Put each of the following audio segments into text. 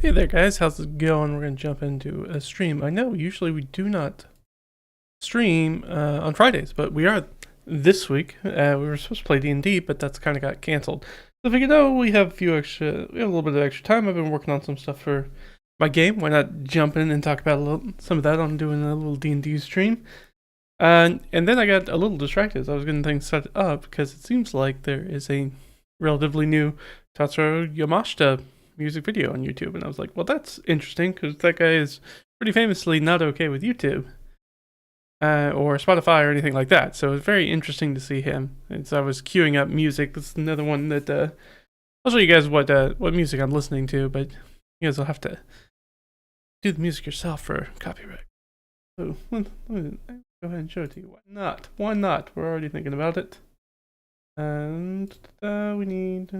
Hey there guys, how's it going? We're going to jump into a stream. I know usually we do not stream on Fridays, but we are this week. We were supposed to play D&D, but that's kind of got canceled. So I figured, we have a little bit of extra time. I've been working on some stuff for my game. Why not jump in and talk about some of that on doing a little D&D stream? And then I got a little distracted as I was getting things set up because it seems like there is a relatively new Tatsuro Yamashita music video on YouTube, and I was like, well, that's interesting because that guy is pretty famously not okay with YouTube or Spotify or anything like that. So it's very interesting to see him. And so I was queuing up music. This is another one that I'll show you guys what music I'm listening to, but you guys will have to do the music yourself for copyright. So let me go ahead and show it to you. Why not? Why not? We're already thinking about it. And we need.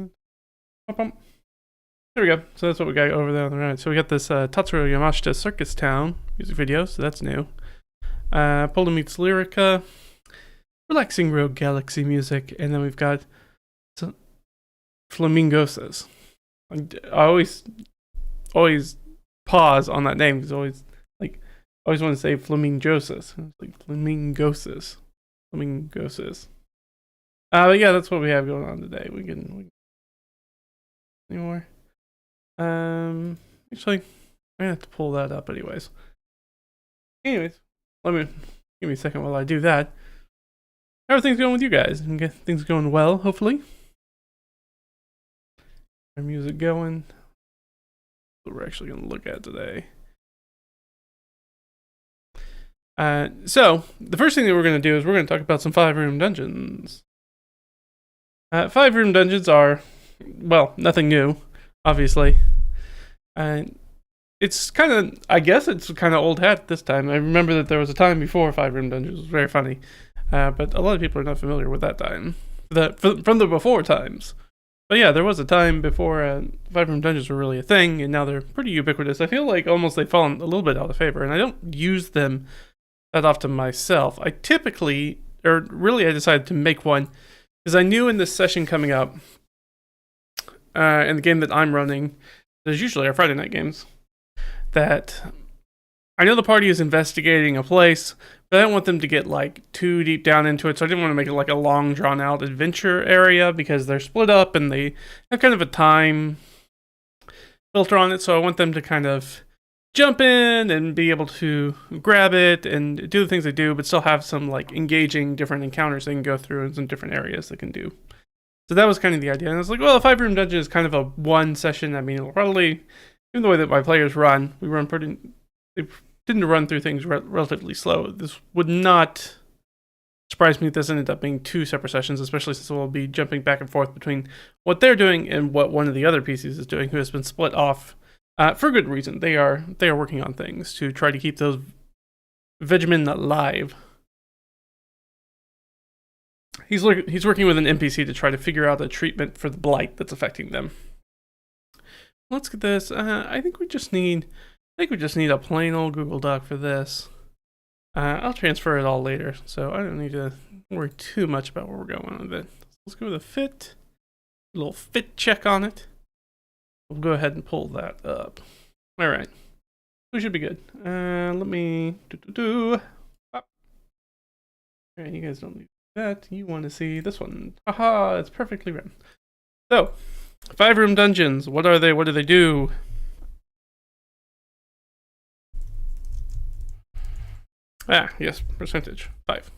There we go. So that's what we got over there on the right. So we got this Tatsuro Yamashita Circus Town music video, so that's new. Polar Meets Lyrica, relaxing Rogue Galaxy music, and then we've got some Flamingoses. I always pause on that name because I always want to say Flamingoses. It's like Flamingoses. But yeah, that's what we have going on today. We can any more. Actually, I'm gonna have to pull that up anyways. Anyways, give me a second while I do that. How are things going with you guys? And get things going well, hopefully. Our music going. What we're actually gonna look at today. So the first thing that we're gonna do is we're gonna talk about some 5-room dungeons. 5-room dungeons are, well, nothing new, obviously. It's kind of, I guess it's kind of old hat this time. I remember that there was a time before 5-room dungeons. It was very funny. But a lot of people are not familiar with that time. From the before times. But yeah, there was a time before 5-room dungeons were really a thing, and now they're pretty ubiquitous. I feel like almost they've fallen a little bit out of favor, and I don't use them that often myself. I decided to make one because I knew in this session coming up, in the game that I'm running, there's usually our Friday night games, that I know the party is investigating a place, but I don't want them to get like too deep down into it, so I didn't want to make it like a long drawn out adventure area because they're split up and they have kind of a time filter on it, so I want them to kind of jump in and be able to grab it and do the things they do, but still have some like engaging different encounters they can go through and some different areas they can do. So that was kind of the idea. And I was like, well, a 5-room dungeon is kind of a one session. I mean, it'll probably, even the way that my players run, they tend to run through things relatively slow. This would not surprise me if this ended up being 2 separate sessions, especially since we'll be jumping back and forth between what they're doing and what one of the other PCs is doing, who has been split off for good reason. They are working on things to try to keep those Vegemen alive. He's working with an NPC to try to figure out a treatment for the blight that's affecting them. Let's get this. I think we just need a plain old Google Doc for this. I'll transfer it all later, so I don't need to worry too much about where we're going with it. Let's go with a fit. A little fit check on it. We'll go ahead and pull that up. All right. We should be good. Let me All right, you guys don't need that. You want to see this one. Haha, it's perfectly written. So, 5-room dungeons. What are they? What do they do? Yes, percentage. 5.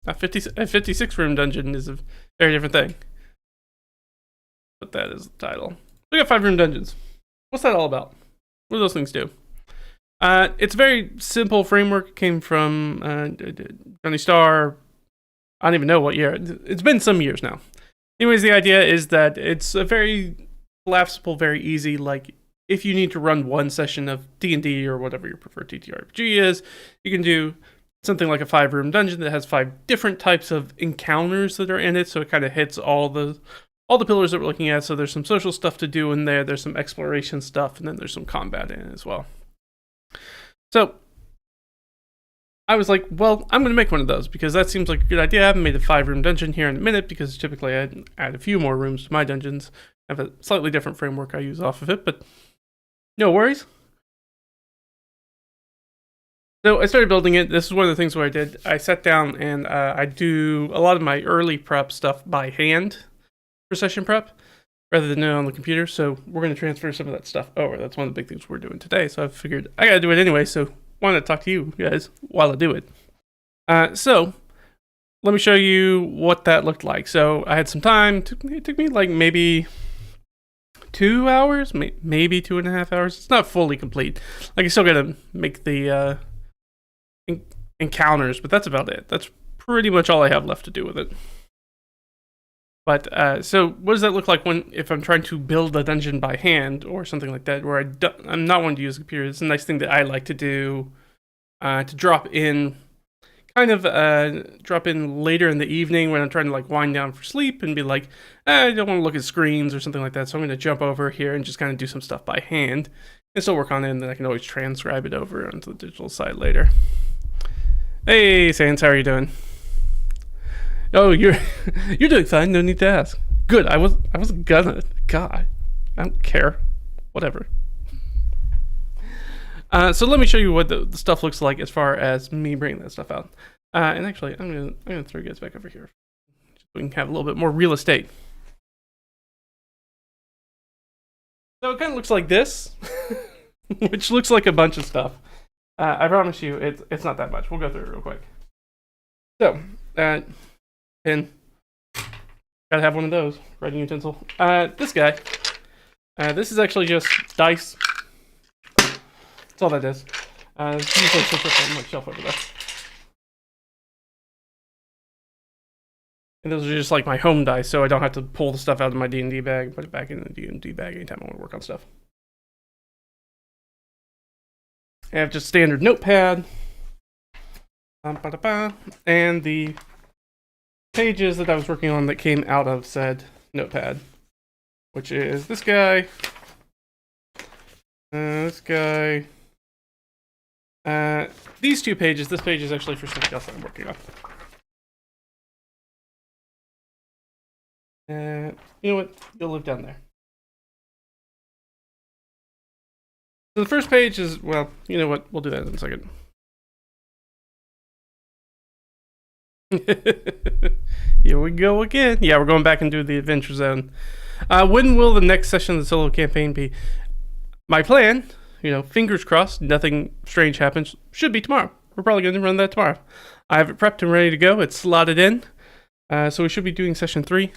A 56-room dungeon is a very different thing. But that is the title. We got 5-room dungeons. What's that all about? What do those things do? It's a very simple framework. It came from Johnny Starr. I don't even know what year. It's been some years now. Anyways, the idea is that it's a very collapsible, very easy, like, if you need to run one session of D&D or whatever your preferred TTRPG is, you can do something like a 5-room dungeon that has 5 different types of encounters that are in it, so it kind of hits all the pillars that we're looking at. So there's some social stuff to do in there, there's some exploration stuff, and then there's some combat in it as well. So I was like, well, I'm going to make one of those because that seems like a good idea. I haven't made a 5-room dungeon here in a minute because typically I add a few more rooms to my dungeons. I have a slightly different framework I use off of it, but No worries. So I started building it. This is one of the things where I sat down and I do a lot of my early prep stuff by hand for session prep rather than on the computer. So we're going to transfer some of that stuff over. That's one of the big things we're doing today. So I figured I got to do it anyway. So why not talk to you guys while I do it? So let me show you what that looked like. So I had some time. It took me like maybe 2 hours, maybe 2.5 hours. It's not fully complete. Like I still got to make the encounters, but that's about it. That's pretty much all I have left to do with it. But so what does that look like if I'm trying to build a dungeon by hand or something like that, where I'm not wanting to use a computer? It's a nice thing that I like to do, to drop in later in the evening when I'm trying to like wind down for sleep and be like, I don't want to look at screens or something like that. So I'm going to jump over here and just kind of do some stuff by hand and still work on it. And then I can always transcribe it over onto the digital side later. Hey, Sans, how are you doing? Oh, you're doing fine. No need to ask. Good. I wasn't gonna. God, I don't care. Whatever. So let me show you what the stuff looks like as far as me bringing that stuff out. And actually, I'm gonna throw you guys back over here so we can have a little bit more real estate. So it kind of looks like this, which looks like a bunch of stuff. I promise you, it's not that much. We'll go through it real quick. So, pen. Gotta have one of those. Writing utensil. This guy. This is actually just dice. That's all that is. This usually sits up on my shelf over there. And those are just like my home dice, so I don't have to pull the stuff out of my D&D bag and put it back in the D&D bag anytime I want to work on stuff. I have just standard notepad. And the pages that I was working on that came out of said notepad, which is this guy, this guy, these two pages. This page is actually for something else that I'm working on. You know what? You'll live down there. So the first page is, well, you know what? We'll do that in a second. Here we go again. Yeah, we're going back into the adventure zone. When will the next session of the solo campaign be? My plan, fingers crossed, nothing strange happens, should be tomorrow. We're probably going to run that tomorrow. I have it prepped and ready to go. It's slotted in. So we should be doing session 3,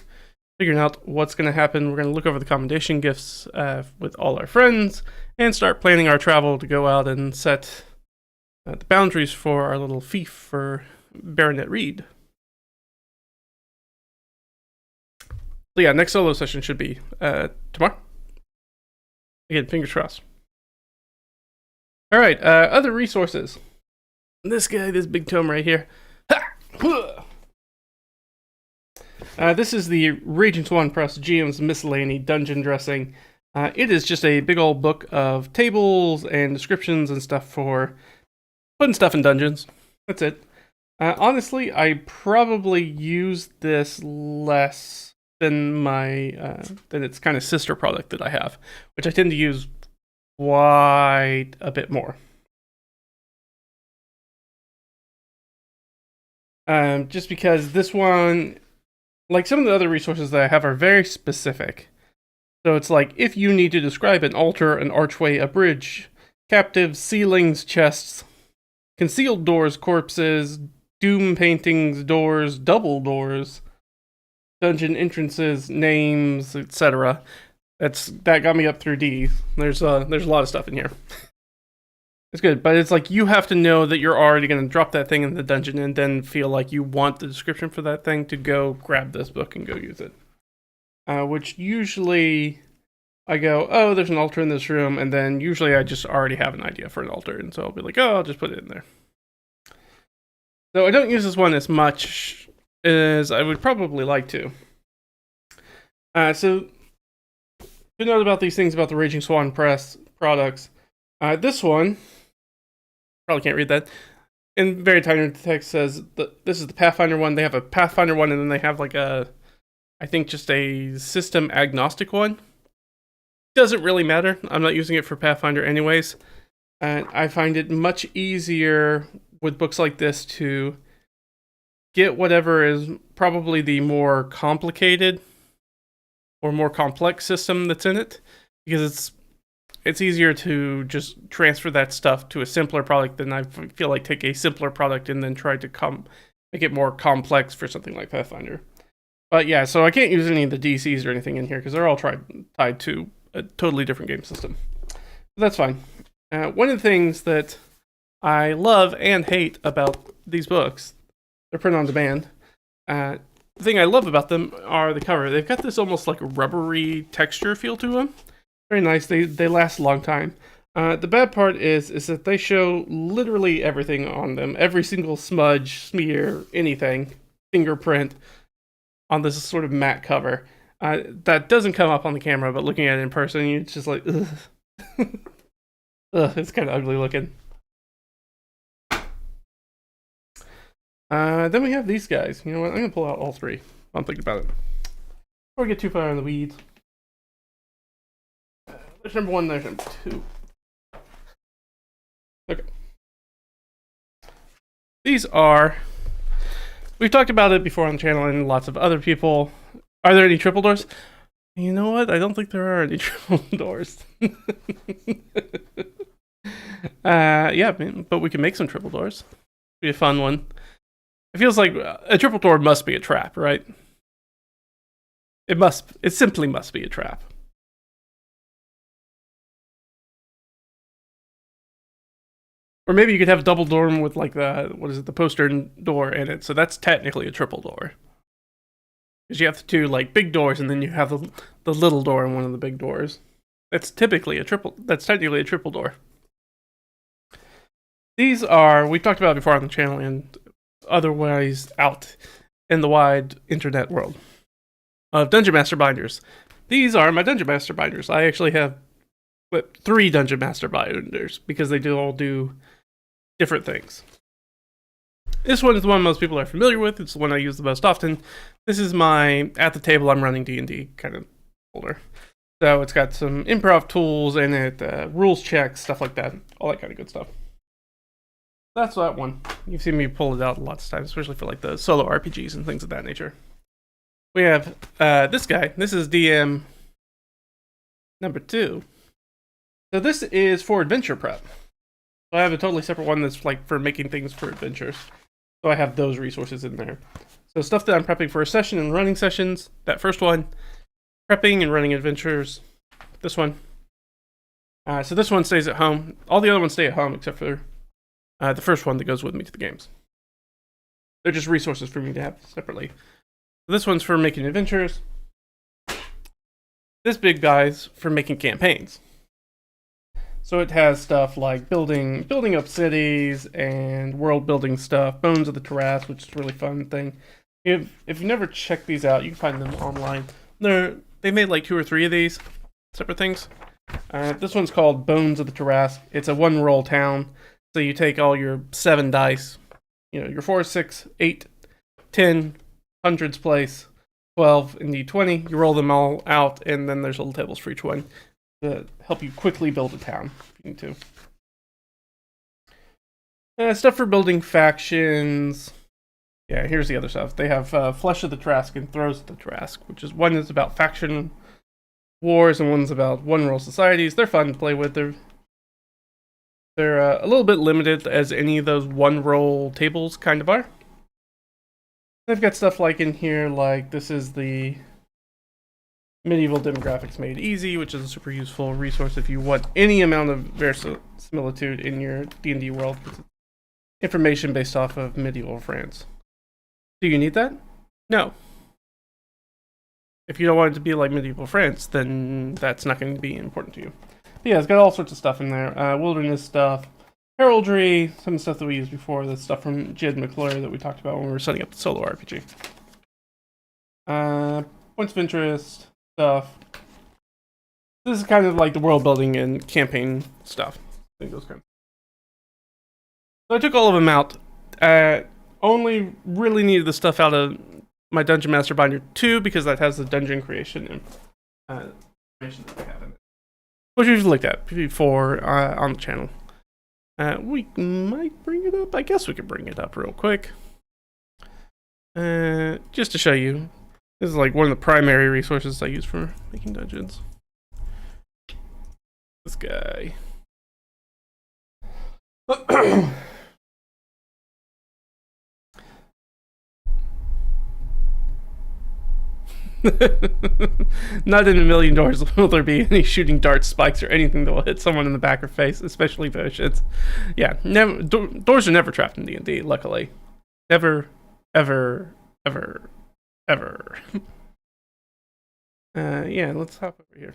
figuring out what's going to happen. We're going to look over the commendation gifts with all our friends and start planning our travel to go out and set the boundaries for our little fief for Baronet Reed. So yeah, next solo session should be tomorrow. Again, fingers crossed. All right, other resources. This guy, this big tome right here. This is the Raging Swan Press GM's Miscellany Dungeon Dressing. It is just a big old book of tables and descriptions and stuff for putting stuff in dungeons. That's it. Honestly, I probably use this less than than its kind of sister product that I have, which I tend to use quite a bit more. Just because this one, like some of the other resources that I have, are very specific. So it's like, if you need to describe an altar, an archway, a bridge, captives, ceilings, chests, concealed doors, corpses, doom paintings, doors, double doors, dungeon entrances, names, etc. That got me up through D. There's a lot of stuff in here. It's good, but it's like you have to know that you're already going to drop that thing in the dungeon and then feel like you want the description for that thing to go grab this book and go use it. Which usually I go, oh, there's an altar in this room, and then usually I just already have an idea for an altar, and so I'll be like, oh, I'll just put it in there. So I don't use this one as much as I would probably like to. So to note about these things about the Raging Swan Press products, this one, probably can't read that, in very tiny text says that this is the Pathfinder one. They have a Pathfinder one, and then they have like I think just a system agnostic one. Doesn't really matter. I'm not using it for Pathfinder anyways. And I find it much easier with books like this to get whatever is probably the more complicated or more complex system that's in it, because it's easier to just transfer that stuff to a simpler product than I feel like take a simpler product and then try to make it more complex for something like Pathfinder. But yeah, so I can't use any of the DCs or anything in here because they're all tied to a totally different game system. But that's fine. One of the things that I love and hate about these books, they're print on demand. The thing I love about them are the cover. They've got this almost like a rubbery texture feel to them. Very nice. They last a long time. The bad part is that they show literally everything on them. Every single smudge, smear, anything, fingerprint on this sort of matte cover. That doesn't come up on the camera, but looking at it in person, it's just like, ugh. Ugh, it's kind of ugly looking. Then we have these guys. You know what? I'm going to pull out all three. I'm thinking about it. Before we get too far in the weeds. There's number 1, there's number 2. Okay. These are... We've talked about it before on the channel and lots of other people. Are there any triple doors? You know what? I don't think there are any triple doors. Yeah, but we can make some triple doors. Be a fun one. It feels like a triple door must be a trap, right? It simply must be a trap. Or maybe you could have a double door with like the postern door in it. So that's technically a triple door. Because you have the two like big doors and then you have the little door in one of the big doors. That's technically a triple door. These are, we talked about before on the channel and otherwise out in the wide internet world of Dungeon Master binders. These are my Dungeon Master binders. I actually have 3 Dungeon Master binders because they all do different things. This one is the one most people are familiar with. It's the one I use the most often. This is my at the table I'm running D&D kind of folder. So it's got some improv tools in it, rules checks, stuff like that, all that kind of good stuff. That's that one. You've seen me pull it out lots of times, especially for like the solo RPGs and things of that nature. We have this guy. This is DM number 2. So this is for adventure prep. So I have a totally separate one that's like for making things for adventures. So I have those resources in there. So stuff that I'm prepping for a session and running sessions. That first one, prepping and running adventures. This one. So this one stays at home. All the other ones stay at home except for the first one that goes with me to the games. They're just resources for me to have separately. So this one's for making adventures. This big guy's for making campaigns. So it has stuff like building up cities and world building stuff. Bones of the Terrace, which is a really fun thing. If you never checked these out, you can find them online. They made like 2 or 3 of these separate things. This one's called Bones of the Terrace. It's a 1-roll town. So you take all your 7 dice, your 4, 6, 8, 10, hundreds place, 12, and D20. You roll them all out, and then there's little tables for each one to help you quickly build a town if you need to. Stuff for building factions. Yeah, here's the other stuff. They have Flesh of the Trask and Throes of the Trask, which is one is about faction wars and one's about 1-roll societies. They're fun to play with. They're a little bit limited as any of those 1-roll tables kind of are. They've got stuff like in here, like this is the Medieval Demographics Made Easy, which is a super useful resource if you want any amount of verisimilitude in your D&D world. Information based off of medieval France. Do you need that? No. If you don't want it to be like medieval France, then that's not going to be important to you. But yeah, it's got all sorts of stuff in there. Wilderness stuff, heraldry, some stuff that we used before, the stuff from Jed McClure that we talked about when we were setting up the solo RPG. Points of interest stuff. This is kind of like the world building and campaign stuff. I think those kind of. So I took all of them out. Only really needed the stuff out of my Dungeon Master Binder 2 because that has the dungeon creation information that they have in it. which we've looked at before on the channel. We might bring it up. I guess we could bring it up real quick. Just to show you. This is like one of the primary resources I use for making dungeons. This guy. Not in a million doors will there be any shooting darts, spikes, or anything that will hit someone in the back or face, especially potions. Yeah, never. Doors are never trapped in D&D, luckily. Never, ever, ever, ever. Yeah, let's hop over here.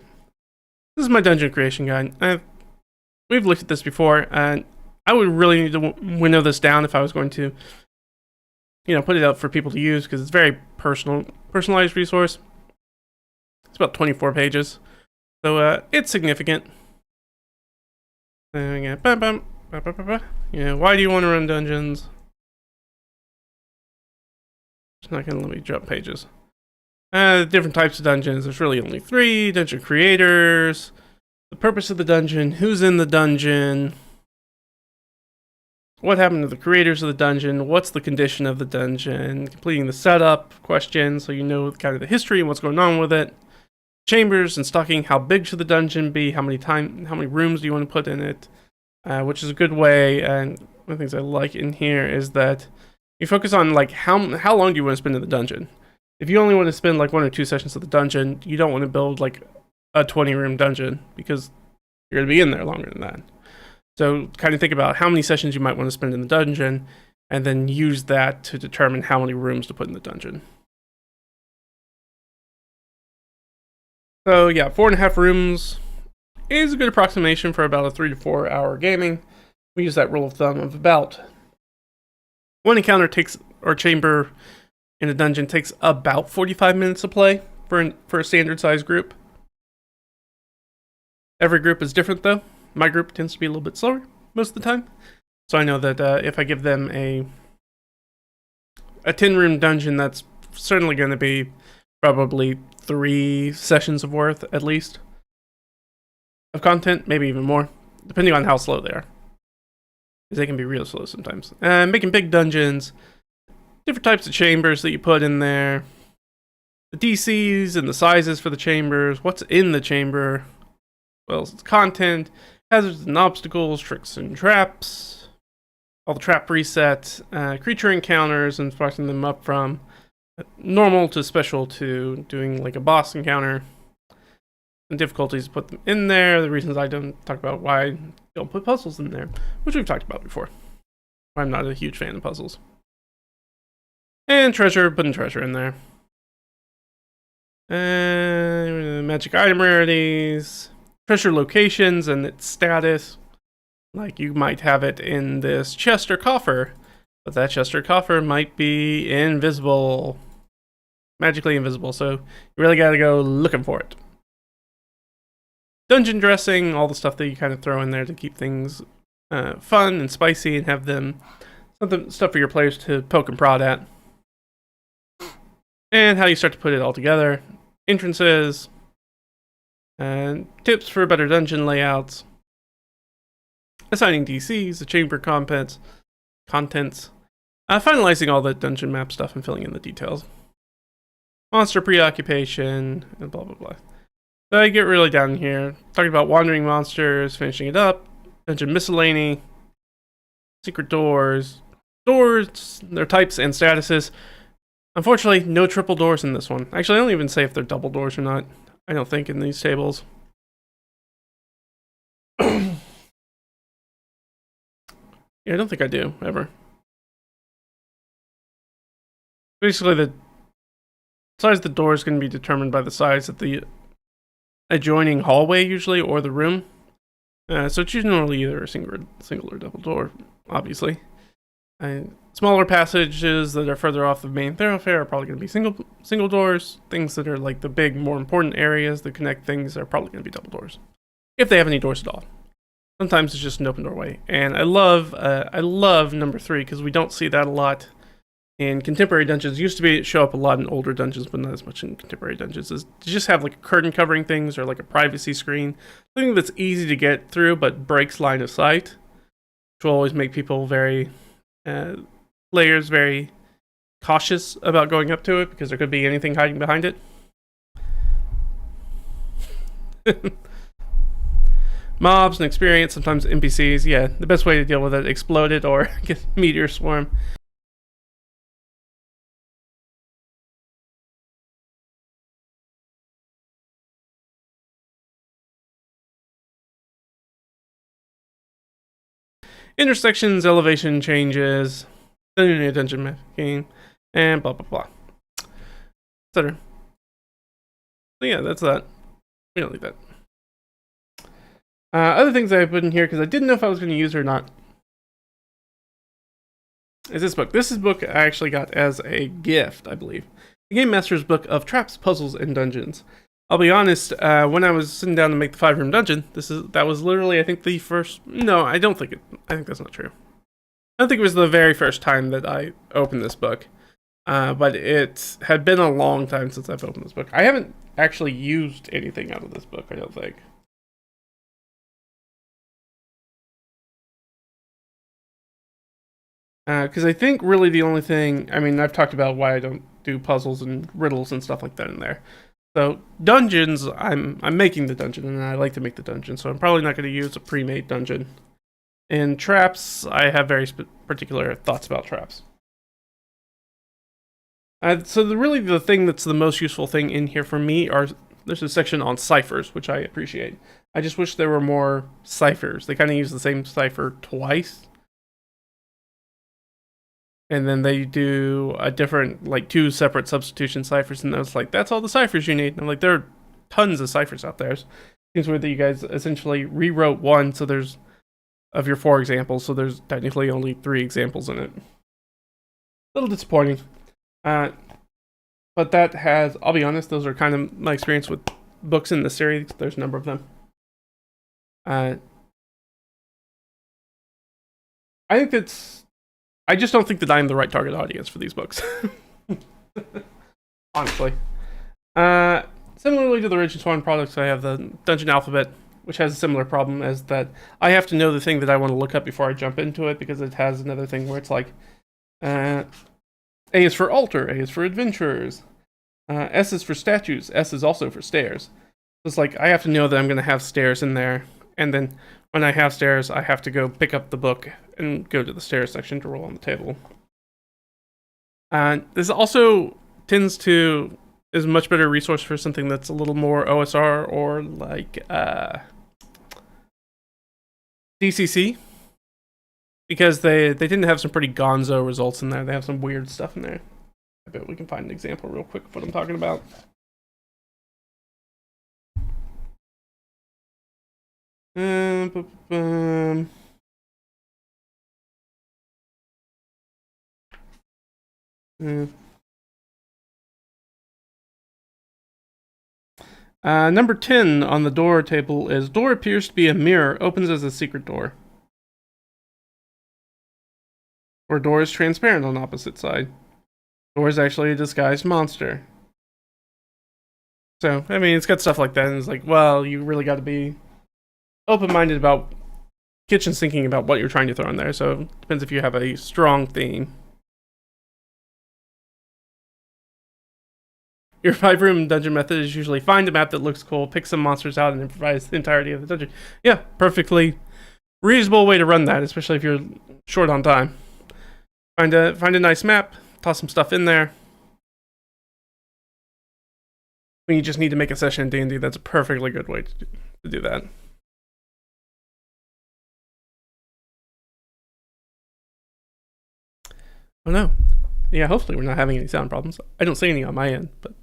This is my dungeon creation guide. We've looked at this before, and I would really need to winnow this down if I was going to, put it out for people to use, because it's very personalized resource. It's about 24 pages, so it's significant. Why do you want to run dungeons? It's not going to let me jump pages. Different types of dungeons. There's really only 3. Dungeon creators, the purpose of the dungeon, who's in the dungeon, what happened to the creators of the dungeon, what's the condition of the dungeon, completing the setup question so you know kind of the history and what's going on with it, chambers and stocking, how big should the dungeon be, how many rooms do you want to put in it, which is a good way. And one of the things I like in here is that you focus on like how long do you want to spend in the dungeon. If you only want to spend like 1 or 2 sessions of the dungeon, you don't want to build like a 20-room dungeon because you're going to be in there longer than that. So kind of think about how many sessions you might want to spend in the dungeon, and then use that to determine how many rooms to put in the dungeon. So yeah, 4.5 rooms is a good approximation for about a 3 to 4 hour gaming. We use that rule of thumb of about 1 encounter or chamber in a dungeon takes about 45 minutes to play for a standard size group. Every group is different though. My group tends to be a little bit slower most of the time. So I know that if I give them a 10-room dungeon, that's certainly going to be probably 3 sessions of worth at least of content, maybe even more, depending on how slow they are. Because they can be real slow sometimes. Making big dungeons, different types of chambers that you put in there, the DCs and the sizes for the chambers, what's in the chamber, well, it's content, hazards and obstacles, tricks and traps, all the trap resets, creature encounters and sparking them up from normal to special to doing like a boss encounter, and difficulties to put them in there, the reasons I don't talk about why I don't put puzzles in there, which we've talked about before. I'm not a huge fan of puzzles. And treasure, putting treasure in there. Magic item rarities, treasure locations and its status. Like you might have it in this chest or coffer, but that chest or coffer might be invisible. Magically invisible, so you really gotta go looking for it. Dungeon dressing, all the stuff that you kind of throw in there to keep things fun and spicy and have them stuff for your players to poke and prod at. And how you start to put it all together. Entrances. And tips for better dungeon layouts. Assigning DCs, the chamber contents. Finalizing all the dungeon map stuff and filling in the details. Monster preoccupation, and blah blah blah. So I get really down here. Talking about wandering monsters, finishing it up. Dungeon miscellany. Secret doors. Doors, their types and statuses. Unfortunately, no triple doors in this one. Actually, I don't even say if they're double doors or not. I don't think in these tables. Yeah, I don't think I do, ever. Basically, the size of the door is going to be determined by the size of the adjoining hallway, usually, or the room. So it's usually either a single or double door, obviously. Smaller passages that are further off the main thoroughfare are probably going to be single doors. Things that are like the big, more important areas that connect things are probably going to be double doors, if they have any doors at all. Sometimes it's just an open doorway, and I love number 3 because we don't see that a lot in contemporary dungeons. It used to show up a lot in older dungeons, but not as much in contemporary dungeons, is to just have like a curtain covering things or like a privacy screen. Something that's easy to get through but breaks line of sight, which will always make people players very cautious about going up to it because there could be anything hiding behind it. Mobs and experience, sometimes NPCs. Yeah, the best way to deal with it, explode it or get meteor swarm. Intersections, elevation changes, new dungeon mapping, and blah blah blah, etc. So yeah, that's that. We don't need that. Other things I put in here because I didn't know if I was going to use it or not is this book. This is a book I actually got as a gift, I believe. The Game Master's Book of Traps, Puzzles, and Dungeons. I'll be honest, when I was sitting down to make the 5-room dungeon, that was literally, I think, the first... No, I don't think it... I think that's not true. I don't think it was the very first time that I opened this book. But it had been a long time since I've opened this book. I haven't actually used anything out of this book, I don't think. Because I think really the only thing... I mean, I've talked about why I don't do puzzles and riddles and stuff like that in there. So dungeons, I'm making the dungeon, and I like to make the dungeon, so I'm probably not going to use a pre-made dungeon. And traps, I have very particular thoughts about traps. So really the thing that's the most useful thing in here for me there's a section on ciphers, which I appreciate. I just wish there were more ciphers. They kind of use the same cipher twice. And then they do a different, like 2 separate substitution ciphers, and I was like, that's all the ciphers you need. And I'm like, there are tons of ciphers out there. It seems weird that you guys essentially rewrote one, so there's, of your 4 examples, so there's technically only 3 examples in it. A little disappointing. But that has, I'll be honest, those are kind of my experience with books in the series. There's a number of them. I just don't think that I'm the right target audience for these books. Honestly. Similarly to the Raging Swan products, I have the Dungeon Alphabet, which has a similar problem as that I have to know the thing that I want to look up before I jump into it, because it has another thing where it's like, A is for altar, A is for adventurers, S is for statues, S is also for stairs. So it's like, I have to know that I'm going to have stairs in there, and then when I have stairs, I have to go pick up the book and go to the stairs section to roll on the table. This also tends to is a much better resource for something that's a little more OSR or like DCC, because they tend to have some pretty gonzo results in there. They have some weird stuff in there. I bet we can find an example real quick of what I'm talking about. Number 10 on the door table is door appears to be a mirror, opens as a secret door. Or door is transparent on opposite side. Door is actually a disguised monster. So, I mean, it's got stuff like that, and it's like, well, you really got to be open-minded about kitchen sinking about what you're trying to throw in there, so it depends if you have a strong theme. Your 5-room dungeon method is usually find a map that looks cool, pick some monsters out, and improvise the entirety of the dungeon. Yeah, perfectly reasonable way to run that, especially if you're short on time. Find a nice map, toss some stuff in there. When you just need to make a session in D&D, that's a perfectly good way to do that. Oh no. Yeah, hopefully we're not having any sound problems. I don't see any on my end, but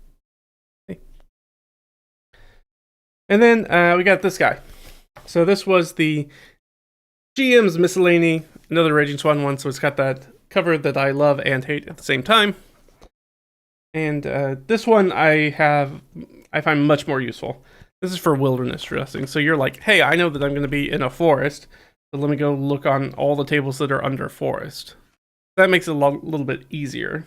hey. And then we got this guy. So this was the GM's Miscellany, another Raging Swan one, so it's got that cover that I love and hate at the same time. And this one I find much more useful. This is for wilderness dressing. So you're like, hey, I know that I'm going to be in a forest, so let me go look on all the tables that are under forest. That makes it a little bit easier.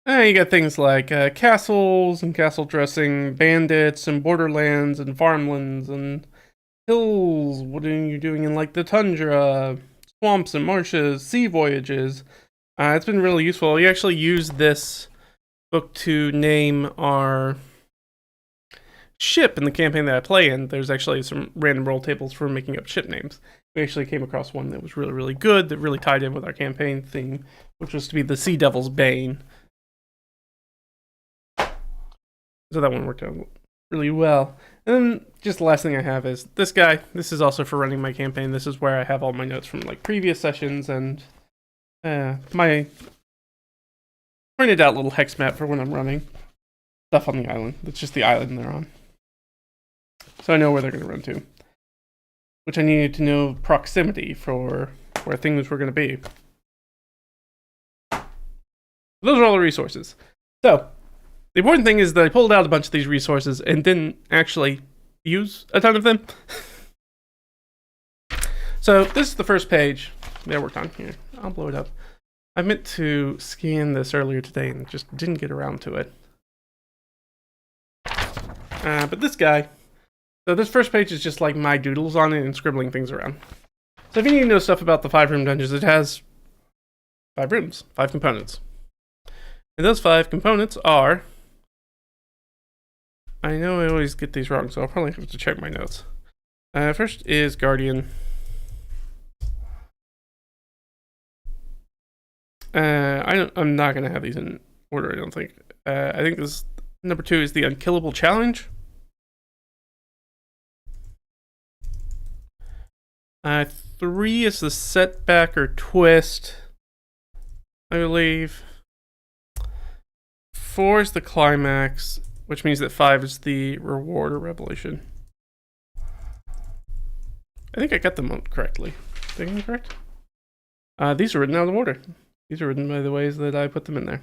You got things like castles and castle dressing, bandits and borderlands and farmlands and hills. What are you doing in like the tundra, swamps and marshes, sea voyages? It's been really useful. We actually used this book to name our ship in the campaign that I play in. There's actually some random roll tables for making up ship names. We actually came across one that was really, really good, that really tied in with our campaign theme, which was to be the Sea Devil's Bane. So that one worked out really well. And just the last thing I have is this guy. This is also for running my campaign. This is where I have all my notes from like previous sessions and my printed out little hex map for when I'm running stuff on the island. It's just the island they're on. So I know where they're going to run to. Which I needed to know proximity for where things were going to be. Those are all the resources. So, the important thing is that I pulled out a bunch of these resources and didn't actually use a ton of them. So, this is the first page that I worked on here. I'll blow it up. I meant to scan this earlier today and just didn't get around to it. But this guy, so this first page is just like my doodles on it and scribbling things around. So if you need to know stuff about the 5-room dungeons, it has 5 rooms, 5 components. And those 5 components are, I know I always get these wrong, so I'll probably have to check my notes. First is Guardian. I'm not gonna have these in order, I don't think. I think this number 2 is the Unkillable Challenge. 3 is the Setback or Twist, I believe. 4 is the Climax, which means that 5 is the Reward or Revelation. I think I got them correctly. Did I get them correct? These are written out of order. These are written by the ways that I put them in there.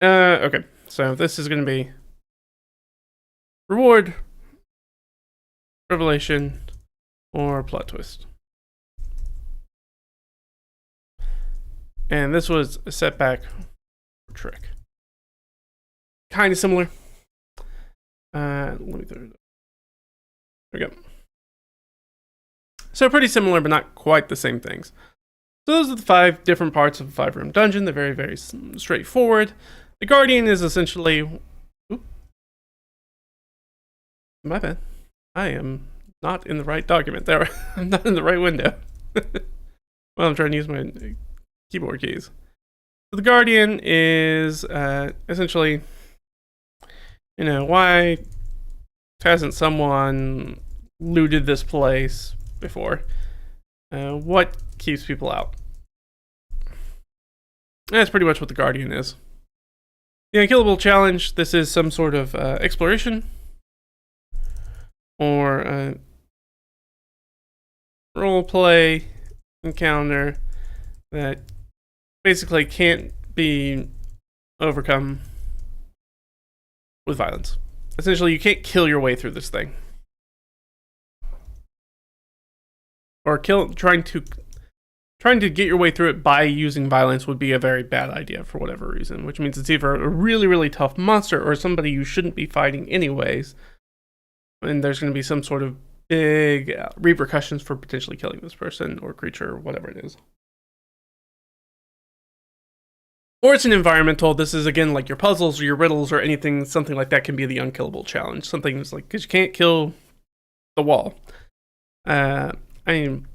Okay, so this is going to be Reward, Revelation, or Plot Twist. And this was a Setback or Trick. Kind of similar. Let me throw it up. There we go. So pretty similar, but not quite the same things. So those are the 5 different parts of a 5-room dungeon. They're very, very straightforward. The Guardian is essentially... Oop. My bad. I am not in the right document. There, I'm not in the right window. Well, I'm trying to use my keyboard keys. So the Guardian is essentially, why hasn't someone looted this place before? What keeps people out? That's pretty much what the Guardian is. The Unkillable Challenge, this is some sort of exploration or role play encounter that basically can't be overcome with violence. Essentially, you can't kill your way through this thing. Or trying to get your way through it by using violence would be a very bad idea for whatever reason, which means it's either a really, really tough monster or somebody you shouldn't be fighting anyways. And there's going to be some sort of big repercussions for potentially killing this person or creature or whatever it is. Or it's an environmental. This is, again, like your puzzles or your riddles or anything, something like that can be the Unkillable Challenge. Something that's like, because you can't kill the wall. I mean,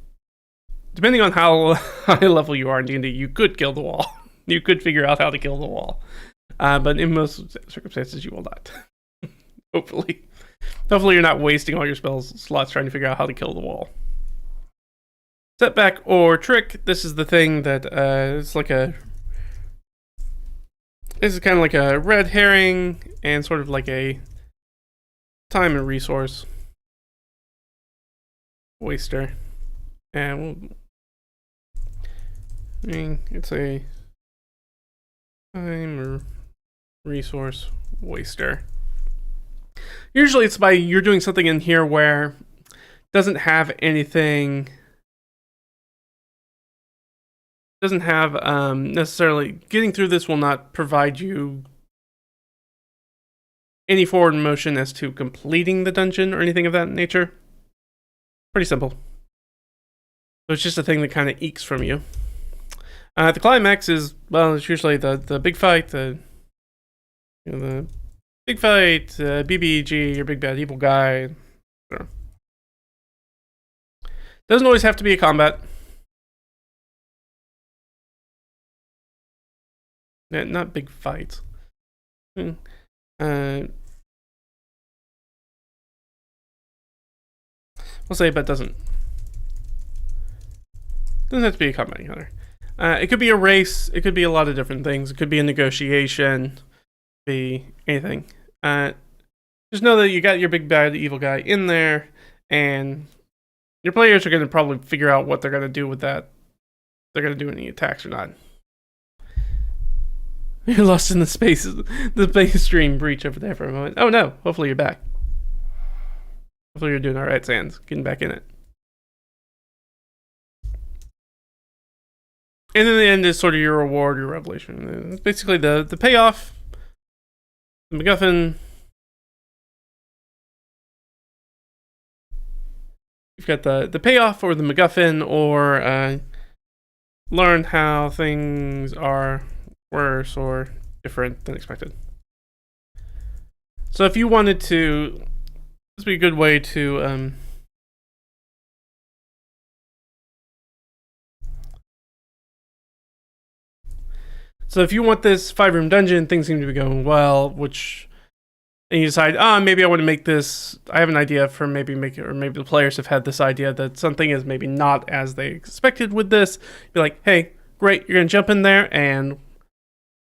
depending on how high level you are in D&D, you could kill the wall. You could figure out how to kill the wall. But in most circumstances, you will not. Hopefully. Hopefully you're not wasting all your spell slots trying to figure out how to kill the wall. Setback or Trick. This is the thing that it's like a... This is kind of like a red herring and sort of like a time and resource waster. And it's a time or resource waster. Usually it's by you're doing something in here where doesn't have anything. Doesn't have necessarily getting through this will not provide you any forward motion as to completing the dungeon or anything of that nature. Pretty simple. So it's just a thing that kind of ekes from you. The climax is, well, it's usually the big fight, the big fight, BBG, your big bad evil guy. Doesn't always have to be a combat. Yeah, not big fights. We'll say, but doesn't have to be a combat encounter. It could be a race. It could be a lot of different things. It could be a negotiation. Be anything. Just know that you got your big bad evil guy in there, and your players are going to probably figure out what they're going to do with that. They're going to do any attacks or not. You're lost in the space stream breach over there for a moment. Oh no! Hopefully you're back. Hopefully you're doing all right, Sans. Getting back in it. And then the end is sort of your reward, your revelation. It's basically the payoff, the MacGuffin. You've got the payoff or the MacGuffin, or learn how things are worse or different than expected. So if you wanted to, this would be a good way to so if you want this 5-room dungeon, things seem to be going well, and you decide, maybe I want to make this, I have an idea for maybe the players have had this idea that something is maybe not as they expected with this. Be like, hey, great, you're going to jump in there, and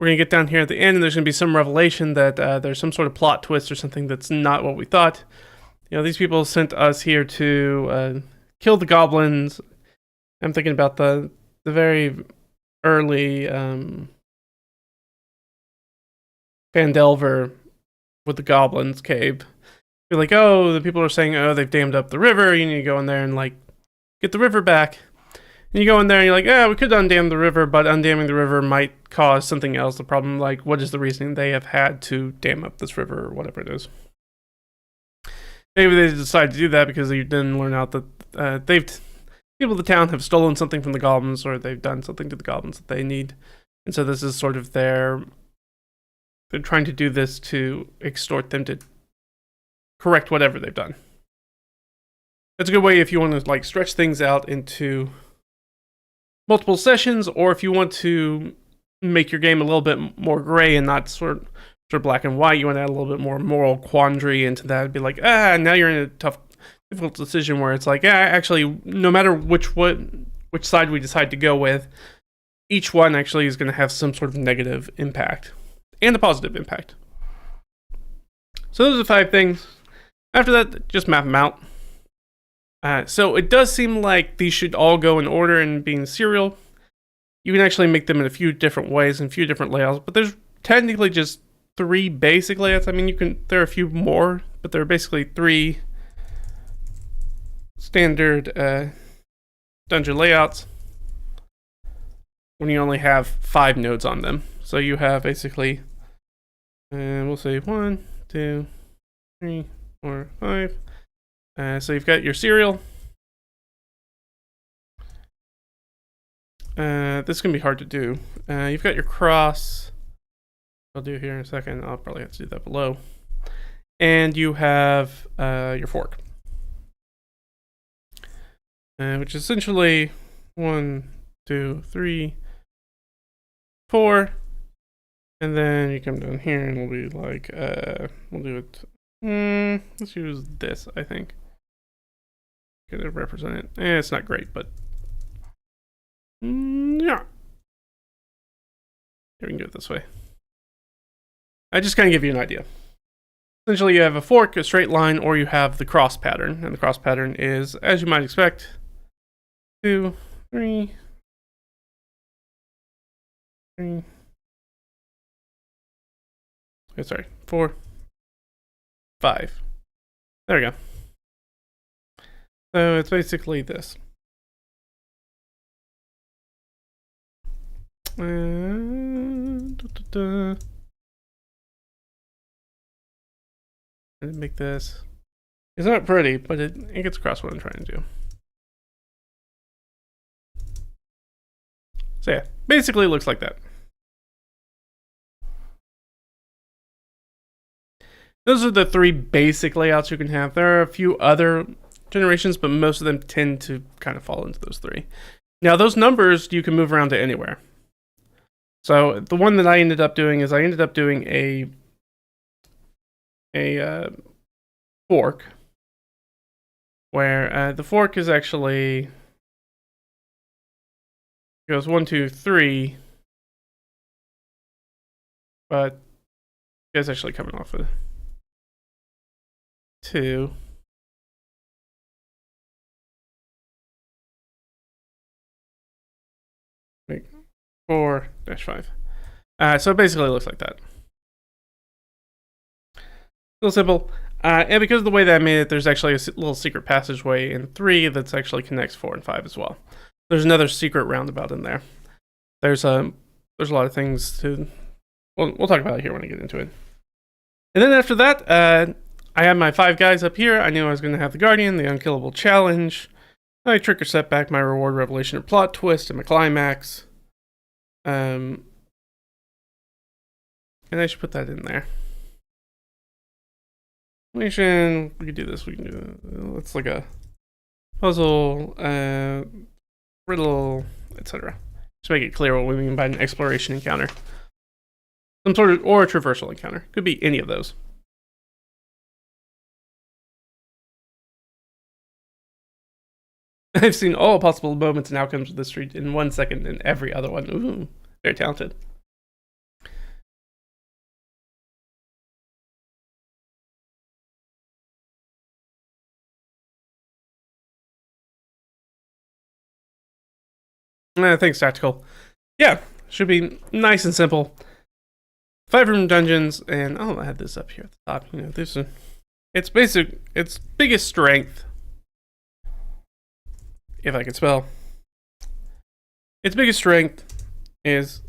we're going to get down here at the end, and there's going to be some revelation that there's some sort of plot twist or something that's not what we thought. These people sent us here to kill the goblins. I'm thinking about the very early Phandelver with the goblins cave. You're like, oh, the people are saying, oh, they've dammed up the river. You need to go in there and get the river back. And you go in there and you're like, we could undam the river, but undamming the river might cause something else. The problem, what is the reasoning they have had to dam up this river or whatever it is? Maybe they decide to do that because they didn't learn out that people of the town have stolen something from the goblins, or they've done something to the goblins that they need. And so this is sort of they're trying to do this to extort them to correct whatever they've done. That's a good way if you want to stretch things out into multiple sessions, or if you want to make your game a little bit more gray and not sort of black and white. You want to add a little bit more moral quandary into that. It'd be like, now you're in a difficult decision where it's like, actually, no matter which side we decide to go with, each one actually is going to have some sort of negative impact and a positive impact. So those are 5 things. After that, just map them out. So it does seem like these should all go in order and being serial. You can actually make them in a few different ways and a few different layouts, but there's technically just 3 basic layouts. I mean, there are a few more, but there are basically 3 standard dungeon layouts when you only have 5 nodes on them. So you have basically, we'll say 1, 2, 3, 4, 5. So you've got your serial. This is going to be hard to do. You've got your cross. I'll do here in a second. I'll probably have to do that below. And you have your fork. Which is essentially 1, 2, 3, 4. And then you come down here and we'll be like, we'll do it. Let's use this, I think. Gonna represent it. It's not great, but yeah. Here we can do it this way. I just kind of give you an idea. Essentially, you have a fork, a straight line, or you have the cross pattern, and the cross pattern is, as you might expect, 2, 3, 3. Sorry, 4, 5. There we go. So it's basically this. Make this. It's not pretty, but it gets across what I'm trying to do. So yeah, basically it looks like that. Those are the three basic layouts you can have. There are a few other generations, but most of them tend to kind of fall into those three. Now, those numbers you can move around to anywhere. So the one that I ended up doing is I ended up doing a fork, where the fork is actually goes 1, 2, 3, but it's actually coming off of 2. Like 4-5. So it basically looks like that. Real simple. And because of the way that I made it, there's actually a little secret passageway in 3 that's actually connects 4 and 5 as well. There's another secret roundabout in there. There's a lot of things to. We'll talk about it here when I get into it. And then after that, I have my 5 guys up here. I knew I was going to have the Guardian, the Unkillable Challenge, my Trick or Setback, my Reward, Revelation, or Plot Twist, and my Climax. And I should put that in there. We could do this. We can do it's like a puzzle, riddle, etc. Just make it clear what we mean by an exploration encounter. Some sort of, or a traversal encounter. Could be any of those. I've seen all possible moments and outcomes of the street in 1 second and every other one. Ooh, very talented. Thanks, Tactical. Yeah, should be nice and simple. 5-room dungeons, and I'll have this up here at the top. You know, this is its biggest strength. If I can spell. Its biggest strength is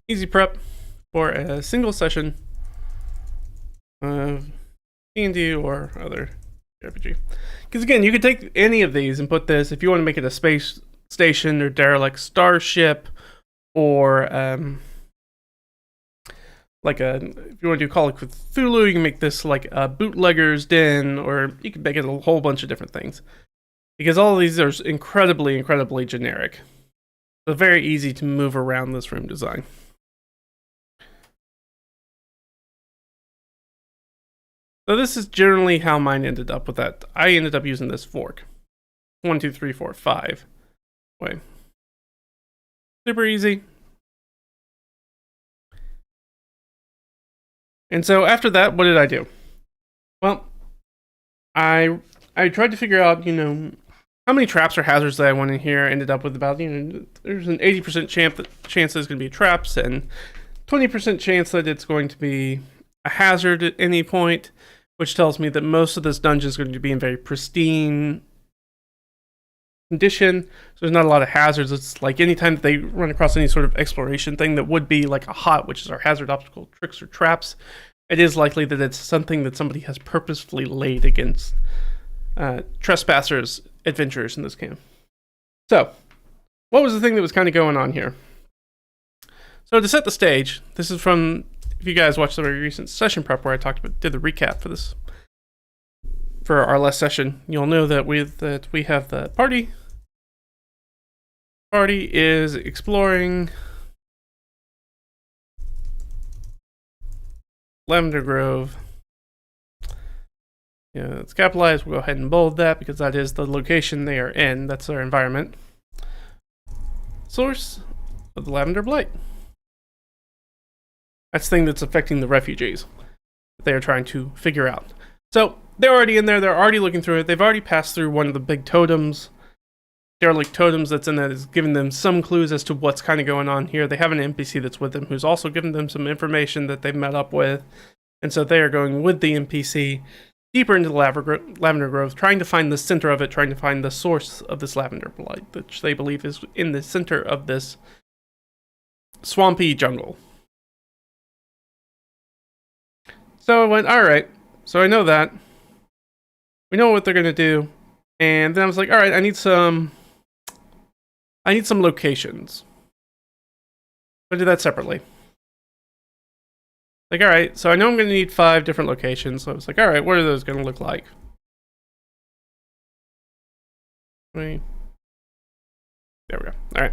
easy prep for a single session of D&D or other RPG. Because again, you could take any of these and put this, if you want to make it a space station or derelict starship, or if you want to do Call of Cthulhu, you can make this like a bootlegger's den, or you can make it a whole bunch of different things. Because all of these are incredibly, incredibly generic. So very easy to move around this room design. So this is generally how mine ended up with that. I ended up using this fork. 1, 2, 3, 4, 5. Way. Super easy. And so after that, what did I do? Well, I tried to figure out, how many traps or hazards that I want in here. I ended up with about, there's an 80% chance that it's going to be traps, and 20% chance that it's going to be a hazard at any point, which tells me that most of this dungeon is going to be in very pristine condition. So there's not a lot of hazards. It's like anytime that they run across any sort of exploration thing that would be like a HOT, which is our hazard, obstacle, tricks, or traps, it is likely that it's something that somebody has purposefully laid against trespassers, adventurers in this game. So, what was the thing that was kind of going on here? So to set the stage, this is from, if you guys watched the very recent session prep where I did the recap for this, for our last session, you'll know that we have the party. Party is exploring Lavender Grove. Yeah, it's capitalized. We'll go ahead and bold that because that is the location they are in. That's their environment. Source of the Lavender Blight. That's the thing that's affecting the refugees that they are trying to figure out. So they're already in there. They're already looking through it. They've already passed through one of the big totems. Derelict totems that's in that is giving them some clues as to what's kind of going on here. They have an NPC that's with them who's also giving them some information that they've met up with. And so they are going with the NPC. deeper into the lavender growth, trying to find the center of it, trying to find the source of this lavender blight, which they believe is in the center of this swampy jungle. So I went, all right, so I know that. We know what they're going to do. And then I was like, all right, I need some locations. I did that separately. Like, all right, so I know I'm going to need 5 different locations. So I was like, all right, what are those going to look like? There we go. All right.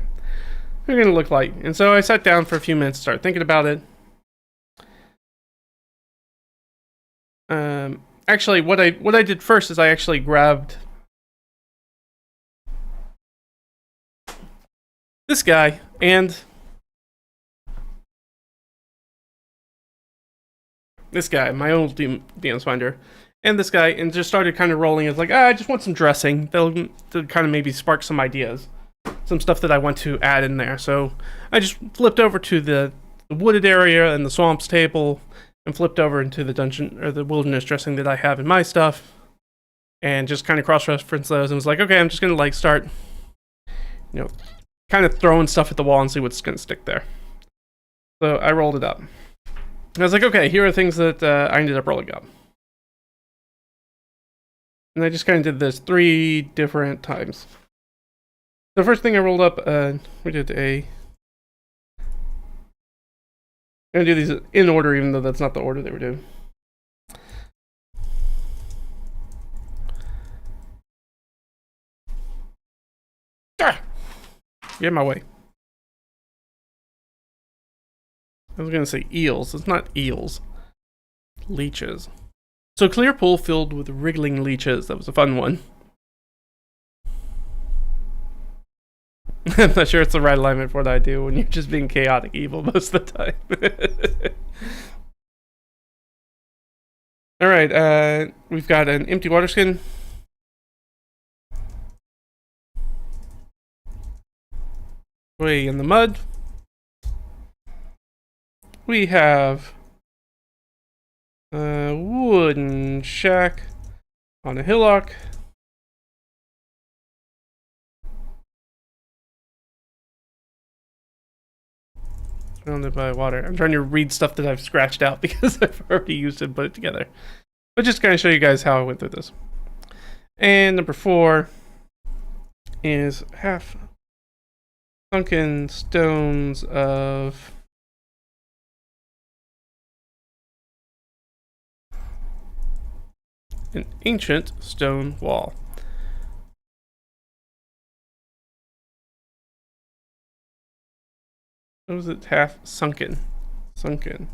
They're going to look like. And so I sat down for a few minutes, started thinking about it. Actually, what I did first is I actually grabbed this guy and this guy, my old DM's Finder, and this guy, and just started kind of rolling. It's like, I just want some dressing. They'll kind of maybe spark some ideas, some stuff that I want to add in there. So I just flipped over to the wooded area and the swamps table, and flipped over into the dungeon or the wilderness dressing that I have in my stuff, and just kind of cross-reference those, and was like, okay, I'm just gonna like start, kind of throwing stuff at the wall and see what's gonna stick there. So I rolled it up. I was like, okay, here are things that I ended up rolling up. And I just kind of did this 3 different times. The first thing I rolled up, we did I'm going to do these in order, even though that's not the order they were doing. Ah! Get in my way. I was going to say eels. It's not eels. Leeches. So clear pool filled with wriggling leeches. That was a fun one. I'm not sure it's the right alignment for what I do when you're just being chaotic evil most of the time. Alright, we've got an empty water skin. Way in the mud. We have a wooden shack on a hillock. Surrounded by water. I'm trying to read stuff that I've scratched out because I've already used it and put it together. But just kind of show you guys how I went through this. And number 4 is half sunken stones of an ancient stone wall. What was it? Half sunken. Sunken.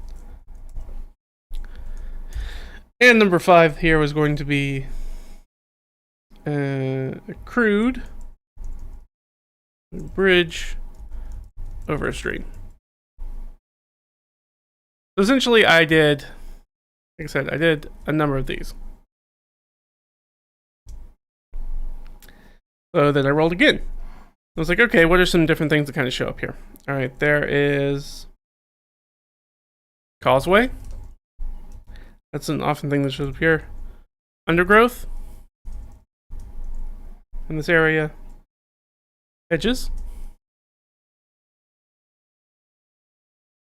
And number 5 here was going to be a crude bridge over a stream. So essentially I did, like I said, I did a number of these. So then I rolled again. I was like, okay, what are some different things that kind of show up here? All right, there is causeway. That's an often thing that shows up here. Undergrowth in this area. Edges.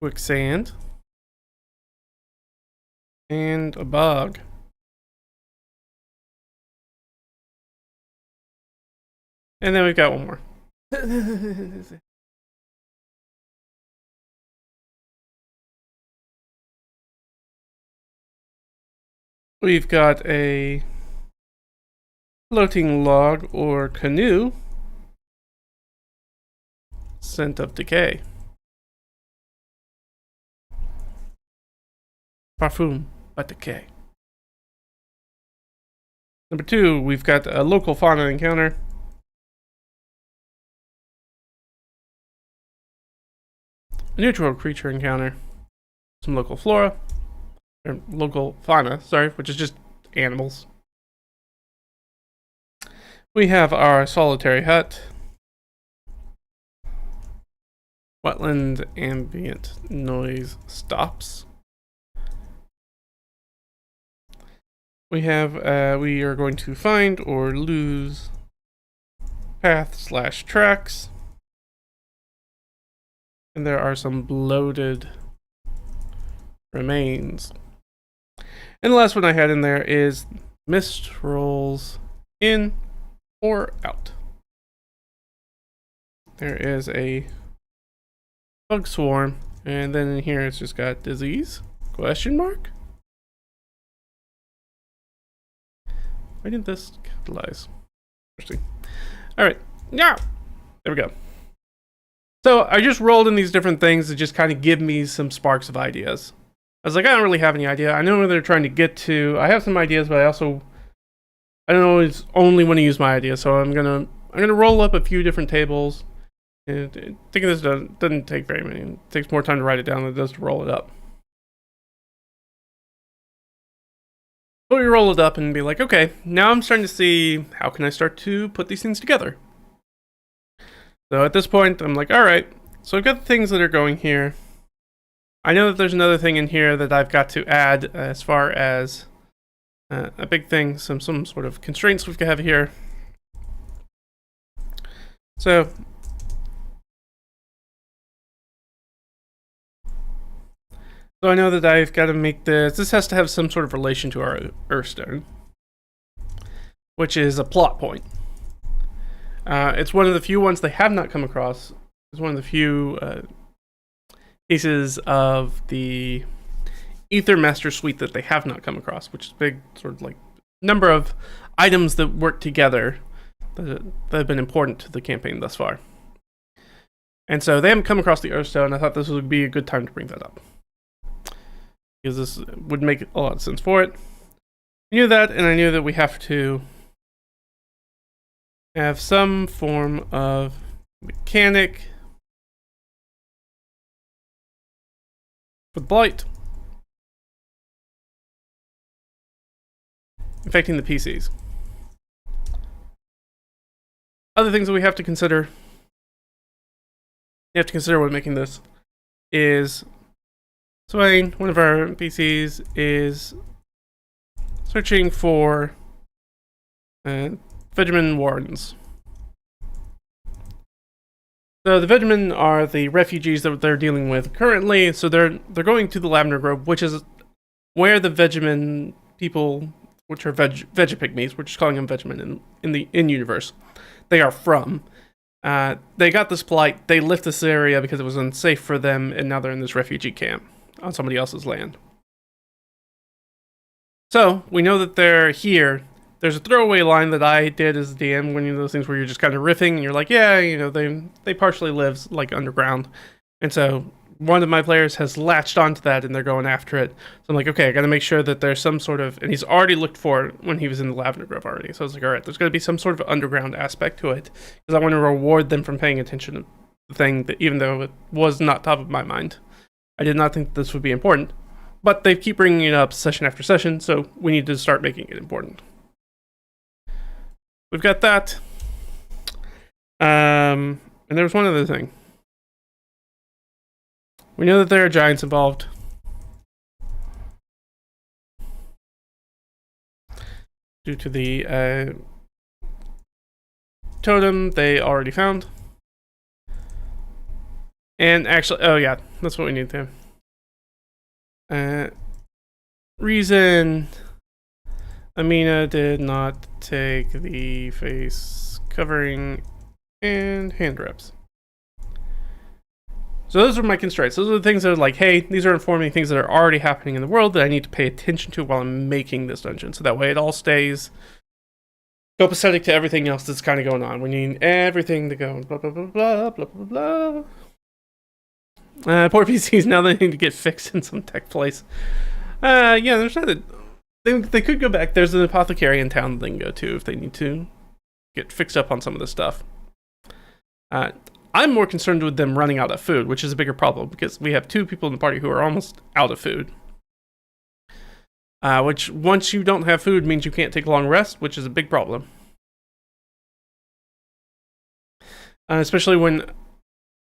Quicksand. And a bog. And then we've got one more. We've got a floating log or canoe. Scent of decay. Parfum, but decay. Number 2, we've got a local fauna encounter. A neutral creature encounter. Some local flora. Or local fauna, sorry, which is just animals. We have our solitary hut. Wetland ambient noise stops. we are going to find or lose path/tracks. And there are some bloated remains. And the last one I had in there is mist rolls in or out. There is a bug swarm, and then in here it's just got disease? Question mark? Why didn't this capitalize? Interesting. Alright, yeah, there we go. So I just rolled in these different things to just kind of give me some sparks of ideas. I was like, I don't really have any idea. I know where they're trying to get to. I have some ideas, but I don't always only want to use my ideas. So I'm gonna roll up a few different tables. And thinking this doesn't take very many. It takes more time to write it down than it does to roll it up. So we roll it up and be like, okay, now I'm starting to see how can I start to put these things together. So at this point, I'm like, all right, so I've got the things that are going here. I know that there's another thing in here that I've got to add as far as a big thing, some sort of constraints we've got to have here. So I know that I've got to make this. This has to have some sort of relation to our Earthstone, which is a plot point. It's one of the few ones they have not come across. It's one of the few pieces of the Ether Master Suite that they have not come across, which is a big sort of like number of items that work together that have been important to the campaign thus far. And so they haven't come across the Earthstone. I thought this would be a good time to bring that up, because this would make a lot of sense for it. I knew that, and I knew that we have to have some form of mechanic with blight affecting the PCs. Other things that we have to consider, you have to consider when making this, is Swain, one of our PCs, is searching for Vegeman Wardens. So the Vegeman are the refugees that they're dealing with currently. So they're going to the Lavender Grove, which is where the Vegeman people, which are Vegepygmies, we're just calling them Vegeman in universe, they are from. They got this plight. They left this area because it was unsafe for them, and now they're in this refugee camp on somebody else's land. So we know that they're here. There's a throwaway line that I did as a DM, one of those things where you're just kind of riffing, and you're like, yeah, you know, they partially live like underground. And so one of my players has latched onto that, and they're going after it. So I'm like, okay, I got to make sure that there's some sort of, and he's already looked for it when he was in the Lavender Grove already. So I was like, all right, there's got to be some sort of underground aspect to it, because I want to reward them from paying attention to the thing, that even though it was not top of my mind. I did not think this would be important, but they keep bringing it up session after session, so we need to start making it important. We've got that. And there was one other thing. We know that there are giants involved. Due to the totem they already found. And actually, oh yeah, that's what we need there. Reason Amina did not take the face covering and hand wraps. So those are my constraints. Those are the things that are like, hey, these are informing things that are already happening in the world that I need to pay attention to while I'm making this dungeon. So that way it all stays copacetic to everything else that's kind of going on. We need everything to go blah, blah, blah, blah, blah, blah, blah. Poor PCs, now they need to get fixed in some tech place. Yeah, there's not a... They could go back. There's an apothecary in town that they can go to if they need to get fixed up on some of this stuff. I'm more concerned with them running out of food, which is a bigger problem because we have 2 people in the party who are almost out of food. Which, once you don't have food, means you can't take a long rest, which is a big problem. Especially when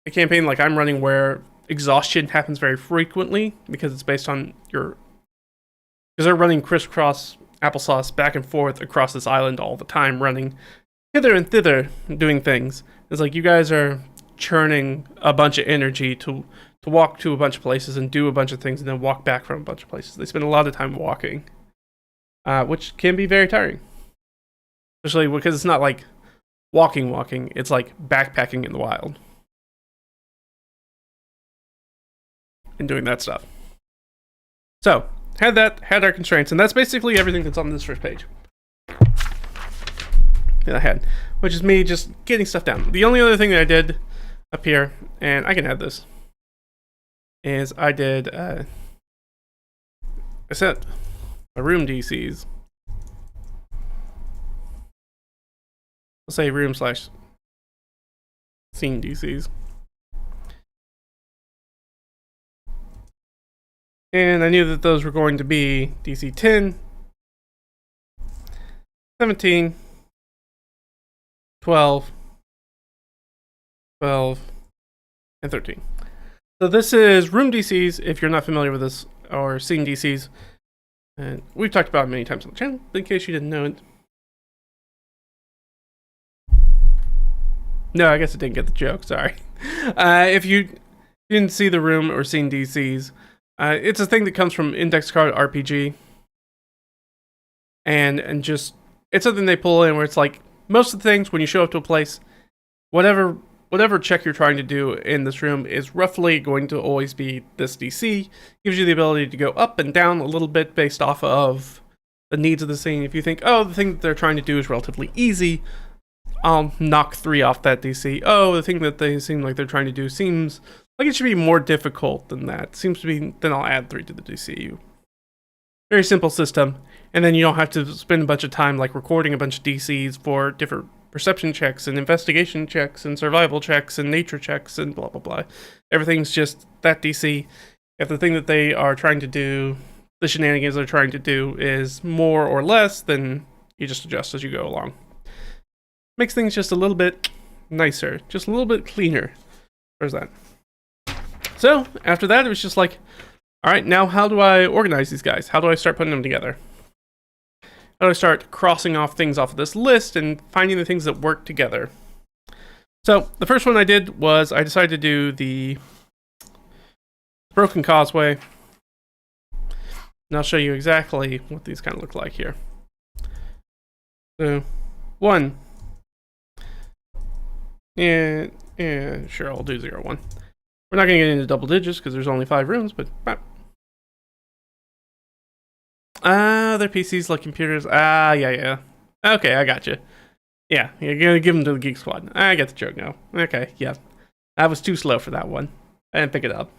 a campaign like I'm running where exhaustion happens very frequently because it's based on your... Because they're running crisscross applesauce back and forth across this island all the time, running hither and thither, doing things. It's like you guys are churning a bunch of energy to walk to a bunch of places and do a bunch of things and then walk back from a bunch of places. They spend a lot of time walking, which can be very tiring. Especially because it's not like walking, it's like backpacking in the wild. And doing that stuff. So, had our constraints, and that's basically everything that's on this first page. That I had, which is me just getting stuff down. The only other thing that I did up here, and I can add this, is I set my room DCs. I'll say room / scene DCs. And I knew that those were going to be DC 10, 17, 12, 12, and 13. So this is room DCs, if you're not familiar with this, or scene DCs. And we've talked about it many times on the channel, but in case you didn't know it. No, I guess I didn't get the joke, sorry. If you didn't see the room or scene DCs, it's a thing that comes from Index Card RPG. And just, it's something they pull in where it's like, most of the things when you show up to a place, whatever check you're trying to do in this room is roughly going to always be this DC. Gives you the ability to go up and down a little bit based off of the needs of the scene. If you think, oh, the thing that they're trying to do is relatively easy, I'll knock 3 off that DC. Oh, the thing that they seem like they're trying to do seems like it should be more difficult than that. Seems to be, then I'll add 3 to the DC. Very simple system. And then you don't have to spend a bunch of time like recording a bunch of DCs for different perception checks and investigation checks and survival checks and nature checks and blah, blah, blah. Everything's just that DC. If the thing that they are trying to do, the shenanigans they're trying to do is more or less, then you just adjust as you go along. Makes things just a little bit nicer, just a little bit cleaner. There's that. So after that, it was just like, all right, now how do I organize these guys? How do I start putting them together? How do I start crossing off things off of this list and finding the things that work together? So the first one I did was I decided to do the Broken Causeway. And I'll show you exactly what these kind of look like here. So, 1. Yeah, sure, I'll do 0, 1. We're not going to get into double digits because there's only 5 rooms, but... they're PCs like computers. Yeah. Okay, I got you. Yeah, you're going to give them to the Geek Squad. I get the joke now. Okay, yeah. I was too slow for that one. I didn't pick it up.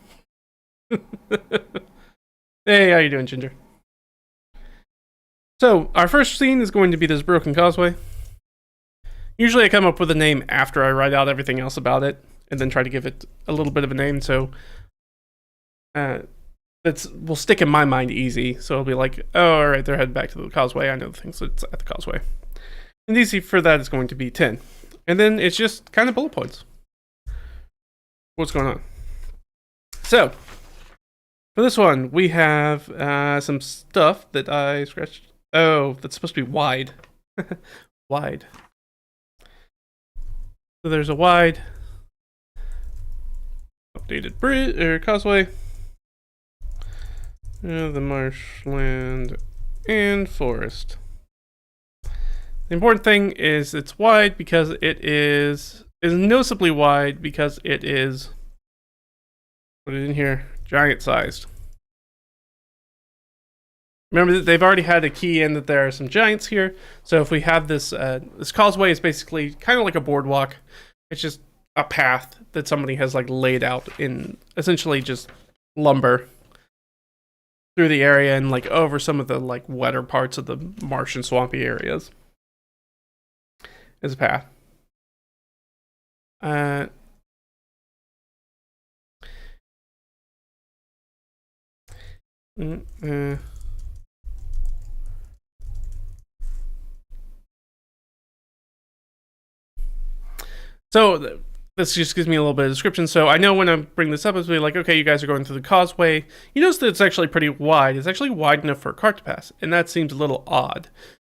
Hey, how you doing, Ginger? So, our first scene is going to be this Broken Causeway. Usually I come up with a name after I write out everything else about it, and then try to give it a little bit of a name, so will stick in my mind easy. So it'll be like, oh, alright, they're heading back to the causeway. I know the things that's at the causeway. And DC for that is going to be 10. And then it's just kind of bullet points. What's going on? So, for this one, we have some stuff that I scratched. Oh, that's supposed to be wide. Wide. So there's a wide updated bridge or causeway. The marshland and forest. The important thing is it's wide because it is noticeably wide because it is, put it in here, giant sized. Remember that they've already had a key in that there are some giants here. So if we have this, this causeway is basically kind of like a boardwalk. It's just a path that somebody has like laid out in essentially just lumber through the area and like over some of the like wetter parts of the marsh and swampy areas. As a path. So this just gives me a little bit of description. So I know when I bring this up, it's be like, okay, you guys are going through the causeway. You notice that it's actually pretty wide. It's actually wide enough for a cart to pass, and that seems a little odd.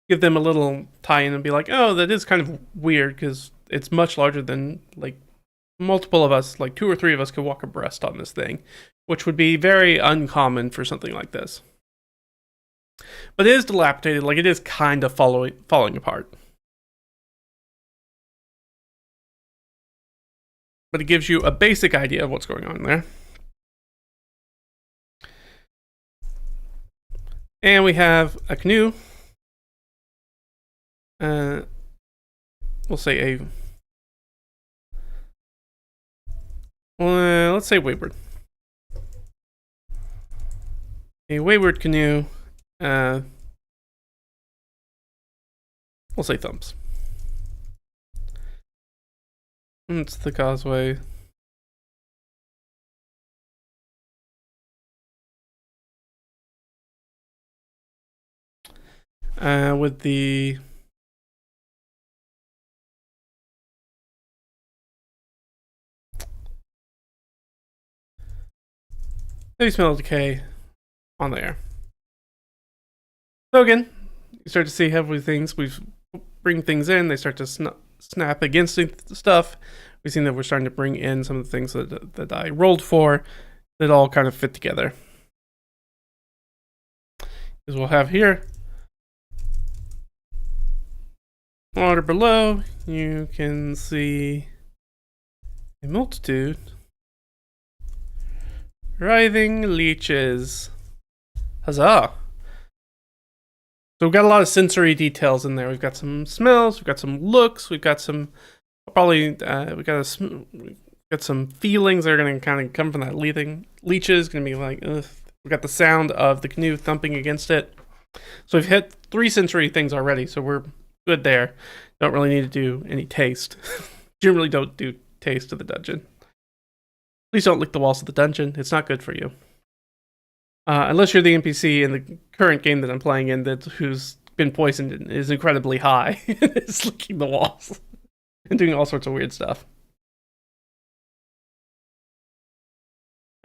Give them a little tie-in and be like, oh, that is kind of weird because it's much larger than, like, multiple of us, like 2 or 3 of us could walk abreast on this thing, which would be very uncommon for something like this. But it is dilapidated, like it is kind of falling apart. But it gives you a basic idea of what's going on there. And we have a canoe. We'll say let's say wayward. A wayward canoe. We'll say thumbs. It's the causeway. With the heavy smell of decay on there. So again, you start to see heavy things. We bring things in. They start to snap against stuff. We've seen that we're starting to bring in some of the things that I rolled for that all kind of fit together. As we'll have here, water below, you can see a multitude writhing leeches. Huzzah! So we've got a lot of sensory details in there. We've got some smells, we've got some looks, we've got some we've got some feelings that are going to kind of come from that leech is going to be like, ugh. We've got the sound of the canoe thumping against it. So we've hit 3 sensory things already, so we're good there. Don't really need to do any taste. Generally don't do taste of the dungeon. Please don't lick the walls of the dungeon. It's not good for you. Unless you're the NPC in the current game that I'm playing in who's been poisoned and is incredibly high. It's licking the walls and doing all sorts of weird stuff.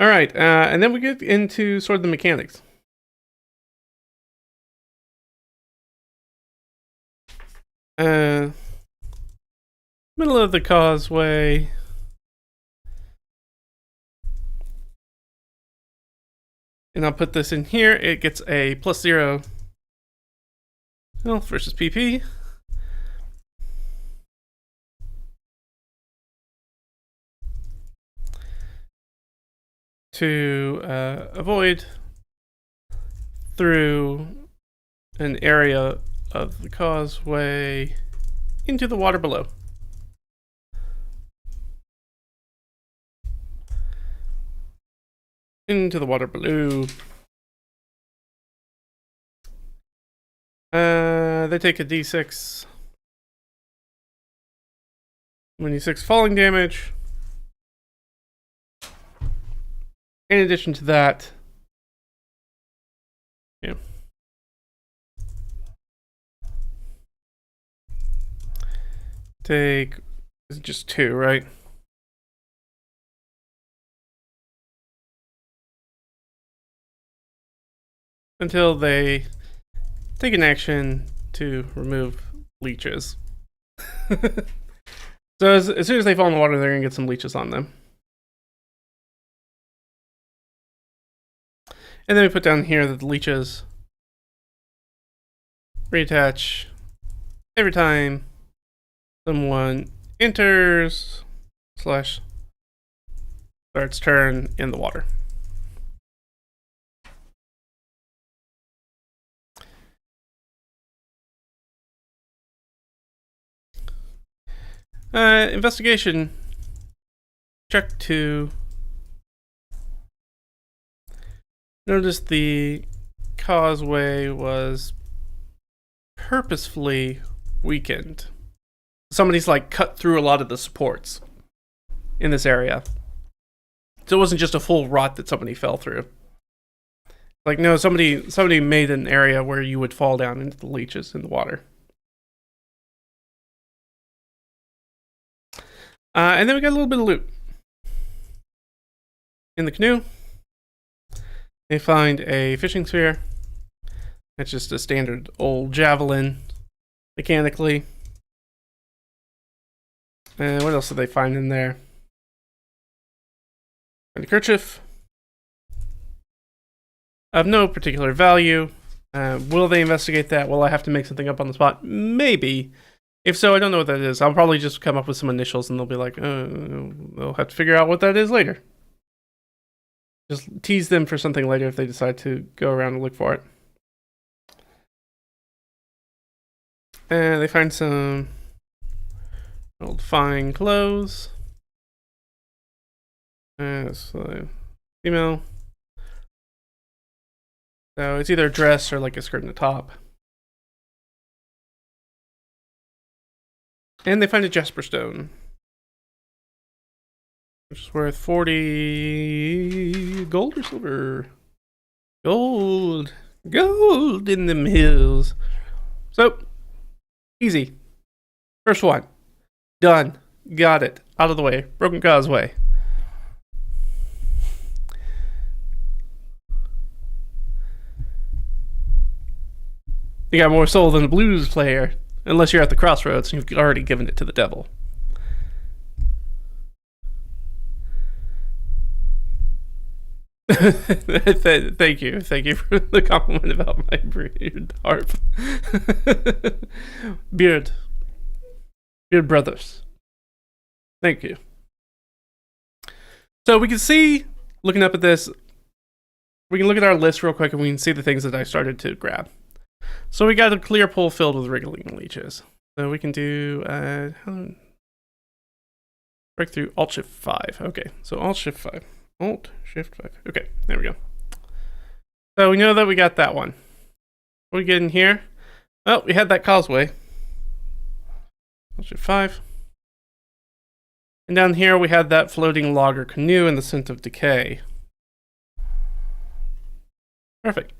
Alright, and then we get into sort of the mechanics. Middle of the causeway. And I'll put this in here. It gets a +0 health versus PP. To avoid through an area of the causeway into the water below. Into the water below. They take a d6. 26 falling damage. In addition to that, yeah. Take just 2, right? Until they take an action to remove leeches. So as soon as they fall in the water, they're gonna get some leeches on them. And then we put down here that the leeches reattach every time someone enters / starts turn in the water. Investigation check 2. Notice the causeway was purposefully weakened. Somebody's like cut through a lot of the supports in this area. So it wasn't just a full rot that somebody fell through. Like, no, somebody made an area where you would fall down into the leeches in the water. And then we got a little bit of loot. In the canoe, they find a fishing sphere. It's just a standard old javelin, mechanically. And what else did they find in there? And a kerchief. Of no particular value. Will they investigate that? Will I have to make something up on the spot? Maybe. If so, I don't know what that is. I'll probably just come up with some initials and they'll be like, they'll have to figure out what that is later. Just tease them for something later if they decide to go around and look for it. And they find some old fine clothes. So female. So it's either a dress or like a skirt and a top. And they find a jasper stone, which is worth 40 gold or silver. Gold in them hills. So easy. First one. Done. Got it. Out of the way. Broken causeway. You got more soul than a blues player. Unless you're at the crossroads and you've already given it to the devil. Thank you for the compliment about my beard harp. Beard brothers, thank you. So we can see, looking up at this, we can look at our list real quick and we can see the things that I started to grab. So we got a clear pool filled with wriggling leeches. So we can do breakthrough Alt-Shift 5. Okay, so Alt-Shift 5. Alt-Shift 5. Okay, there we go. So we know that we got that one. What do we get in here? Oh, we had that causeway. Alt-Shift 5. And down here we had that floating log or canoe and the scent of decay. Perfect.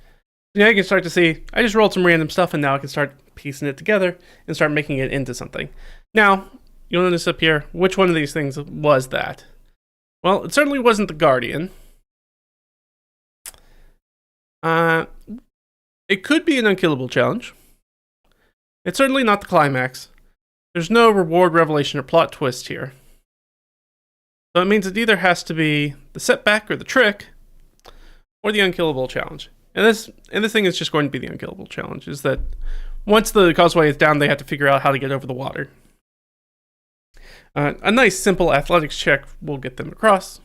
Yeah, you can start to see, I just rolled some random stuff and now I can start piecing it together and start making it into something. Now, you'll notice up here, which one of these things was that? Well, it certainly wasn't the Guardian. It could be an unkillable challenge. It's certainly not the climax. There's no reward, revelation, or plot twist here. So it means it either has to be the setback or the trick, or the unkillable challenge. And this thing is just going to be the unkillable challenge, is that once the causeway is down, they have to figure out how to get over the water. A nice, simple athletics check will get them across.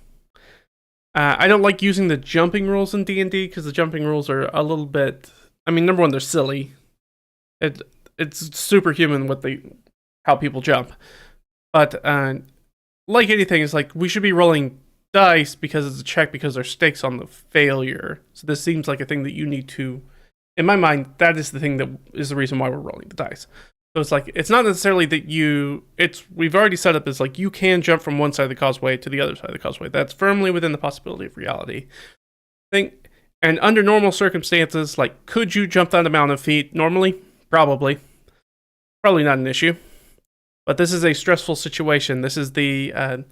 I don't like using the jumping rules in D&D, because the jumping rules are a little bit... I mean, number one, they're silly. It's superhuman how people jump. But like anything, it's like, we should be rolling dice because it's a check, because there's stakes on the failure. So this seems like a thing that you need to, in my mind, that is the thing that is the reason why we're rolling the dice. So it's like, it's not necessarily that we've already set up as like, you can jump from one side of the causeway to the other side of the causeway. That's firmly within the possibility of reality. And under normal circumstances, like, could you jump that amount of feet normally? Probably not an issue. But this is a stressful situation. This is the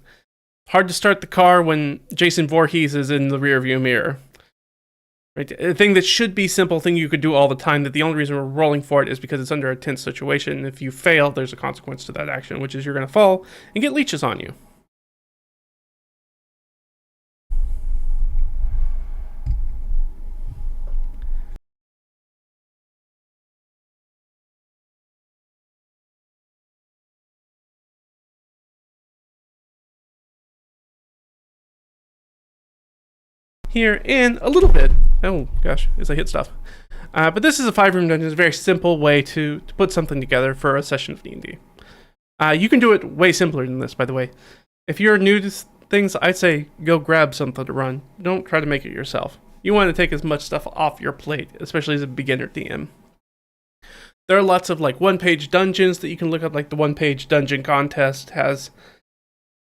hard to start the car when Jason Voorhees is in the rearview mirror. Right? A thing that should be simple, thing you could do all the time, that the only reason we're rolling for it is because it's under a tense situation. If you fail, there's a consequence to that action, which is you're going to fall and get leeches on you. Here in a little bit. Oh gosh, as I hit stuff. But this is a 5-room dungeon. It's a very simple way to put something together for a session of D&D. You can do it way simpler than this, by the way. If you're new to things, I'd say go grab something to run. Don't try to make it yourself. You want to take as much stuff off your plate, especially as a beginner DM. There are lots of like one-page dungeons that you can look up, like the one-page dungeon contest has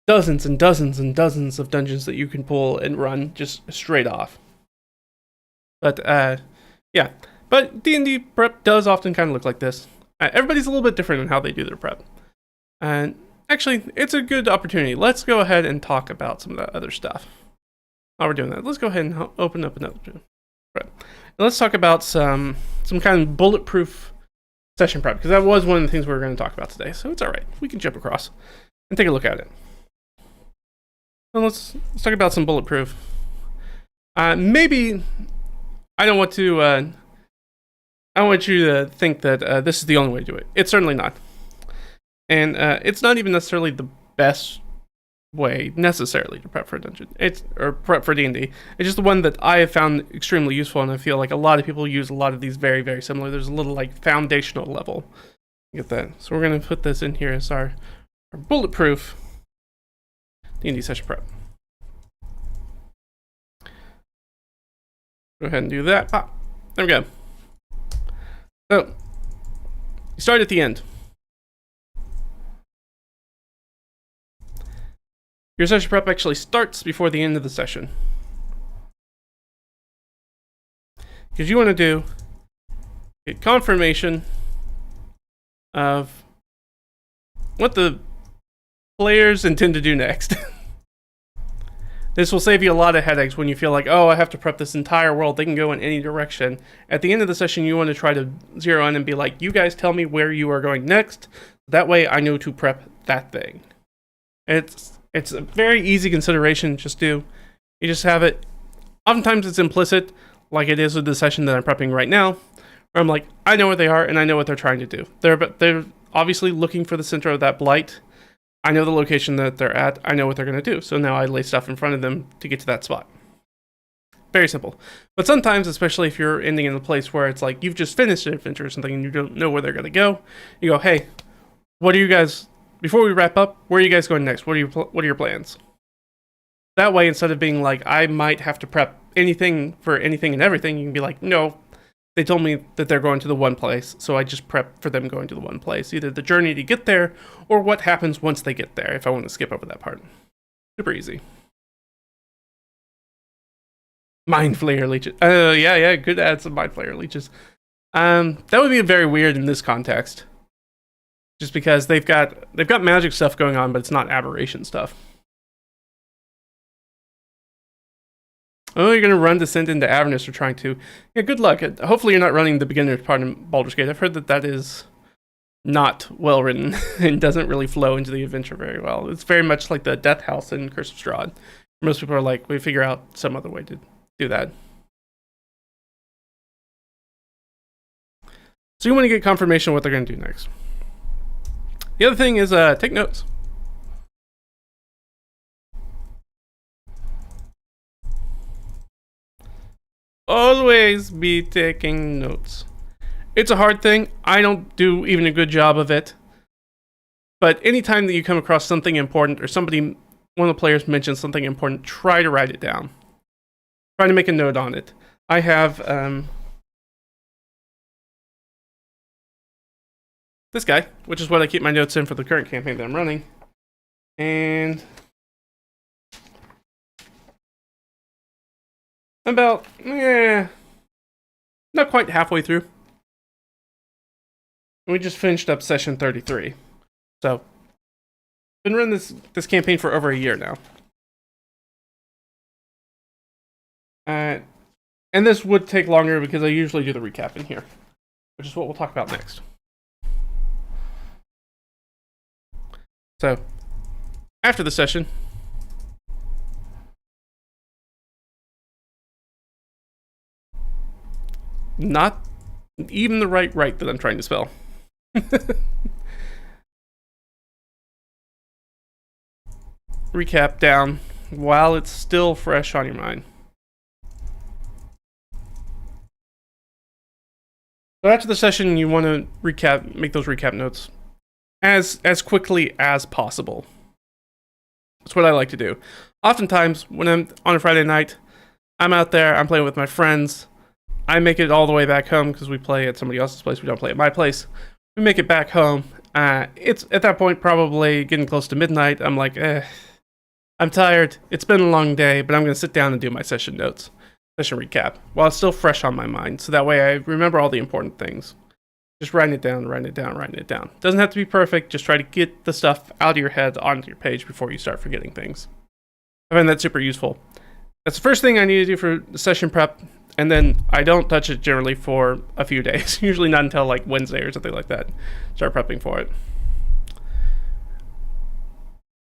dozens and dozens and dozens of dungeons that you can pull and run just straight off. But yeah, but D&D prep does often kind of look like this. Everybody's a little bit different in how they do their prep. And Actually, it's a good opportunity. Let's go ahead and talk about some of that other stuff. While we're doing that, let's go ahead and open up another. Right. Now let's talk about some kind of bulletproof session prep, because that was one of the things we were going to talk about today. So it's all right. We can jump across and take a look at it. Well, let's talk about some bulletproof. Maybe I don't want to. I don't want you to think that this is the only way to do it. It's certainly not, and it's not even necessarily the best way necessarily to prep for a dungeon. Or prep for D&D. It's just the one that I have found extremely useful, and I feel like a lot of people use a lot of these very, very similar. There's a little like foundational level. Get that. So we're gonna put this in here as our bulletproof D&D session prep. Go ahead and do that. There we go. So you start at the end. Your session prep actually starts before the end of the session, because you want to get confirmation of what the players intend to do next. This will save you a lot of headaches when you feel like, oh, I have to prep this entire world. They can go in any direction. At the end of the session, you want to try to zero in and be like, you guys tell me where you are going next. That way I know to prep that thing. It's a very easy consideration to just do. You just have it. Oftentimes it's implicit, like it is with the session that I'm prepping right now, where I'm like, I know where they are and I know what they're trying to do. They're obviously looking for the center of that blight. I know the location that they're at. I know what they're going to do. So now I lay stuff in front of them to get to that spot. Very simple. But sometimes, especially if you're ending in a place where it's like you've just finished an adventure or something and you don't know where they're going to go, you go, hey, what are you guys, before we wrap up, where are you guys going next? What are your plans? That way, instead of being like, I might have to prep anything for anything and everything, you can be like, no, they told me that they're going to the one place, so I just prep for them going to the one place. Either the journey to get there, or what happens once they get there, if I want to skip over that part. Super easy. Mind Flayer leeches. Yeah, good to add some Mind Flayer leeches. That would be very weird in this context. Just because they've got magic stuff going on, but it's not aberration stuff. Oh, you're going to run Descent into Avernus or trying to. Yeah, good luck. Hopefully you're not running the beginner's part in Baldur's Gate. I've heard that is not well written and doesn't really flow into the adventure very well. It's very much like the Death House in Curse of Strahd. Most people are like, we figure out some other way to do that. So you want to get confirmation of what they're going to do next. The other thing is take notes. Always be taking notes. It's a hard thing. I don't do even a good job of it. But anytime that you come across something important or one of the players mentions something important, try to write it down. Try to make a note on it. I have this guy, which is what I keep my notes in for the current campaign that I'm running. And about, not quite halfway through. We just finished up session 33. So, been running this campaign for over a year now. And this would take longer because I usually do the recap in here, which is what we'll talk about next. So, after the session, not even the right that I'm trying to spell. Recap down while it's still fresh on your mind. So after the session, you want to make those recap notes as quickly as possible. That's what I like to do. Oftentimes, when I'm on a Friday night, I'm out there, I'm playing with my friends. I make it all the way back home because we play at somebody else's place. We don't play at my place. We make it back home. It's at that point probably getting close to midnight. I'm like, I'm tired. It's been a long day, but I'm going to sit down and do my session notes, session recap, while it's still fresh on my mind. So that way I remember all the important things. Just writing it down, writing it down, writing it down. Doesn't have to be perfect. Just try to get the stuff out of your head onto your page before you start forgetting things. I find that super useful. That's the first thing I need to do for the session prep, and then I don't touch it generally for a few days. Usually not until like Wednesday or something like that. Start prepping for it.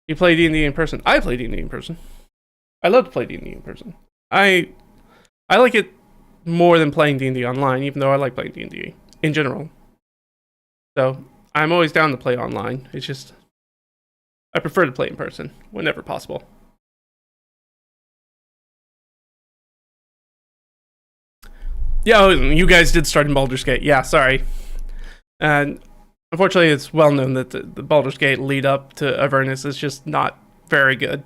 You play D&D in person? I play D&D in person. I love to play D&D in person. I like it more than playing D&D online, even though I like playing D&D in general. So I'm always down to play online. It's just I prefer to play in person whenever possible. Yeah, you guys did start in Baldur's Gate. Yeah, sorry. And unfortunately, it's well known that the Baldur's Gate lead up to Avernus is just not very good.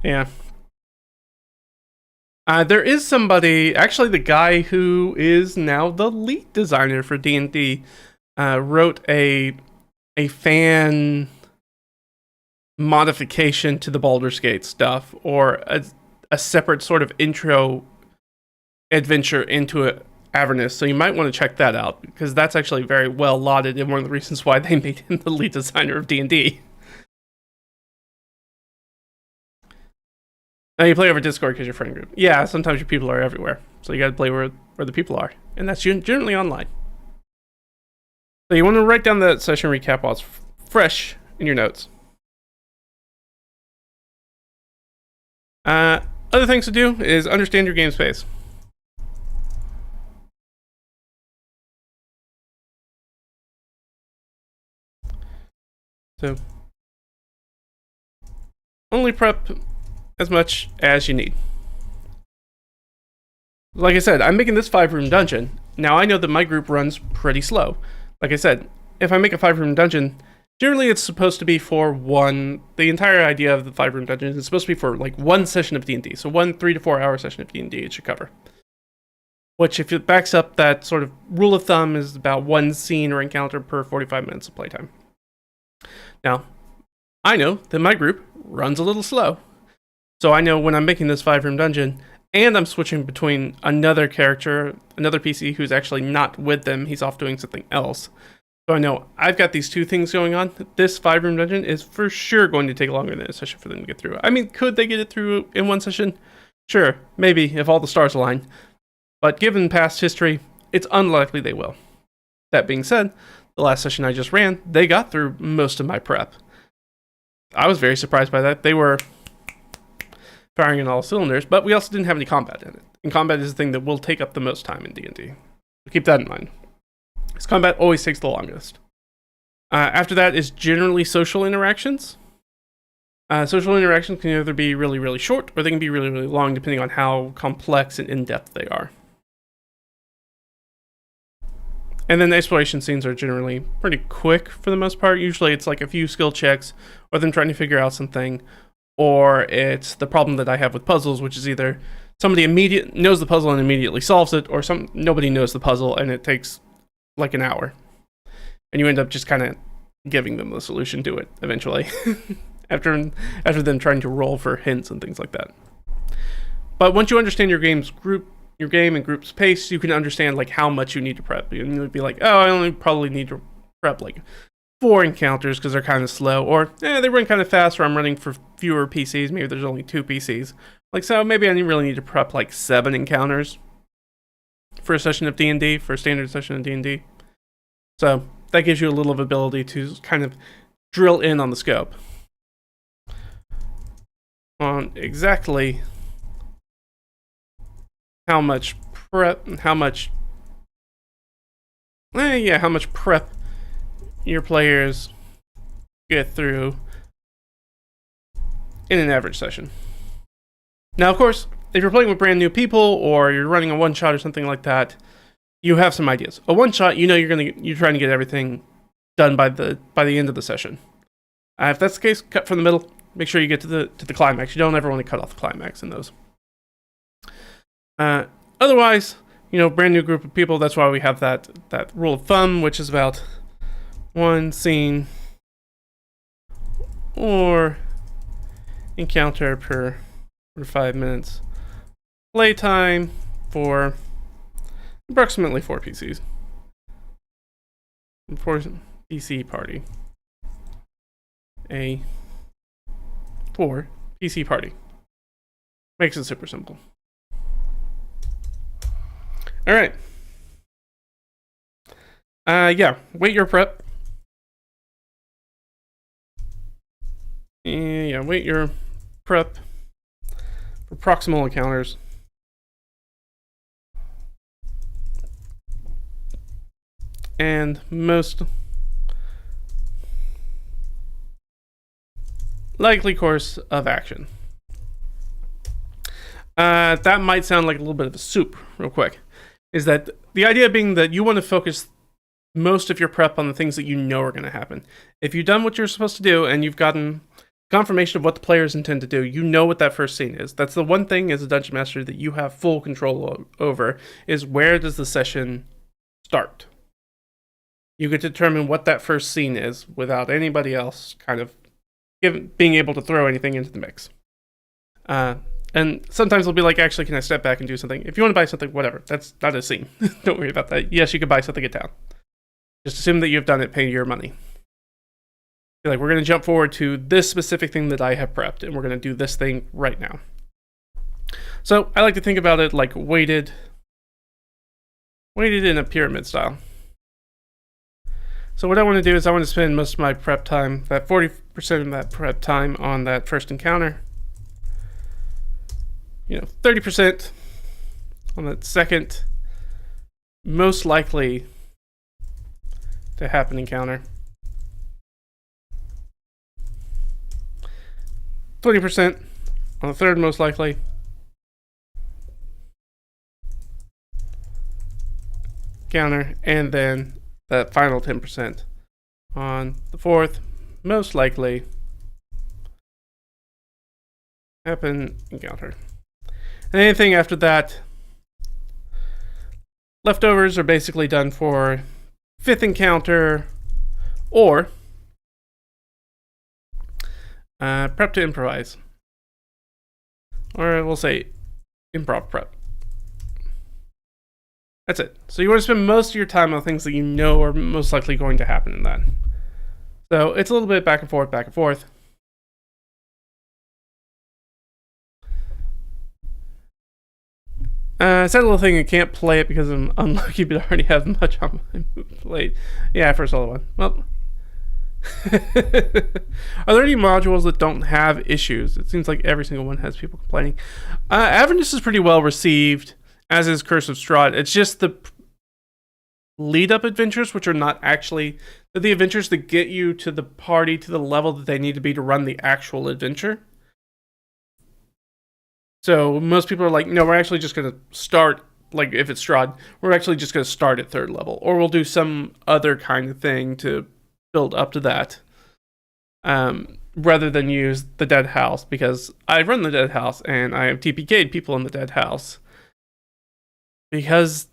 Yeah. There is somebody, actually the guy who is now the lead designer for D&D, wrote a fan modification to the Baldur's Gate stuff, or a separate sort of intro adventure into Avernus, so you might want to check that out, because that's actually very well lauded and one of the reasons why they made him the lead designer of D&D. Now you play over Discord because your friend group. Yeah, sometimes your people are everywhere, so you gotta play where the people are, and that's generally online. So you want to write down that session recap while it's fresh in your notes. Other things to do is understand your game space. So only prep as much as you need. Like I said, I'm making this 5-room dungeon. Now I know that my group runs pretty slow. Like I said, if I make a 5-room dungeon, generally it's supposed to be for the entire idea of the 5-room dungeon is supposed to be for like one session of D&D. So 1 3 to 4 hour session of D&D it should cover. Which, if it backs up that sort of rule of thumb, is about 1 scene or encounter per 45 minutes of playtime. Now, I know that my group runs a little slow. So I know when I'm making this 5-room dungeon, and I'm switching between another character, another PC who's actually not with them, he's off doing something else. So I know I've got these two things going on. This 5-room dungeon is for sure going to take longer than a session for them to get through. I mean, could they get it through in one session? Sure, maybe, if all the stars align. But given past history, it's unlikely they will. That being said, the last session I just ran, they got through most of my prep. I was very surprised by that. They were firing on all cylinders, but we also didn't have any combat in it. And combat is the thing that will take up the most time in D&D. So keep that in mind. Because combat always takes the longest. After that is generally social interactions. Social interactions can either be really, really short, or they can be really, really long, depending on how complex and in-depth they are. And then the exploration scenes are generally pretty quick for the most part. Usually it's like a few skill checks, or them trying to figure out something, or it's the problem that I have with puzzles, which is either somebody knows the puzzle and immediately solves it, or nobody knows the puzzle and it takes like an hour. And you end up just kind of giving them the solution to it eventually, after them trying to roll for hints and things like that. But once you understand your game and group's pace, you can understand like how much you need to prep. And you'll be like, oh, I only probably need to prep like 4 encounters because they're kind of slow, or they run kind of fast, or I'm running for fewer PCs. Maybe there's only 2 PCs. Like, so maybe I really need to prep like 7 encounters for a session of D&D, for a standard session of D&D. So that gives you a little of ability to kind of drill in on the scope on exactly how much prep your players get through in an average session. Now, of course, if you're playing with brand new people, or you're running a one-shot or something like that, you have some ideas. A one-shot, you know you're trying to get everything done by the end of the session. If that's the case, cut from the middle. Make sure you get to the climax. You don't ever want to cut off the climax in those. Otherwise, brand new group of people, that's why we have that rule of thumb, which is about 1 scene or encounter per 5 minutes. Playtime for approximately 4 PCs. for PC party. A for PC party. Makes it super simple. All right. Yeah, wait your prep. Yeah, wait your prep for proximal encounters. And most likely course of action. That might sound like a little bit of a soup, real quick. Is that the idea being that you want to focus most of your prep on the things that you know are going to happen. If you've done what you're supposed to do and you've gotten confirmation of what the players intend to do, you know what that first scene is. That's the one thing as a dungeon master that you have full control over, is where does the session start. You get to determine what that first scene is without anybody else kind of being able to throw anything into the mix. And sometimes they'll be like, actually, can I step back and do something? If you want to buy something, whatever. That's not a scene. Don't worry about that. Yes, you could buy something in town. Just assume that you've done it, pay your money. You're like, we're going to jump forward to this specific thing that I have prepped, and we're going to do this thing right now. So I like to think about it like weighted in a pyramid style. So what I want to do is I want to spend most of my prep time, that 40% of that prep time, on that first encounter. 30% on that second most likely to happen encounter. 20% on the third most likely. Encounter, and then that final 10% on the fourth most likely happen encounter. And anything after that, leftovers are basically done for fifth encounter or prep to improvise. Or we'll say improv prep. That's it. So you want to spend most of your time on things that you know are most likely going to happen in that. So it's a little bit back and forth, back and forth. Sad little thing, I can't play it because I'm unlucky, but I already have much on my plate. Yeah, for solo one. Well, are there any modules that don't have issues? It seems like every single one has people complaining. Avernus is pretty well received, as is Curse of Strahd. It's just the lead-up adventures, which are not actually the adventures that get you to the party to the level that they need to be to run the actual adventure. So most people are like, no, we're actually just going to start, like if it's Strahd, we're actually just going to start at third level. Or we'll do some other kind of thing to build up to that. Rather than use the Dead House, because I run the Dead House and I have TPK'd people in the Dead House. Because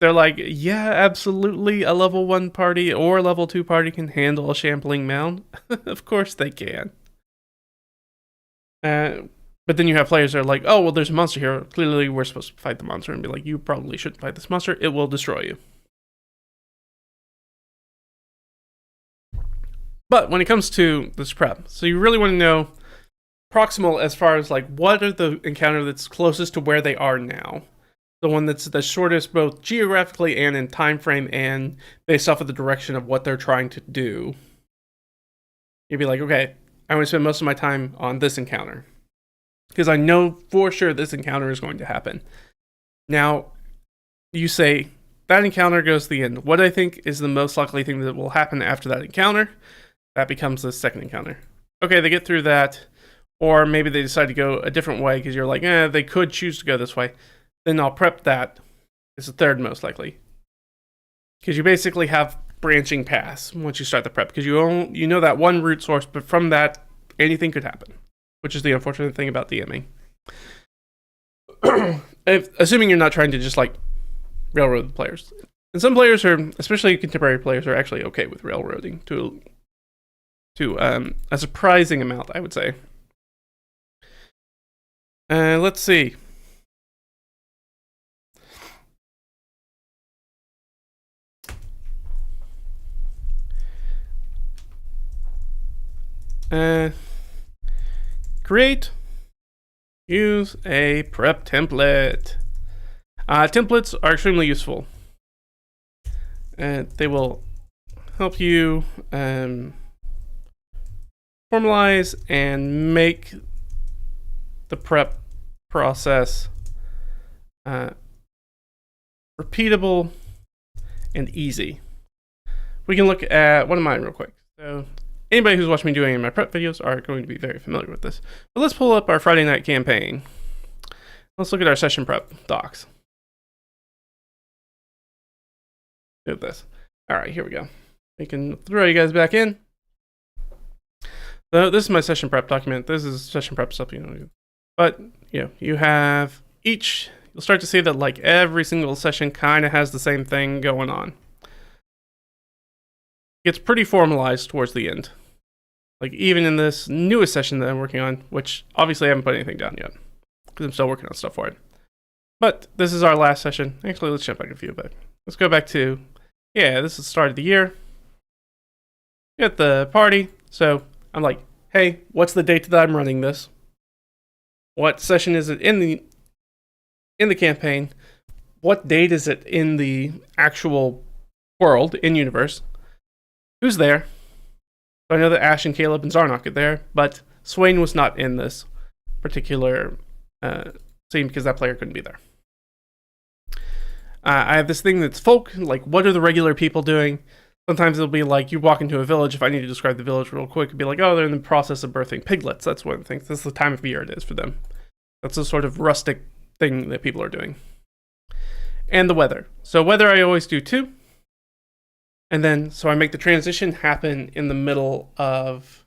they're like, yeah, absolutely, a level 1 party or a level 2 party can handle a shambling mound. Of course they can. But then you have players that are like, oh, well, there's a monster here. Clearly, we're supposed to fight the monster. And be like, you probably shouldn't fight this monster. It will destroy you. But when it comes to this prep, so you really want to know proximal as far as like, what are the encounter that's closest to where they are now? The one that's the shortest both geographically and in time frame and based off of the direction of what they're trying to do. You'd be like, okay, I want to spend most of my time on this encounter, because I know for sure this encounter is going to happen. Now, you say, that encounter goes to the end. What I think is the most likely thing that will happen after that encounter, that becomes the second encounter. Okay, they get through that, or maybe they decide to go a different way, because you're like, they could choose to go this way. Then I'll prep that. It's the third most likely. Because you basically have branching paths once you start the prep, because you know that one root source, but from that, anything could happen. Which is the unfortunate thing about DMing. Assuming you're not trying to just like railroad the players. And some players are, especially contemporary players, are actually okay with railroading to a surprising amount, I would say. Let's see. Create, use a prep template. Templates are extremely useful. They will help you formalize and make the prep process repeatable and easy. We can look at one of mine real quick. So anybody who's watched me doing my prep videos are going to be very familiar with this. But let's pull up our Friday night campaign. Let's look at our session prep docs. Do this. All right, here we go. We can throw you guys back in. So this is my session prep document. This is session prep stuff, But you have each. You'll start to see that like every single session kind of has the same thing going on. Gets pretty formalized towards the end. Like even in this newest session that I'm working on, which obviously I haven't put anything down yet because I'm still working on stuff for it. But this is our last session. Actually, let's jump back a few, but let's go back to, this is the start of the year. At the party. So I'm like, hey, what's the date that I'm running this? What session is it in the campaign? What date is it in the actual world, in universe? Who's there? So I know that Ash and Caleb and Zarnok are there, but Swain was not in this particular scene because that player couldn't be there. I have this thing that's folk, like what are the regular people doing? Sometimes it'll be like you walk into a village. If I need to describe the village real quick, it'd be like, oh, they're in the process of birthing piglets. That's one of the things. That's the time of year it is for them. That's a sort of rustic thing that people are doing. And the weather. So weather I always do too. And then, so I make the transition happen in the middle of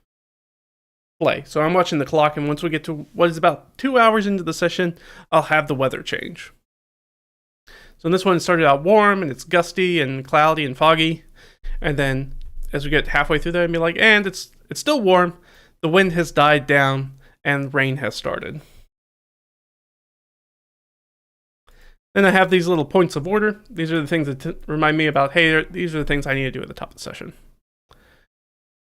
play. So I'm watching the clock, and once we get to what is about 2 hours into the session, I'll have the weather change. So in this one, it started out warm, and it's gusty and cloudy and foggy. And then as we get halfway through there, I'd be like, and it's still warm, the wind has died down, and rain has started. Then I have these little points of order. These are the things that remind me about, hey, these are the things I need to do at the top of the session.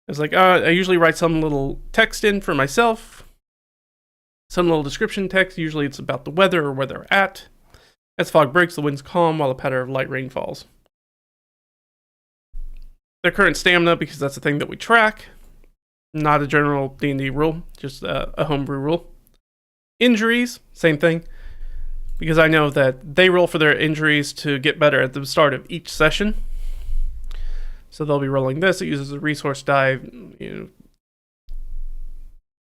It's like, I usually write some little text in for myself. Some little description text. Usually it's about the weather or where they're at. As fog breaks, the wind's calm while a patter of light rain falls. Their current stamina, because that's the thing that we track. Not a general D&D rule, just a homebrew rule. Injuries, same thing. Because I know that they roll for their injuries to get better at the start of each session. So they'll be rolling this. It uses a resource die,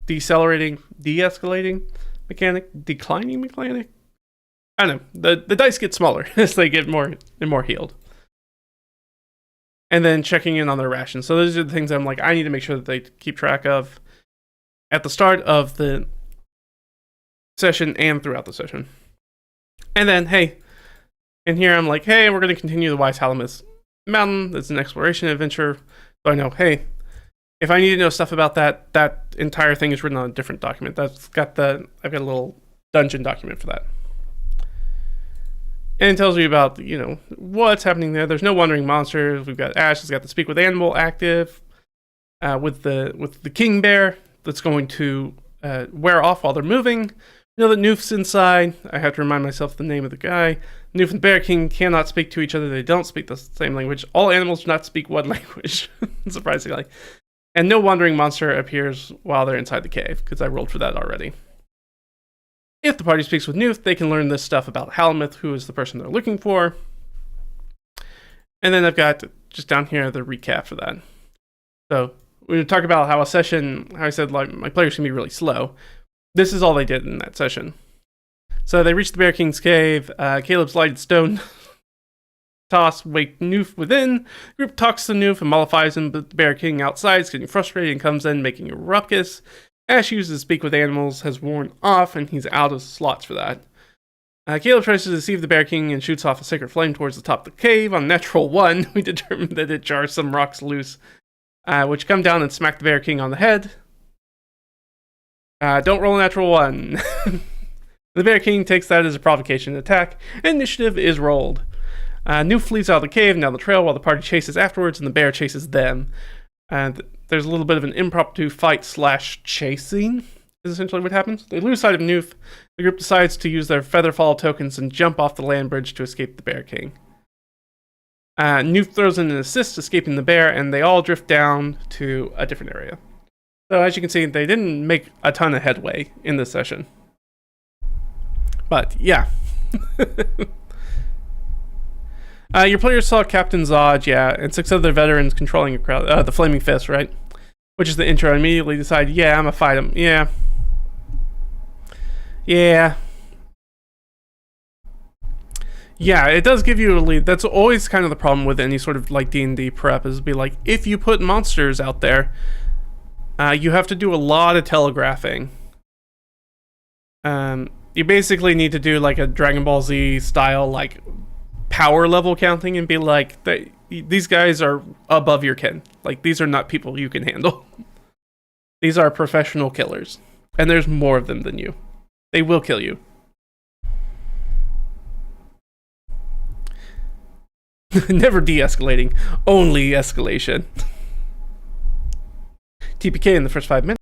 de-escalating mechanic, declining mechanic. I don't know. The dice get smaller as they get more and more healed. And then checking in on their rations. So those are the things I'm like, I need to make sure that they keep track of at the start of the session and throughout the session. And then, hey, and here I'm like, hey, we're going to continue the Wise Halamus Mountain. It's an exploration adventure. So I know, hey, if I need to know stuff about that entire thing is written on a different document. I've got a little dungeon document for that. And it tells you about, what's happening there. There's no wandering monsters. We've got Ash has got the Speak with Animal active with the King Bear that's going to wear off while they're moving. You know that Noof's inside. I have to remind myself the name of the guy. Noof and Bear King cannot speak to each other. They don't speak the same language. All animals do not speak one language, surprisingly. And no wandering monster appears while they're inside the cave, because I rolled for that already. If the party speaks with Noof, they can learn this stuff about Halamuth, who is the person they're looking for. And then I've got, just down here, the recap for that. So, we talk about how I said like my players can be really slow. This is all they did in that session. So they reached the Bear King's cave. Caleb's lighted stone toss wake Noof within. The group talks to Noof and mollifies him, but the Bear King outside is getting frustrated and comes in making a ruckus. Ash uses Speak with Animals, has worn off, and he's out of slots for that. Caleb tries to deceive the Bear King and shoots off a sacred flame towards the top of the cave. On natural 1, we determine that it jars some rocks loose, which come down and smack the Bear King on the head. Don't roll a natural 1. The Bear King takes that as a provocation attack. Initiative is rolled. Noof flees out of the cave and down the trail while the party chases afterwards, and the bear chases them. And there's a little bit of an impromptu fight / chasing, is essentially what happens. They lose sight of Noof. The group decides to use their Featherfall tokens and jump off the land bridge to escape the Bear King. Noof throws in an assist, escaping the bear, and they all drift down to a different area. So as you can see, they didn't make a ton of headway in this session. But yeah. Your players saw Captain Zod, yeah, and 6 other veterans controlling a crowd. The Flaming Fist, right? Which is the intro. Immediately decide, yeah, I'm gonna fight him. Yeah. Yeah. Yeah, it does give you a lead. That's always kind of the problem with any sort of like D&D prep, is be like, if you put monsters out there, you have to do a lot of telegraphing. You basically need to do like a Dragon Ball Z style like power level counting and be like, these guys are above your ken. Like, these are not people you can handle. These are professional killers, and there's more of them than you. They will kill you. Never de-escalating, only escalation. TPK in the first 5 minutes.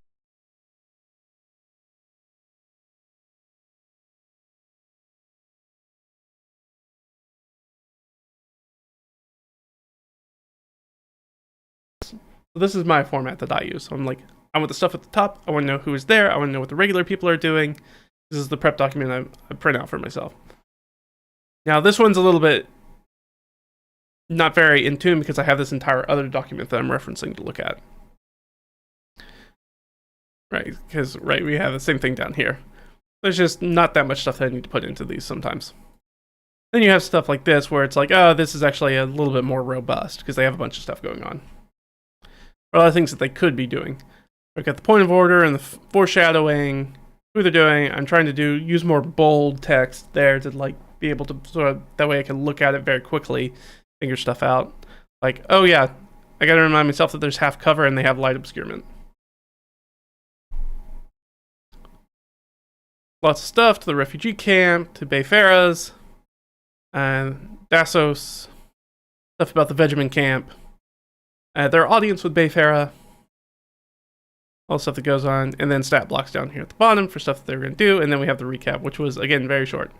So this is my format that I use. So I'm like, I want the stuff at the top. I want to know who is there. I want to know what the regular people are doing. This is the prep document I print out for myself. Now this one's a little bit not very in tune because I have this entire other document that I'm referencing to look at. Right, because we have the same thing down here. There's just not that much stuff that I need to put into these sometimes. Then you have stuff like this where it's like, oh, this is actually a little bit more robust because they have a bunch of stuff going on. A lot of things that they could be doing. I've got the point of order and the foreshadowing, who they're doing. I'm trying to use more bold text there to like be able to sort of, that way I can look at it very quickly, figure stuff out. Like, oh yeah, I gotta remind myself that there's half cover and they have light obscurement. Lots of stuff to the refugee camp, to Bayfaras, and Dassos, stuff about the Vegeman camp, their audience with Bayfara, all the stuff that goes on, and then stat blocks down here at the bottom for stuff that they're going to do, and then we have the recap, which was, again, very short.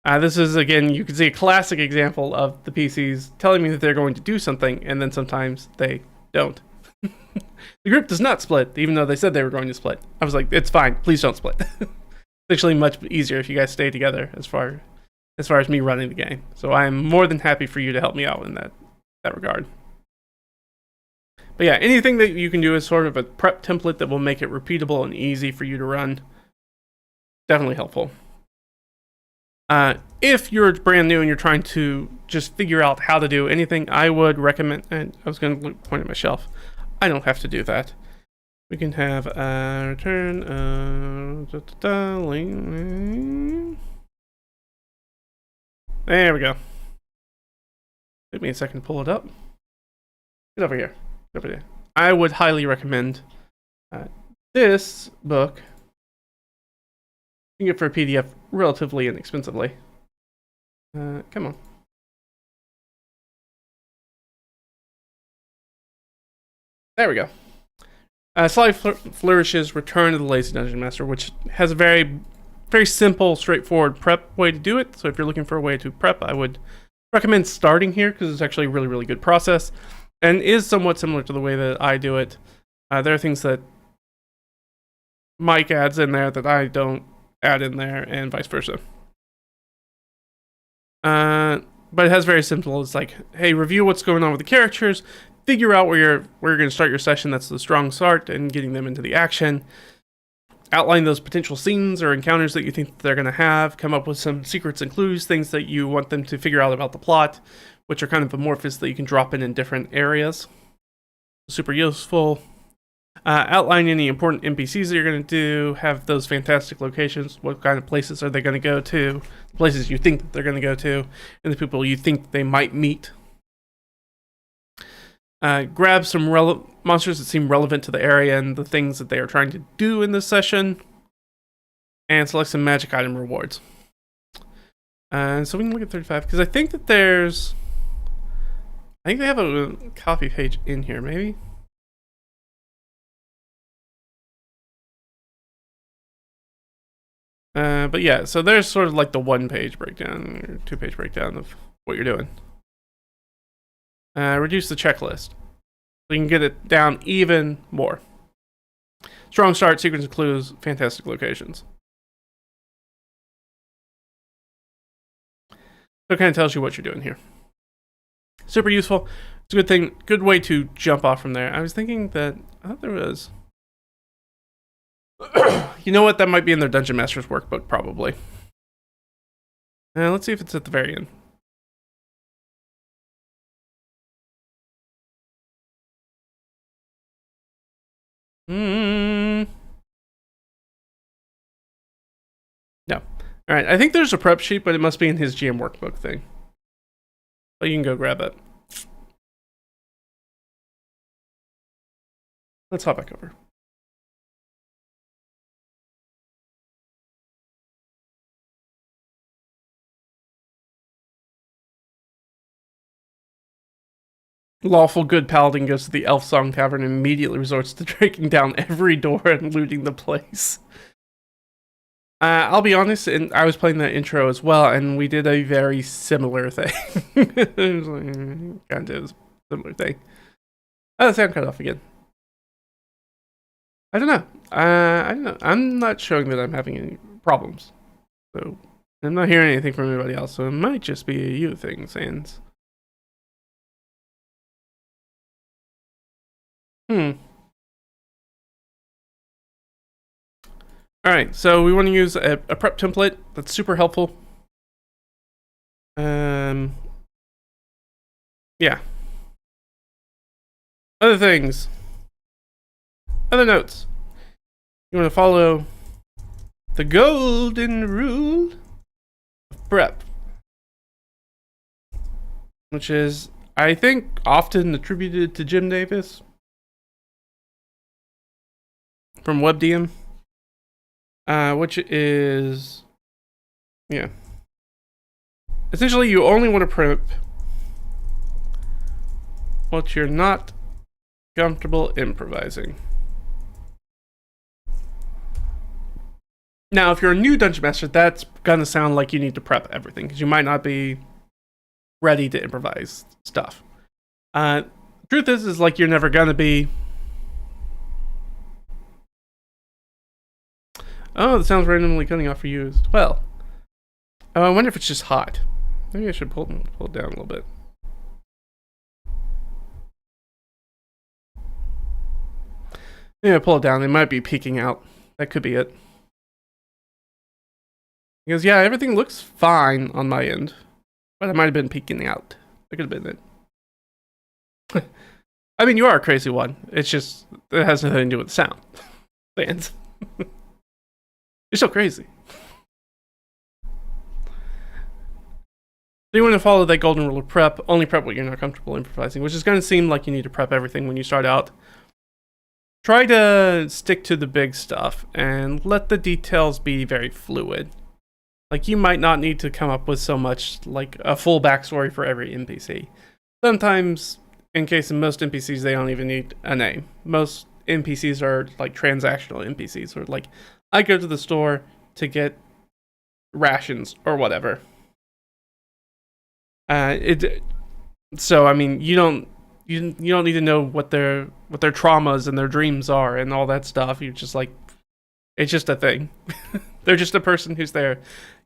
This is, again, you can see a classic example of the PCs telling me that they're going to do something, and then sometimes they don't. The group does not split, even though they said they were going to split. I was like, it's fine, please don't split. It's actually much easier if you guys stay together as far as me running the game. So I'm more than happy for you to help me out in that regard. But yeah, anything that you can do is sort of a prep template that will make it repeatable and easy for you to run. Definitely helpful. If you're brand new and you're trying to just figure out how to do anything, I would recommend, and I was going to point at my shelf. I don't have to do that. We can have a return. There we go. Took me a second to pull it up. Get over here. Get over there. I would highly recommend this book. You can get for a PDF relatively inexpensively. Come on. There we go. Sly Flourishes Return to the Lazy Dungeon Master, which has a very, very simple, straightforward prep way to do it. So if you're looking for a way to prep, I would recommend starting here because it's actually a really, really good process and is somewhat similar to the way that I do it. There are things that Mike adds in there that I don't add in there, and vice versa. But it has very simple. It's like, hey, review what's going on with the characters. Figure out where you're going to start your session. That's the strong start, and getting them into the action. Outline those potential scenes or encounters that you think they're going to have. Come up with some secrets and clues, things that you want them to figure out about the plot, which are kind of amorphous that you can drop in different areas. Super useful. Outline any important NPCs that you're going to do. Have those fantastic locations. What kind of places are they going to go to? The places you think that they're going to go to, and the people you think they might meet. Grab some monsters that seem relevant to the area and the things that they are trying to do in this session, and select some magic item rewards. So we can look at 35 because I think that they have a copy page in here, maybe. But yeah, so there's sort of like the 1-page breakdown or 2-page breakdown of what you're doing. Reduce the checklist so you can get it down even more. Strong start, sequence of clues, fantastic locations. So it kind of tells you what you're doing here. Super useful. It's a good thing, good way to jump off from there. I was thinking that, I thought there was, you know what, that might be in their Dungeon Master's workbook, probably. Let's see if it's at the very end. No. Alright, I think there's a prep sheet, but it must be in his GM workbook thing. But you can go grab it. Let's hop back over. Lawful good paladin goes to the Elf Song Tavern and immediately resorts to breaking down every door and looting the place. I'll be honest, and I was playing that intro as well, and we did a very similar thing. It was like, kind of a similar thing. Oh, the sound cut off again. I don't know. I don't know. I'm not showing that I'm having any problems. So, I'm not hearing anything from anybody else, so it might just be a you thing, Sans. Alright, so we want to use a prep template that's super helpful. Yeah. Other things. Other notes. You want to follow the golden rule of prep, which is, I think, often attributed to Jim Davis from WebDM. Which is, yeah. Essentially, you only want to prep what you're not comfortable improvising. Now, if you're a new Dungeon Master, that's gonna sound like you need to prep everything, because you might not be ready to improvise stuff. Truth is like you're never gonna be. Oh, the sound's randomly cutting off for you as well. Oh, I wonder if it's just hot. Maybe I should pull it down a little bit. Yeah, pull it down. It might be peeking out. That could be it. Because, yeah, everything looks fine on my end. But it might have been peeking out. That could have been it. I mean, you are a crazy one. It's just, it has nothing to do with the sound. Fans. You're so crazy. So you want to follow that golden rule of prep. Only prep what you're not comfortable improvising, which is going to seem like you need to prep everything when you start out. Try to stick to the big stuff and let the details be very fluid. Like, you might not need to come up with so much, like a full backstory for every NPC. Sometimes, in case of most NPCs, they don't even need a name. Most NPCs are like transactional NPCs, or like, I go to the store to get rations or whatever. So I mean, you don't need to know what their traumas and their dreams are and all that stuff. You're just like, it's just a thing. They're just a person who's there.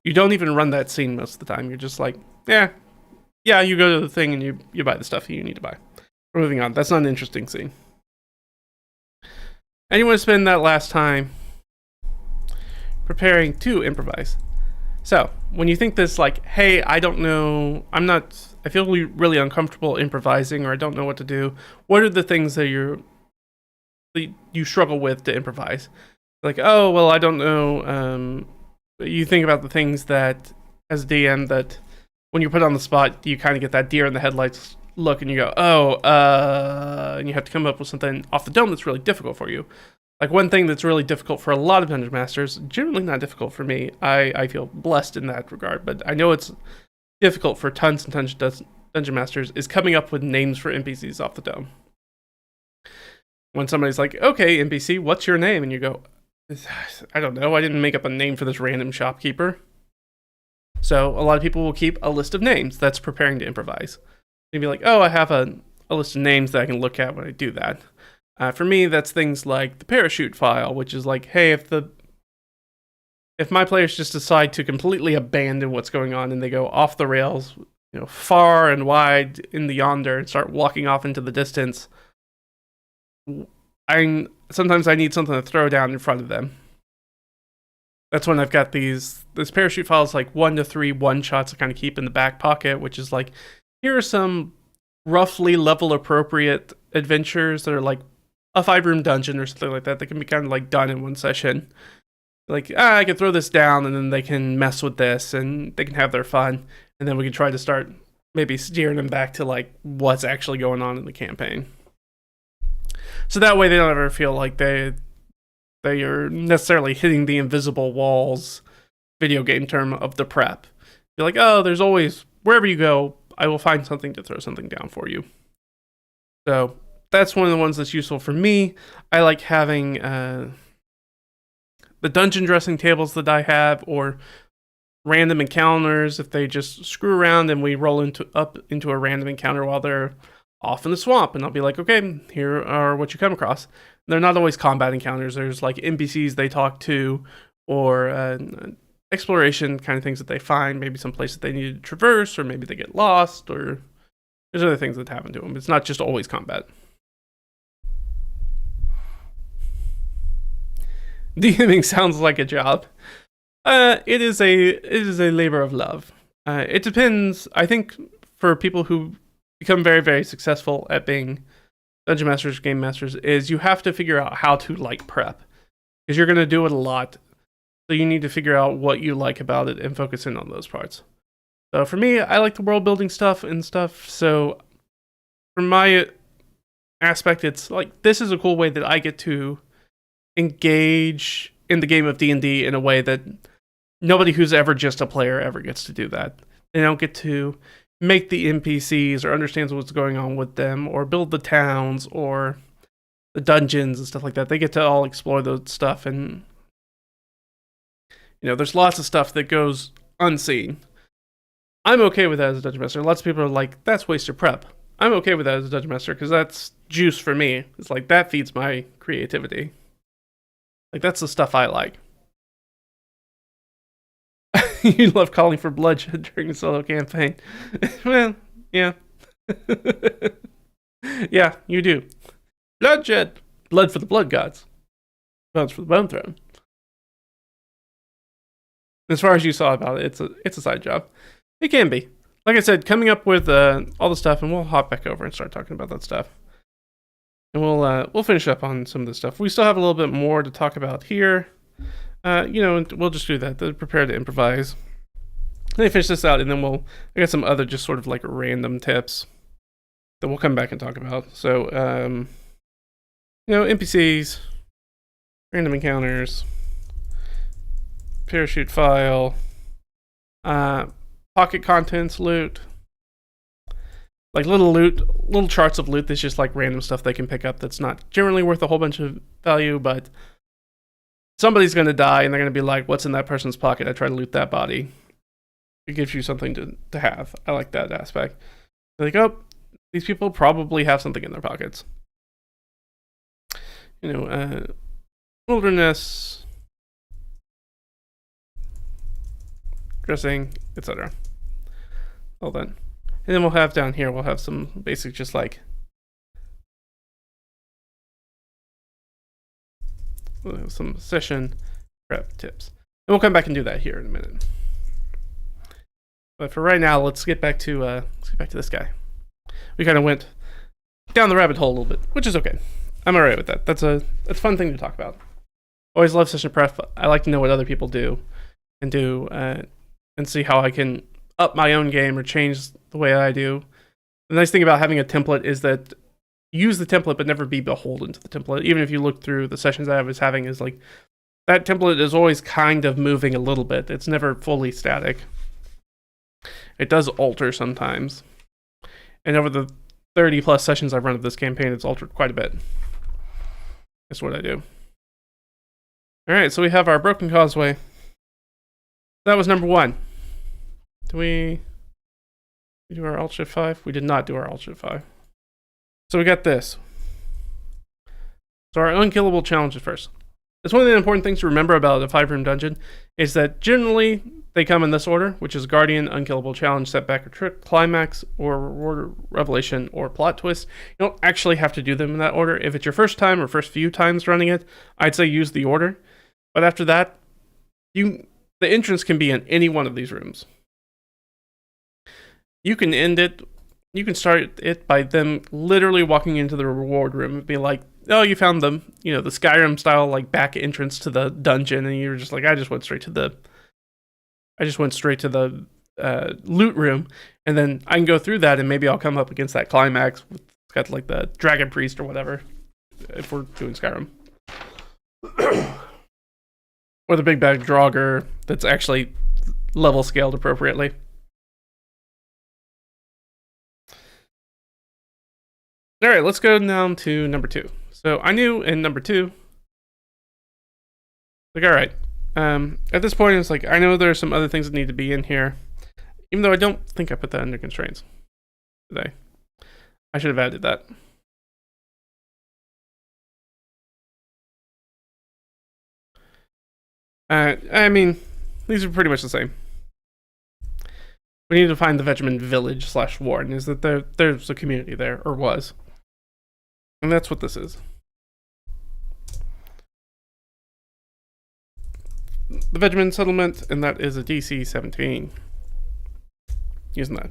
You don't even run that scene most of the time. You're just like, yeah, you go to the thing and you buy the stuff you need to buy. We're moving on. That's not an interesting scene. And you want to spend that last time preparing to improvise. So, when you think this, like, hey, I don't know, I feel really uncomfortable improvising, or I don't know what to do, what are the things that you struggle with to improvise? Like, oh, well, I don't know, you think about the things that, as a DM, that when you're put on the spot, you kind of get that deer in the headlights look, and you go, and you have to come up with something off the dome that's really difficult for you. Like, one thing that's really difficult for a lot of Dungeon Masters, generally not difficult for me, I feel blessed in that regard, but I know it's difficult for tons and tons of Dungeon Masters, is coming up with names for NPCs off the dome. When somebody's like, okay, NPC, what's your name? And you go, I don't know. I didn't make up a name for this random shopkeeper. So a lot of people will keep a list of names that's preparing to improvise. They'd be like, oh, I have a list of names that I can look at when I do that. For me, that's things like the parachute file, which is like, hey, if my players just decide to completely abandon what's going on and they go off the rails, far and wide in the yonder and start walking off into the distance, sometimes I need something to throw down in front of them. That's when I've got this parachute files, like 1 to 3 one-shots to kind of keep in the back pocket, which is like, here are some roughly level appropriate adventures that are like a 5-room dungeon or something like that can be kind of like done in one session. Like, I can throw this down and then they can mess with this and they can have their fun. And then we can try to start maybe steering them back to like what's actually going on in the campaign. So that way they don't ever feel like they are necessarily hitting the invisible walls, video game term, of the prep. You're like, oh, there's always, wherever you go, I will find something to throw something down for you. So that's one of the ones that's useful for me. I like having the dungeon dressing tables that I have, or random encounters if they just screw around and we roll up into a random encounter while they're off in the swamp, and I'll be like, okay, here are what you come across. They're not always combat encounters. There's like NPCs they talk to, or exploration kind of things that they find, maybe some place that they need to traverse, or maybe they get lost, or there's other things that happen to them. It's not just always combat. DMing sounds like a job. It is a labor of love. It depends. I think for people who become very, very successful at being dungeon masters, game masters, is you have to figure out how to like prep, because you're going to do it a lot. So you need to figure out what you like about it and focus in on those parts. So for me, I like the world building stuff. So from my aspect, it's like, this is a cool way that I get to engage in the game of D&D in a way that nobody who's ever just a player ever gets to do that. They don't get to make the NPCs or understands what's going on with them, or build the towns or the dungeons and stuff like that. They get to all explore those stuff, and there's lots of stuff that goes unseen. I'm okay with that as a dungeon master. Lots of people are like, that's wasted prep. I'm okay with that as a dungeon master because that's juice for me. It's like, that feeds my creativity. Like, that's the stuff I like. You love calling for bloodshed during a solo campaign. Well, yeah. Yeah, you do. Bloodshed. Blood for the blood gods. Bones for the bone throne. As far as you saw about it, it's a side job. It can be. Like I said, coming up with all the stuff, and we'll hop back over and start talking about that stuff. And we'll finish up on some of the stuff. We still have a little bit more to talk about here. And we'll just do that. Prepare to improvise. Let me finish this out, and then I got some other just sort of like random tips that we'll come back and talk about. So, NPCs, random encounters, parachute file, pocket contents, loot. Like little charts of loot that's just like random stuff they can pick up that's not generally worth a whole bunch of value, but somebody's going to die and they're going to be like, what's in that person's pocket? I try to loot that body. It gives you something to have. I like that aspect. They're like, oh, these people probably have something in their pockets. Wilderness, dressing, etc. All then. And then we'll have down here, we'll have some basic just like some session prep tips. And we'll come back and do that here in a minute. But for right now, let's get back to this guy. We kind of went down the rabbit hole a little bit, which is okay. I'm alright with that. That's a fun thing to talk about. Always love session prep. I like to know what other people do and see how I can up my own game or change the way I do. The nice thing about having a template is that use the template but never be beholden to the template. Even if you look through the sessions I was having, is like that template is always kind of moving a little bit. It's never fully static. It does alter sometimes. And over the 30 plus sessions I've run of this campaign, it's altered quite a bit. That's what I do. Alright, so we have our broken causeway. That was number 1. Do we do our Alt-Shift-5? We did not do our Alt-Shift-5. So we got this. So our unkillable challenges first. It's one of the important things to remember about a 5-room dungeon is that generally they come in this order, which is Guardian, Unkillable Challenge, Setback or Trick, Climax, or Reward, Revelation, or Plot Twist. You don't actually have to do them in that order. If it's your first time or first few times running it, I'd say use the order. But after that, the entrance can be in any one of these rooms. You can end it, you can start it by them literally walking into the reward room and be like, oh, you found the Skyrim style like back entrance to the dungeon, and you're just like, I just went straight to the loot room, and then I can go through that, and maybe I'll come up against that climax with got like the dragon priest or whatever, if we're doing Skyrim, or the big bad Draugr that's actually level scaled appropriately. All right, let's go down to number 2. So I knew in number 2, like, all right, at this point, it's like, I know there are some other things that need to be in here, even though I don't think I put that under constraints today. I should have added that. I mean, these are pretty much the same. We need to find the Vegeman Village / Warren. Is that there's a community there, or was. And that's what this is. The Vegeman Settlement, and that is a DC 17. Using that.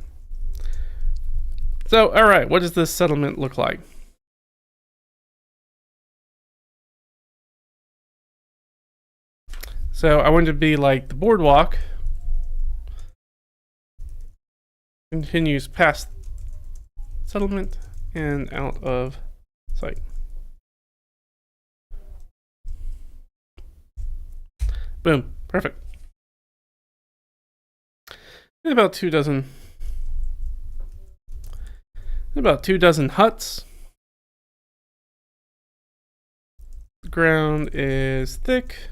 So, alright, what does this settlement look like? So, I want it to be like the boardwalk continues past settlement and out of sight. Boom. Perfect. About 2 dozen huts. The ground is thick.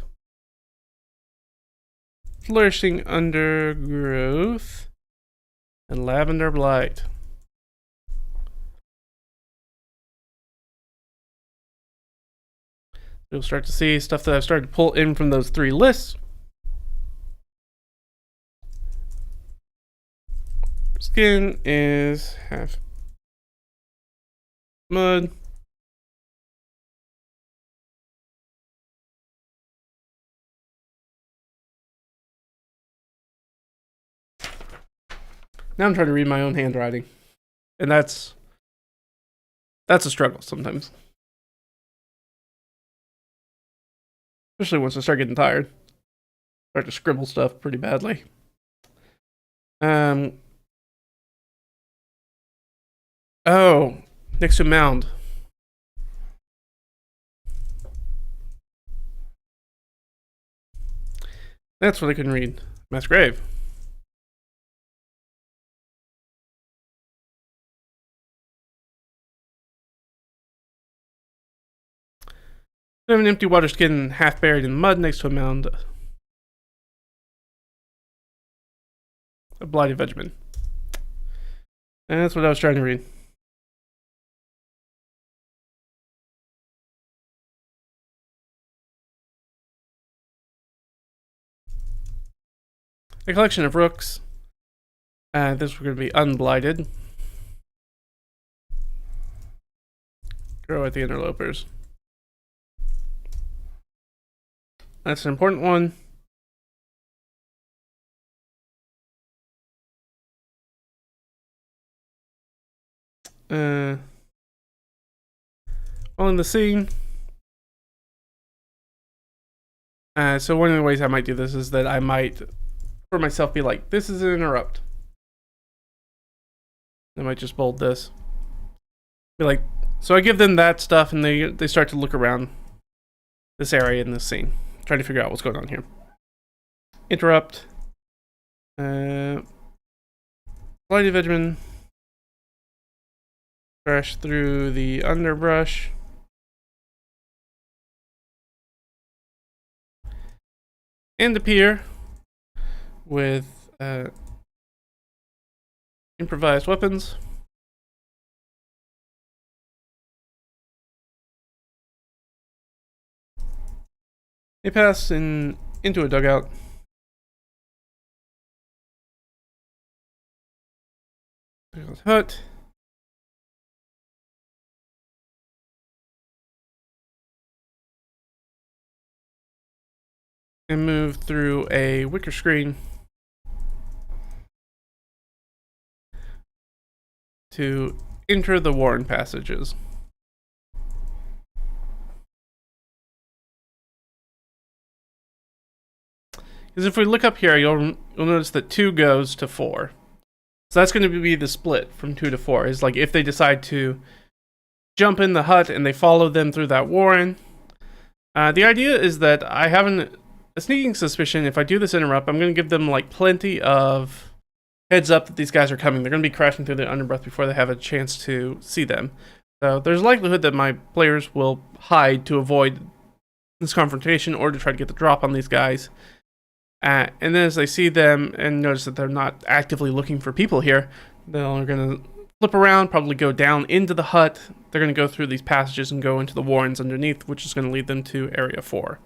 Flourishing undergrowth and lavender blight. You'll start to see stuff that I've started to pull in from those 3 lists. Skin is half mud. Now I'm trying to read my own handwriting, and that's a struggle sometimes. Especially once I start getting tired. Start to scribble stuff pretty badly. Oh, next to a mound. That's what I couldn't read. Mass grave. I have an empty water skin half buried in mud next to a mound. A blighted Vegeman. And that's what I was trying to read. A collection of rooks. This we're going to be unblighted. Grow at the interlopers. That's an important one. On the scene. So one of the ways I might do this is that I might, for myself, be like, this is an interrupt. I might just bold this. Be like, so I give them that stuff, and they start to look around this area in this scene, trying to figure out what's going on here. Interrupt. Blighted Vegeman. Crash through the underbrush. and appear with improvised weapons. They pass into a dugout. There's a hut. And move through a wicker screen to enter the Warren passages. Because if we look up here, you'll notice that 2 goes to 4. So that's going to be the split from 2 to 4. Is like if they decide to jump in the hut and they follow them through that Warren. The idea is that I have a sneaking suspicion if I do this interrupt, I'm going to give them like plenty of heads up that these guys are coming. They're going to be crashing through the underbrush before they have a chance to see them. So there's a likelihood that my players will hide to avoid this confrontation or to try to get the drop on these guys. And then as they see them and notice that they're not actively looking for people here, they're going to flip around, probably go down into the hut. They're going to go through these passages and go into the warrens underneath, which is going to lead them to Area 4.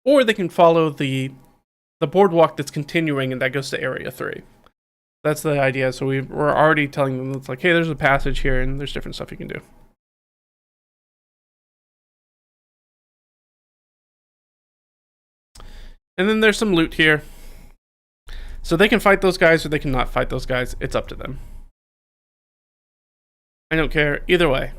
Or they can follow the boardwalk that's continuing, and that goes to Area 3. That's the idea. So we're already telling them, it's like, hey, there's a passage here, and there's different stuff you can do. And then there's some loot here. So they can fight those guys or they cannot fight those guys. It's up to them. I don't care either way.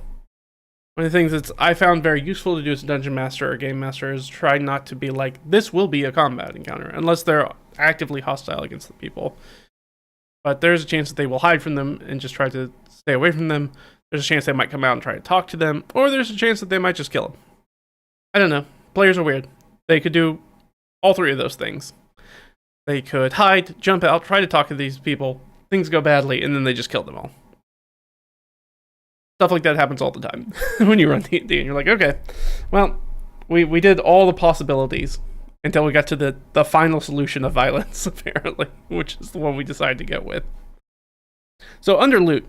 One of the things that I found very useful to do as a dungeon master or game master is try not to be like, this will be a combat encounter, unless they're actively hostile against the people. But there's a chance that they will hide from them and just try to stay away from them. There's a chance they might come out and try to talk to them, or there's a chance that they might just kill them. I don't know. Players are weird. They could do all 3 of those things. They could hide, jump out, try to talk to these people, things go badly, and then they just kill them all. Stuff like that happens all the time when you run D&D, and you're like, okay, well, we did all the possibilities until we got to the final solution of violence, apparently, which is the one we decided to go with. So under loot,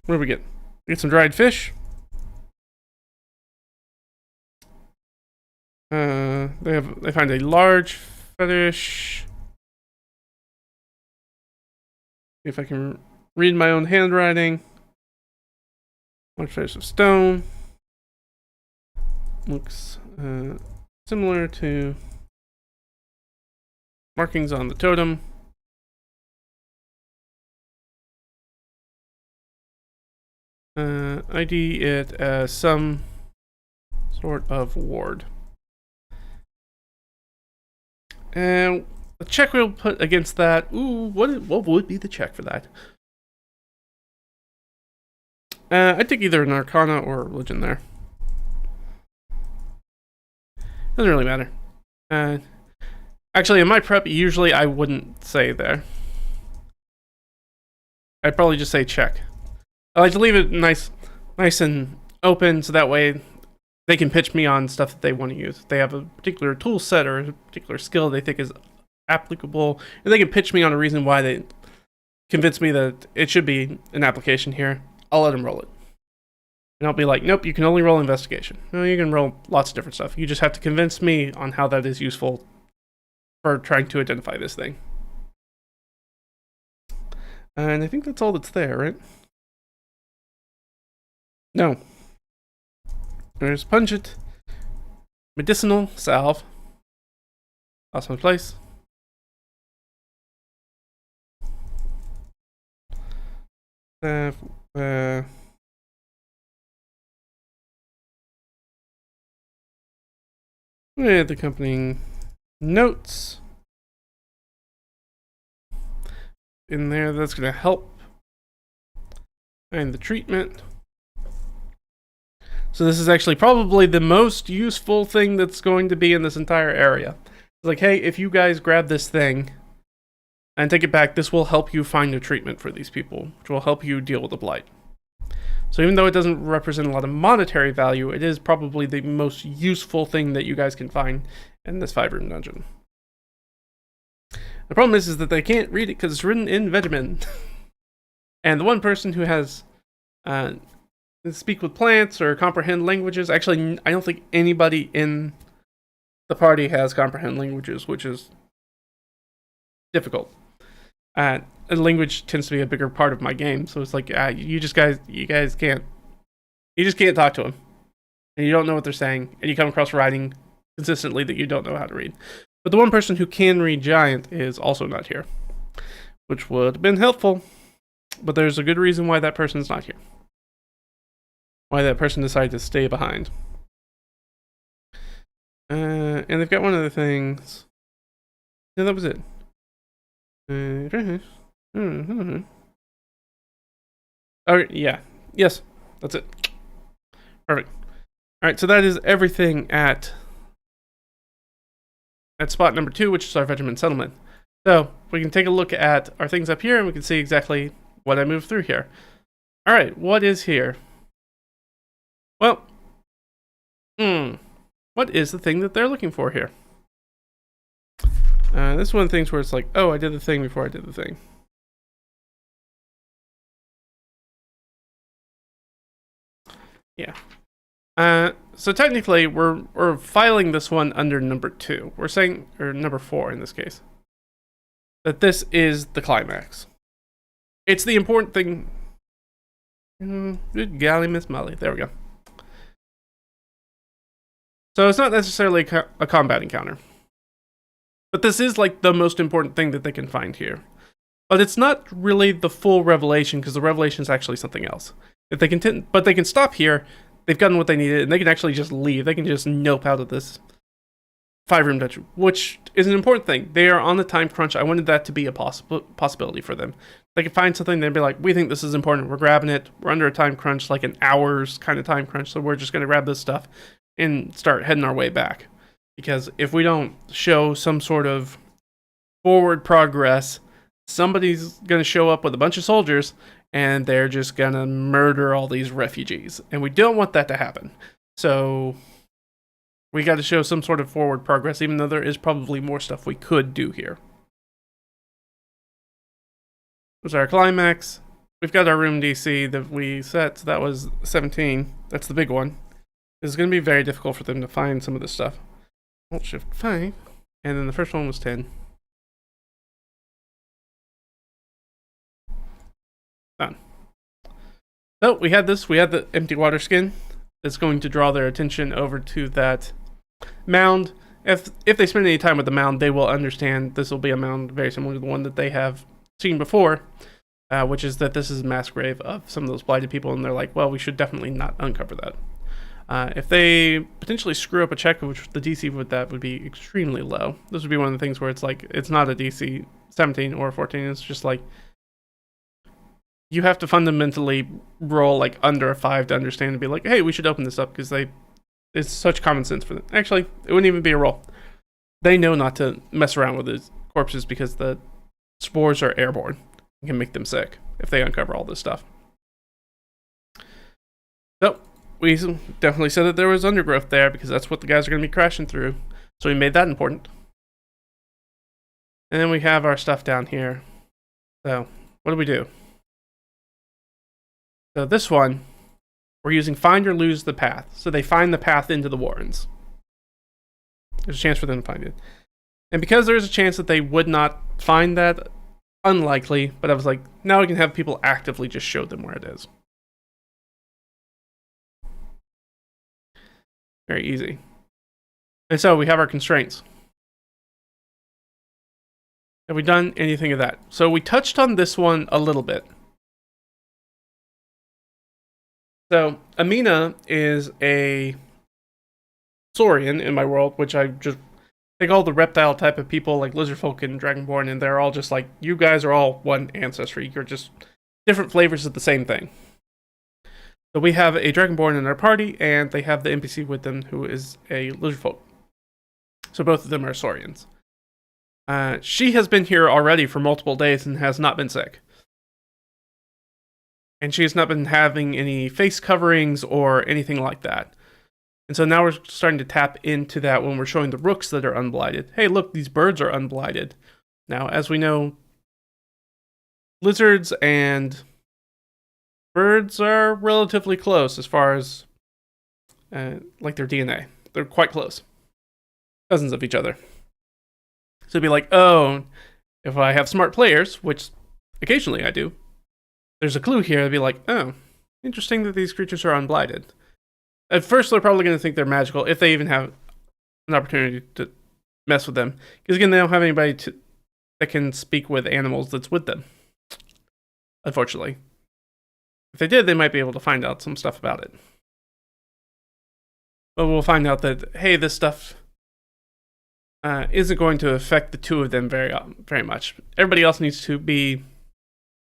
what do we get? We get some dried fish. They find a large fetish. See if I can read my own handwriting. Large fetish of stone. Looks similar to markings on the totem. ID it as some sort of ward. And the check we'll put against that. Ooh, what would be the check for that? I'd take either an Arcana or a Religion there. Doesn't really matter. Actually, in my prep, usually I wouldn't say there. I'd probably just say check. I like to leave it nice and open, so that way they can pitch me on stuff that they want to use. If they have a particular tool set or a particular skill they think is applicable, and they can pitch me on a reason why they convince me that it should be an application here, I'll let them roll it. And I'll be like, nope, you can only roll investigation. No, you can roll lots of different stuff. You just have to convince me on how that is useful for trying to identify this thing. And I think that's all that's there, right? No. There's pungent medicinal salve. Awesome place. The accompanying notes in there that's going to help find the treatment. So this is actually probably the most useful thing that's going to be in this entire area. It's like, hey, if you guys grab this thing and take it back, this will help you find a treatment for these people, which will help you deal with the blight. So even though it doesn't represent a lot of monetary value, it is probably the most useful thing that you guys can find in this 5-room dungeon. The problem is that they can't read it because it's written in Vegemin. And the one person who has speak with plants or comprehend languages, actually, I don't think anybody in the party has comprehend languages, which is difficult. And language tends to be a bigger part of my game, so it's like you guys can't talk to them, and you don't know what they're saying, and you come across writing consistently that you don't know how to read. But the one person who can read Giant is also not here, which would have been helpful, but there's a good reason why that person's not here. Why that person decided to stay behind. And they've got one of the things. Yeah, that was it. Oh, yeah. Yes, that's it. Perfect. Alright, so that is everything at spot number 2, which is our Vegemin settlement. So, we can take a look at our things up here, and we can see exactly what I moved through here. Alright, what is here? Well, what is the thing that they're looking for here? This is one of the things where it's like, oh, I did the thing before I did the thing. Yeah. So technically, we're filing this one under number 2. We're saying, or number 4 in this case, that this is the climax. It's the important thing. Good golly, Miss Molly. There we go. So it's not necessarily a combat encounter. But this is like the most important thing that they can find here. But it's not really the full revelation, because the revelation is actually something else. If they but they can stop here, they've gotten what they needed, and they can actually just leave. They can just nope out of this 5-room dungeon, which is an important thing. They are on the time crunch. I wanted that to be a possibility for them. They can find something, they'd be like, we think this is important, we're grabbing it, we're under a time crunch, like an hour's kind of time crunch, so we're just going to grab this stuff and start heading our way back. Because if we don't show some sort of forward progress, somebody's going to show up with a bunch of soldiers, and they're just going to murder all these refugees. And we don't want that to happen. So we got to show some sort of forward progress, even though there is probably more stuff we could do here. This is our climax. We've got our room DC that we set. So that was 17. That's the big one. It's going to be very difficult for them to find some of this stuff. Alt-Shift 5. And then the first one was 10. Done. So we had this. We had the empty water skin. That's going to draw their attention over to that mound. If they spend any time with the mound, they will understand this will be a mound very similar to the one that they have seen before, which is that this is a mass grave of some of those blighted people, and they're like, well, we should definitely not uncover that. If they potentially screw up a check, which the DC with that would be extremely low. This would be one of the things where it's like, it's not a DC 17 or 14, it's just like, you have to fundamentally roll like under a 5 to understand and be like, hey, we should open this up, because it's such common sense for them. Actually, it wouldn't even be a roll. They know not to mess around with the corpses because the spores are airborne and can make them sick if they uncover all this stuff. So we definitely said that there was undergrowth there because that's what the guys are going to be crashing through. So we made that important. And then we have our stuff down here. So what do we do? So this one, we're using find or lose the path. So they find the path into the Warrens. There's a chance for them to find it. And because there's a chance that they would not find that, unlikely, but I was like, now we can have people actively just show them where it is. Very easy. And so we have our constraints. Have we done anything of that? So we touched on this one a little bit. So Amina is a Saurian in my world, which I just take all the reptile type of people like lizardfolk and dragonborn, and they're all just like, you guys are all one ancestry. You're just different flavors of the same thing. So we have a dragonborn in our party, and they have the NPC with them who is a lizardfolk. So both of them are Saurians. She has been here already for multiple days and has not been sick. And she has not been having any face coverings or anything like that. And so now we're starting to tap into that when we're showing the rooks that are unblighted. Hey, look, these birds are unblighted. Now, as we know, lizards and birds are relatively close as far as like their DNA. They're quite close, cousins of each other. So it'd be like, oh, if I have smart players, which occasionally I do, there's a clue here. I'd be like, oh, interesting that these creatures are unblighted. At first, they're probably going to think they're magical if they even have an opportunity to mess with them. Because again, they don't have anybody that can speak with animals that's with them. Unfortunately. If they did, they might be able to find out some stuff about it. But we'll find out that, hey, this stuff isn't going to affect the two of them very much. Everybody else needs to be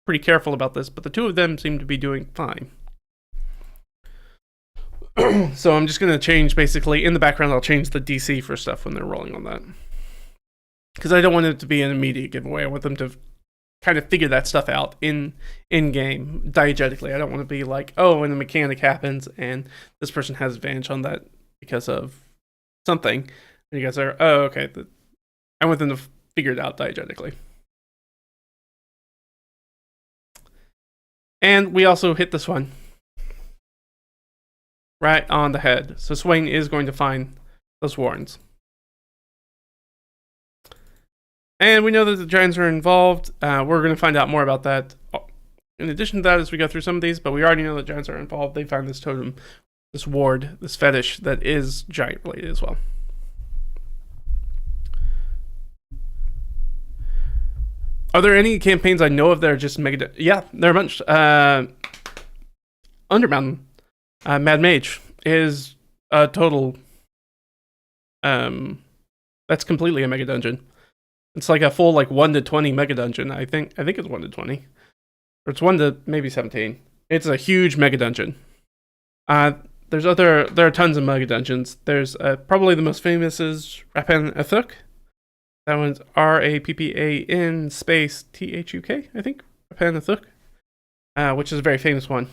pretty careful about this, but the two of them seem to be doing fine. So I'm just going to change, basically, in the background, I'll change the DC for stuff when they're rolling on that. Because I don't want it to be an immediate giveaway. I want them to kind of figure that stuff out in-game, diegetically. I don't want to be like, oh, when the mechanic happens, and this person has advantage on that because of something. And you guys are, oh, okay. I want them to figure it out diegetically. And we also hit this one. Right on the head. So Swain is going to find those warrens. And we know that the giants are involved. We're going to find out more about that in addition to that as we go through some of these, but we already know that giants are involved. They find this totem, this ward, this fetish that is giant related as well. Are there any campaigns I know of that are just mega? Yeah, there are a bunch. Undermountain. Mad Mage is a total. That's completely a mega dungeon. It's like a full 1 to 20 mega dungeon. I think it's 1 to 20, or it's 1 to maybe 17. It's a huge mega dungeon. There are tons of mega dungeons. There's probably the most famous is Rappan Athuk. That one's RAPPAN space THUK. I think Rappan Athuk, which is a very famous one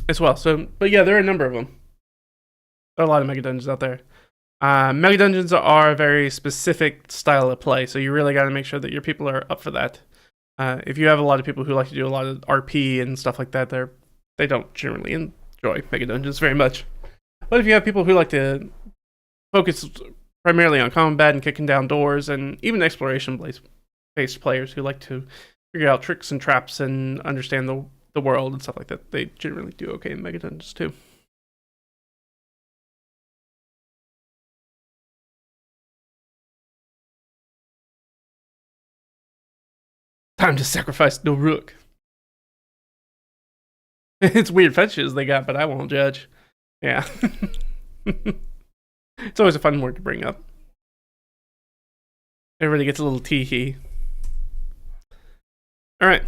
as well. So, but yeah, there are a number of them. There are a lot of mega dungeons out there. Mega dungeons are a very specific style of play, so you really got to make sure that your people are up for that. If you have a lot of people who like to do a lot of RP and stuff like that, they don't generally enjoy mega dungeons very much. But if you have people who like to focus primarily on combat and kicking down doors, and even exploration-based players who like to figure out tricks and traps and understand the world and stuff like that, they generally do okay in mega dungeons too. Time to sacrifice the rook. It's weird fetishes they got, but I won't judge. Yeah. It's always a fun word to bring up. Everybody gets a little tee-hee. Alright.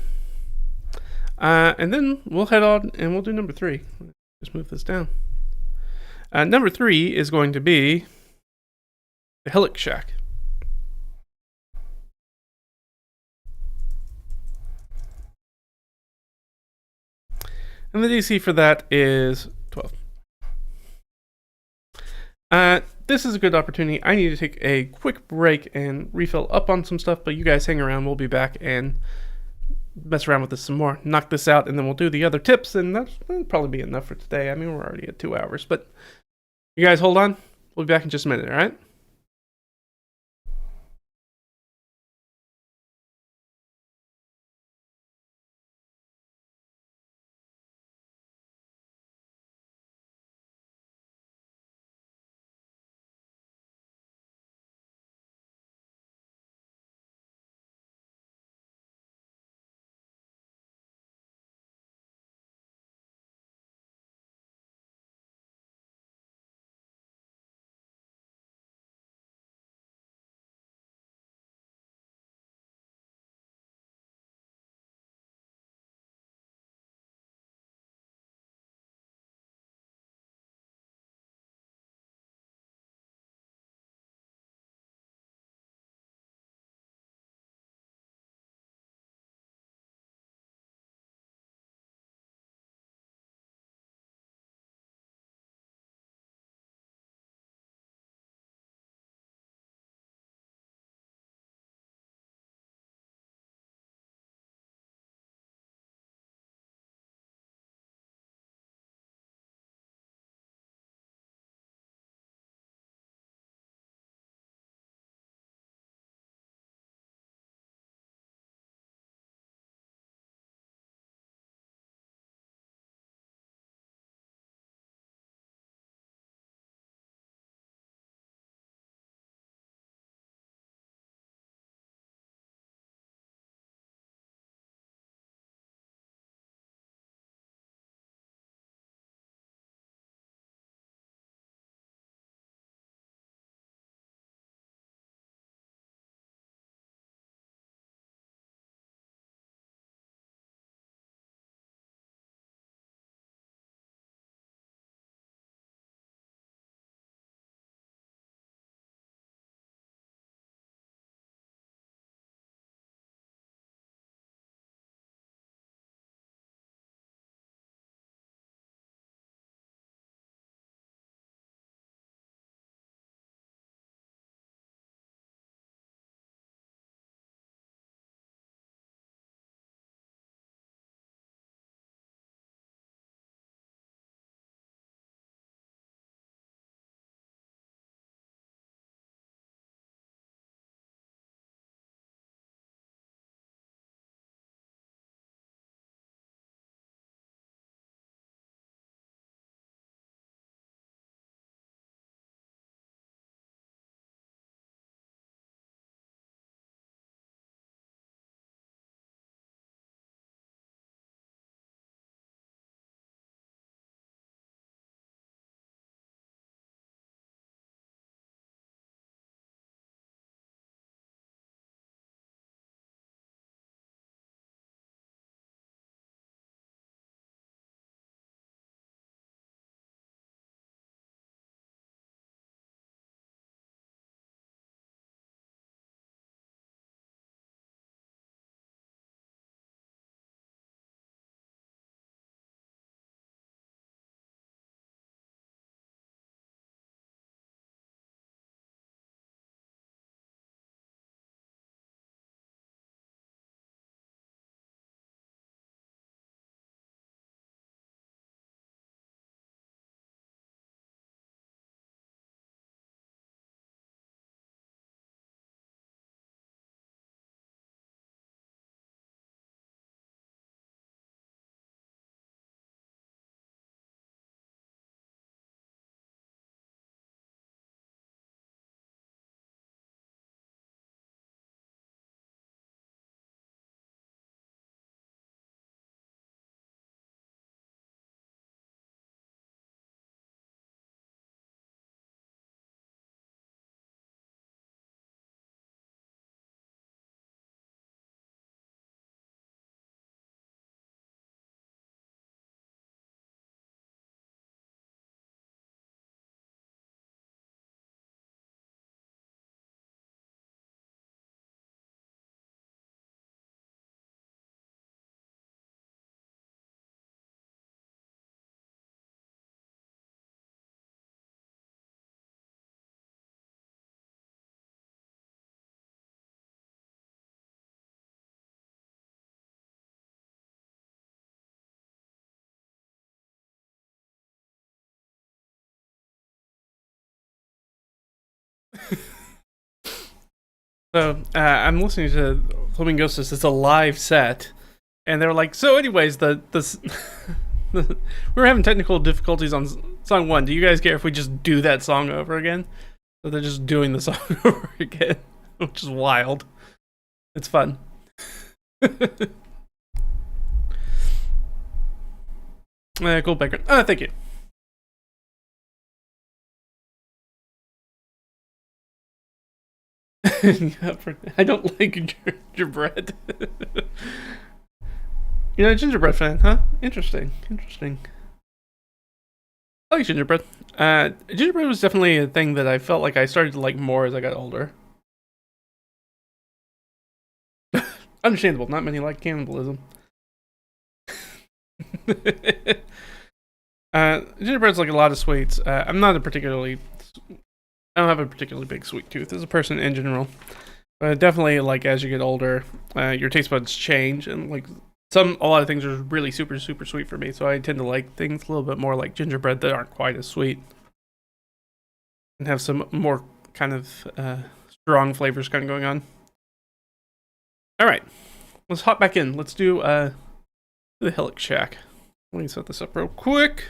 And then we'll head on and we'll do number 3. Just move this down. Number 3 is going to be the Hillock Shack. And the DC for that is 12. This is a good opportunity. I need to take a quick break and refill up on some stuff, but you guys hang around. We'll be back and mess around with this some more. Knock this out, and then we'll do the other tips, and that'll probably be enough for today. I mean, we're already at 2 hours, but you guys hold on. We'll be back in just a minute, all right? So I'm listening to Flamingosis. It's a live set, and they were like, "So, anyways, we were having technical difficulties on song 1. Do you guys care if we just do that song over again?" So they're just doing the song over again, which is wild. It's fun. Cool background. Thank you. I don't like gingerbread. You're not a gingerbread fan, huh? Interesting. I like gingerbread. Gingerbread was definitely a thing that I felt like I started to like more as I got older. Understandable. Not many like cannibalism. Gingerbread's like a lot of sweets. I don't have a particularly big sweet tooth as a person in general. But definitely, like, as you get older, your taste buds change, and like a lot of things are really super sweet for me. So I tend to like things a little bit more like gingerbread that aren't quite as sweet, and have some more kind of strong flavors kind of going on. All right, let's hop back in. Let's do the Hillock Shack. Let me set this up real quick.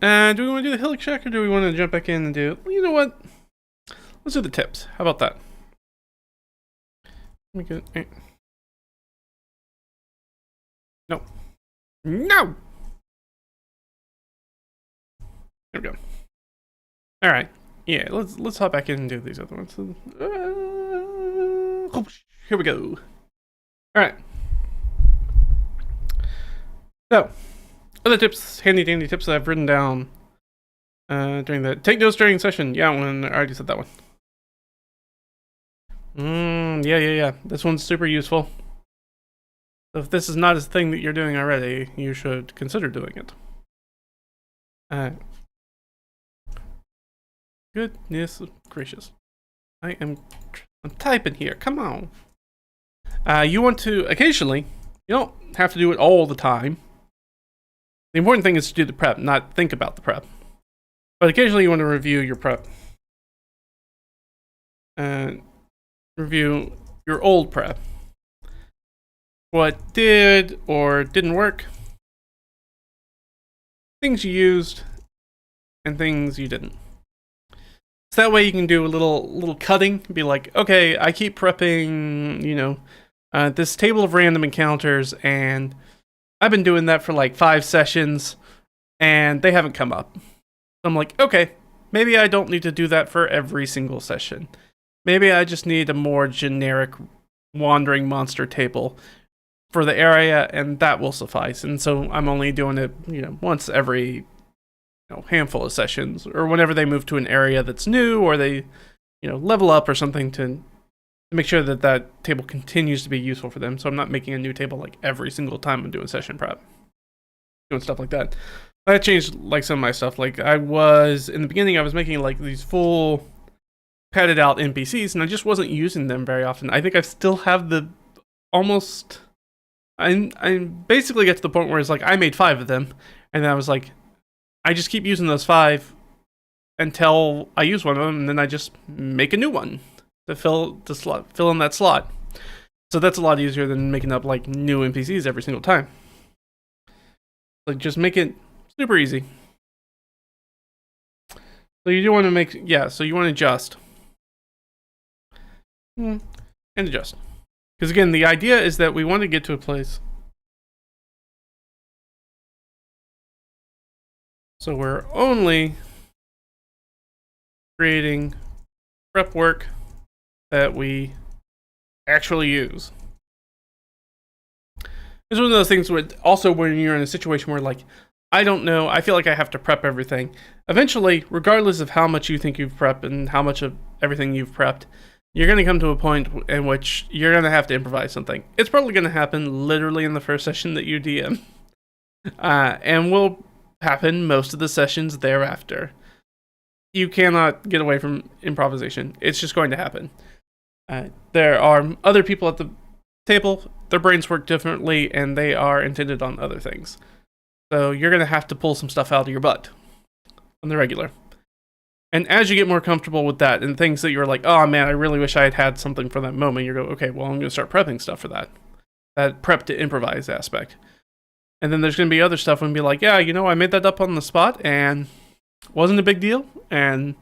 Do we want to do the Hillock Shack, or do we want to jump back in and do? Well, you know what? Let's do the tips. How about that? Let me get. No. No. There we go. All right. Yeah. Let's hop back in and do these other ones. Here we go. All right. So, other tips, handy dandy tips that I've written down during the take notes during session. Yeah, I already said that one. Yeah. This one's super useful. So if this is not a thing that you're doing already, you should consider doing it. Goodness gracious. I'm typing here. Come on. You want to occasionally, you don't have to do it all the time. The important thing is to do the prep, not think about the prep. But occasionally you want to review your prep. Review your old prep. What did or didn't work. Things you used and things you didn't. So that way you can do a little cutting. Be like, okay, I keep prepping, this table of random encounters, and I've been doing that for like 5 sessions, and they haven't come up. So I'm like, okay, maybe I don't need to do that for every single session. Maybe I just need a more generic wandering monster table for the area, and that will suffice. And so I'm only doing it, once every handful of sessions, or whenever they move to an area that's new, or they, level up or something to make sure that that table continues to be useful for them. So I'm not making a new table like every single time I'm doing session prep, doing stuff like that. I changed like some of my stuff. Like in the beginning, I was making like these full padded out NPCs, and I just wasn't using them very often. I think I still have I basically get to the point where it's like I made 5 of them, and then I was like, I just keep using those 5 until I use one of them, and then I just make a new one to fill in that slot. So that's a lot easier than making up like new NPCs every single time. Like just make it super easy. So you do want to so you want to adjust. And adjust. Because again, the idea is that we want to get to a place. So we're only creating prep work that we actually use. It's one of those things where also when you're in a situation where like, I don't know, I feel like I have to prep everything. Eventually, regardless of how much you think you've prepped and how much of everything you've prepped, you're going to come to a point in which you're going to have to improvise something. It's probably going to happen literally in the first session that you DM. And will happen most of the sessions thereafter. You cannot get away from improvisation. It's just going to happen. There are other people at the table, their brains work differently, and they are intended on other things. So you're going to have to pull some stuff out of your butt on the regular. And as you get more comfortable with that and things that you're like, oh man, I really wish I had had something for that moment, you go, okay, well, I'm going to start prepping stuff for that. That prep to improvise aspect. And then there's going to be other stuff and be like, yeah, I made that up on the spot and wasn't a big deal. And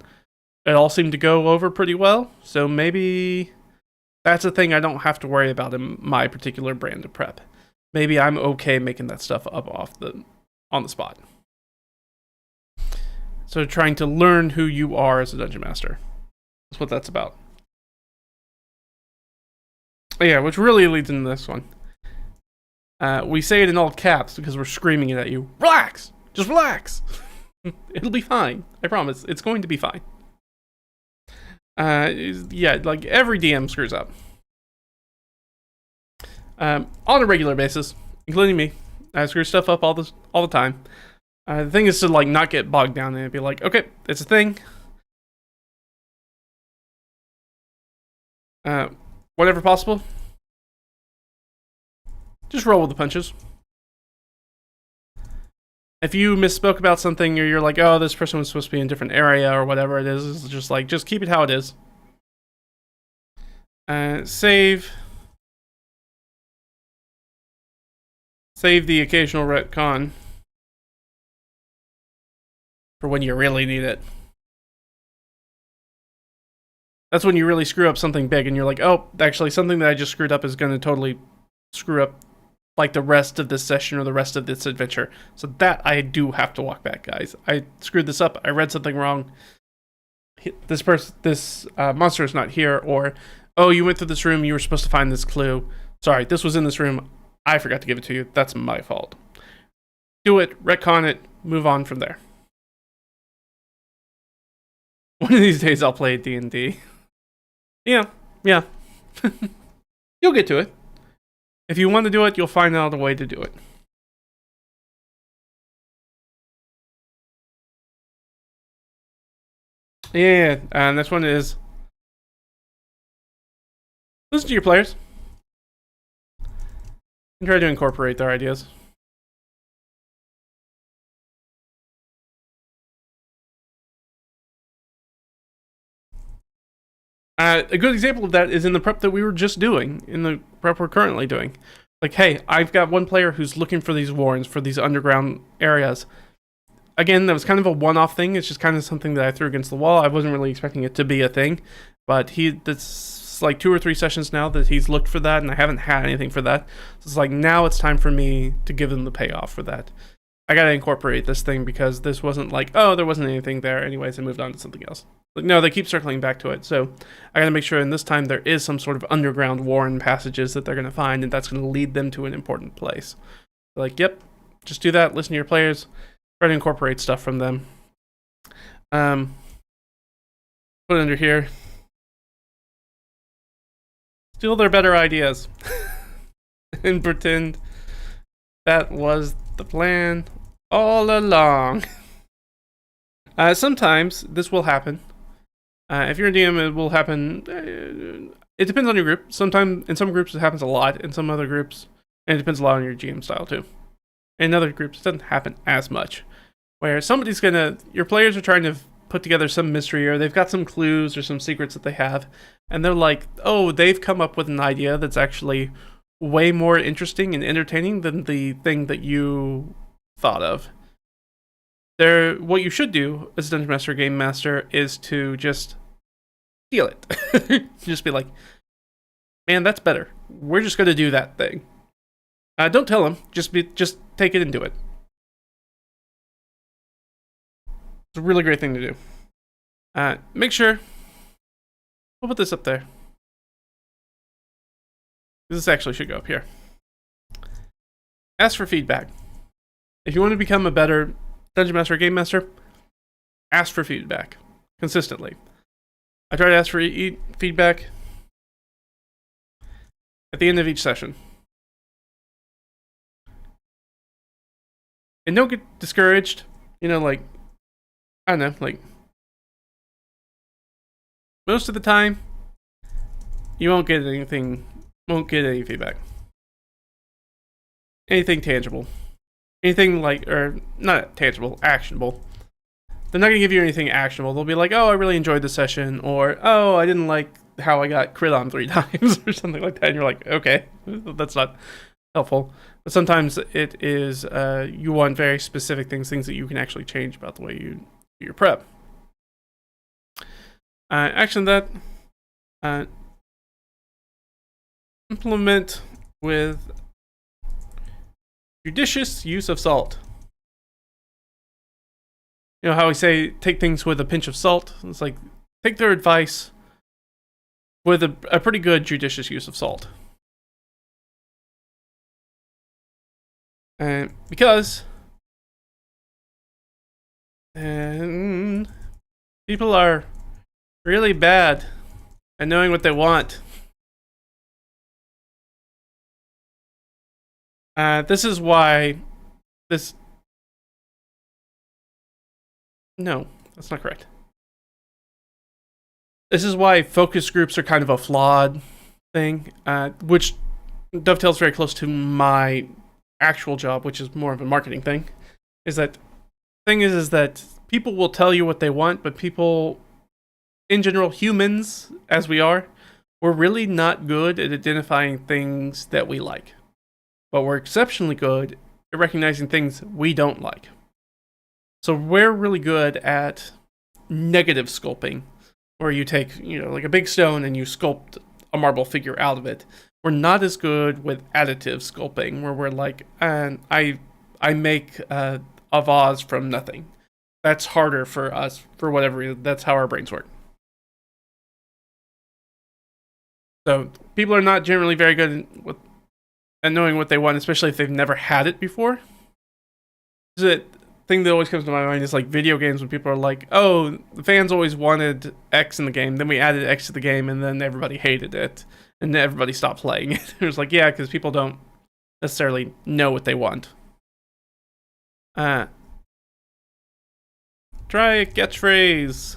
it all seemed to go over pretty well. So maybe that's a thing I don't have to worry about in my particular brand of prep. Maybe I'm okay making that stuff up on the spot. So trying to learn who you are as a dungeon master. That's what that's about. Yeah, which really leads into this one. We say it in all caps because we're screaming it at you. Relax! Just relax! It'll be fine. I promise. It's going to be fine. Yeah, like every DM screws up. On a regular basis, including me. I screw stuff up all the time. The thing is to like not get bogged down in it. Be like, okay, it's a thing. Whatever possible. Just roll with the punches. If you misspoke about something, or you're like, oh, this person was supposed to be in a different area, or whatever it is, it's just keep it how it is. Save the occasional retcon for when you really need it. That's when you really screw up something big and you're like, oh, actually something that I just screwed up is going to totally screw up like the rest of this session or the rest of this adventure. So that I do have to walk back, guys. I screwed this up. I read something wrong. This monster is not here. Or, oh, you went through this room. You were supposed to find this clue. Sorry, this was in this room. I forgot to give it to you. That's my fault. Do it, retcon it, move on from there. One of these days I'll play D&D. Yeah. You'll get to it. If you want to do it, you'll find out a way to do it. Yeah, and this one is listen to your players and try to incorporate their ideas. A good example of that is in the prep that we were just doing, in the prep we're currently doing. Like, hey, I've got one player who's looking for these warrens, for these underground areas. Again, that was kind of a one-off thing. It's just kind of something that I threw against the wall. I wasn't really expecting it to be a thing. But that's like 2 or 3 sessions now that he's looked for that, and I haven't had anything for that. So it's like, now it's time for me to give him the payoff for that. I gotta incorporate this thing because this wasn't like, oh, there wasn't anything there. Anyways, I moved on to something else. Like, no, they keep circling back to it. So I gotta make sure in this time there is some sort of underground warren passages that they're gonna find, and that's gonna lead them to an important place. Like, yep, just do that. Listen to your players. Try to incorporate stuff from them. Put it under here. Steal their better ideas. And pretend that was the plan all along. Sometimes this will happen. If you're a DM, it will happen. It depends on your group. Sometimes in some groups it happens a lot. In some other groups, and it depends a lot on your GM style too. In other groups, it doesn't happen as much. Where your players are trying to put together some mystery, or they've got some clues or some secrets that they have, and they're like, oh, they've come up with an idea that's actually way more interesting and entertaining than the thing that you thought of. What you should do as a Dungeon Master or Game Master is to just steal it. Just be like, man, that's better. We're just going to do that thing. Don't tell them. Just take it and do it. It's a really great thing to do. Make sure. We'll put this up there. This actually should go up here. Ask for feedback. If you want to become a better Dungeon Master or Game Master, ask for feedback consistently. I try to ask for feedback at the end of each session. And don't get discouraged. Like, I don't know, like, most of the time, you won't get any feedback. Anything tangible. Anything like, or not tangible, actionable. they're not going to give you anything actionable. They'll be like, oh, I really enjoyed the session, or oh, I didn't like how I got crit on 3 times, or something like that. And you're like, okay, that's not helpful. But sometimes it is, you want very specific things that you can actually change about the way you do your prep. Action that. Implement with judicious use of salt. You know how we say take things with a pinch of salt? It's like take their advice with a pretty good judicious use of salt. Because people are really bad at knowing what they want. This is why this... No, that's not correct. This is why focus groups are kind of a flawed thing, which dovetails very close to my actual job, which is more of a marketing thing. Is that thing is that people will tell you what they want, but people, in general, humans as we are, we're really not good at identifying things that we like. But we're exceptionally good at recognizing things we don't like. So we're really good at negative sculpting, where you take, like a big stone and you sculpt a marble figure out of it. We're not as good with additive sculpting, where we're like, I make a vase from nothing. That's harder for us for whatever reason. That's how our brains work. So people are not generally very good at knowing what they want, especially if they've never had it before. The thing that always comes to my mind is like video games, when people are like, oh, the fans always wanted X in the game, then we added X to the game, and then everybody hated it, and everybody stopped playing it. It was like, yeah, because people don't necessarily know what they want. Try a catchphrase.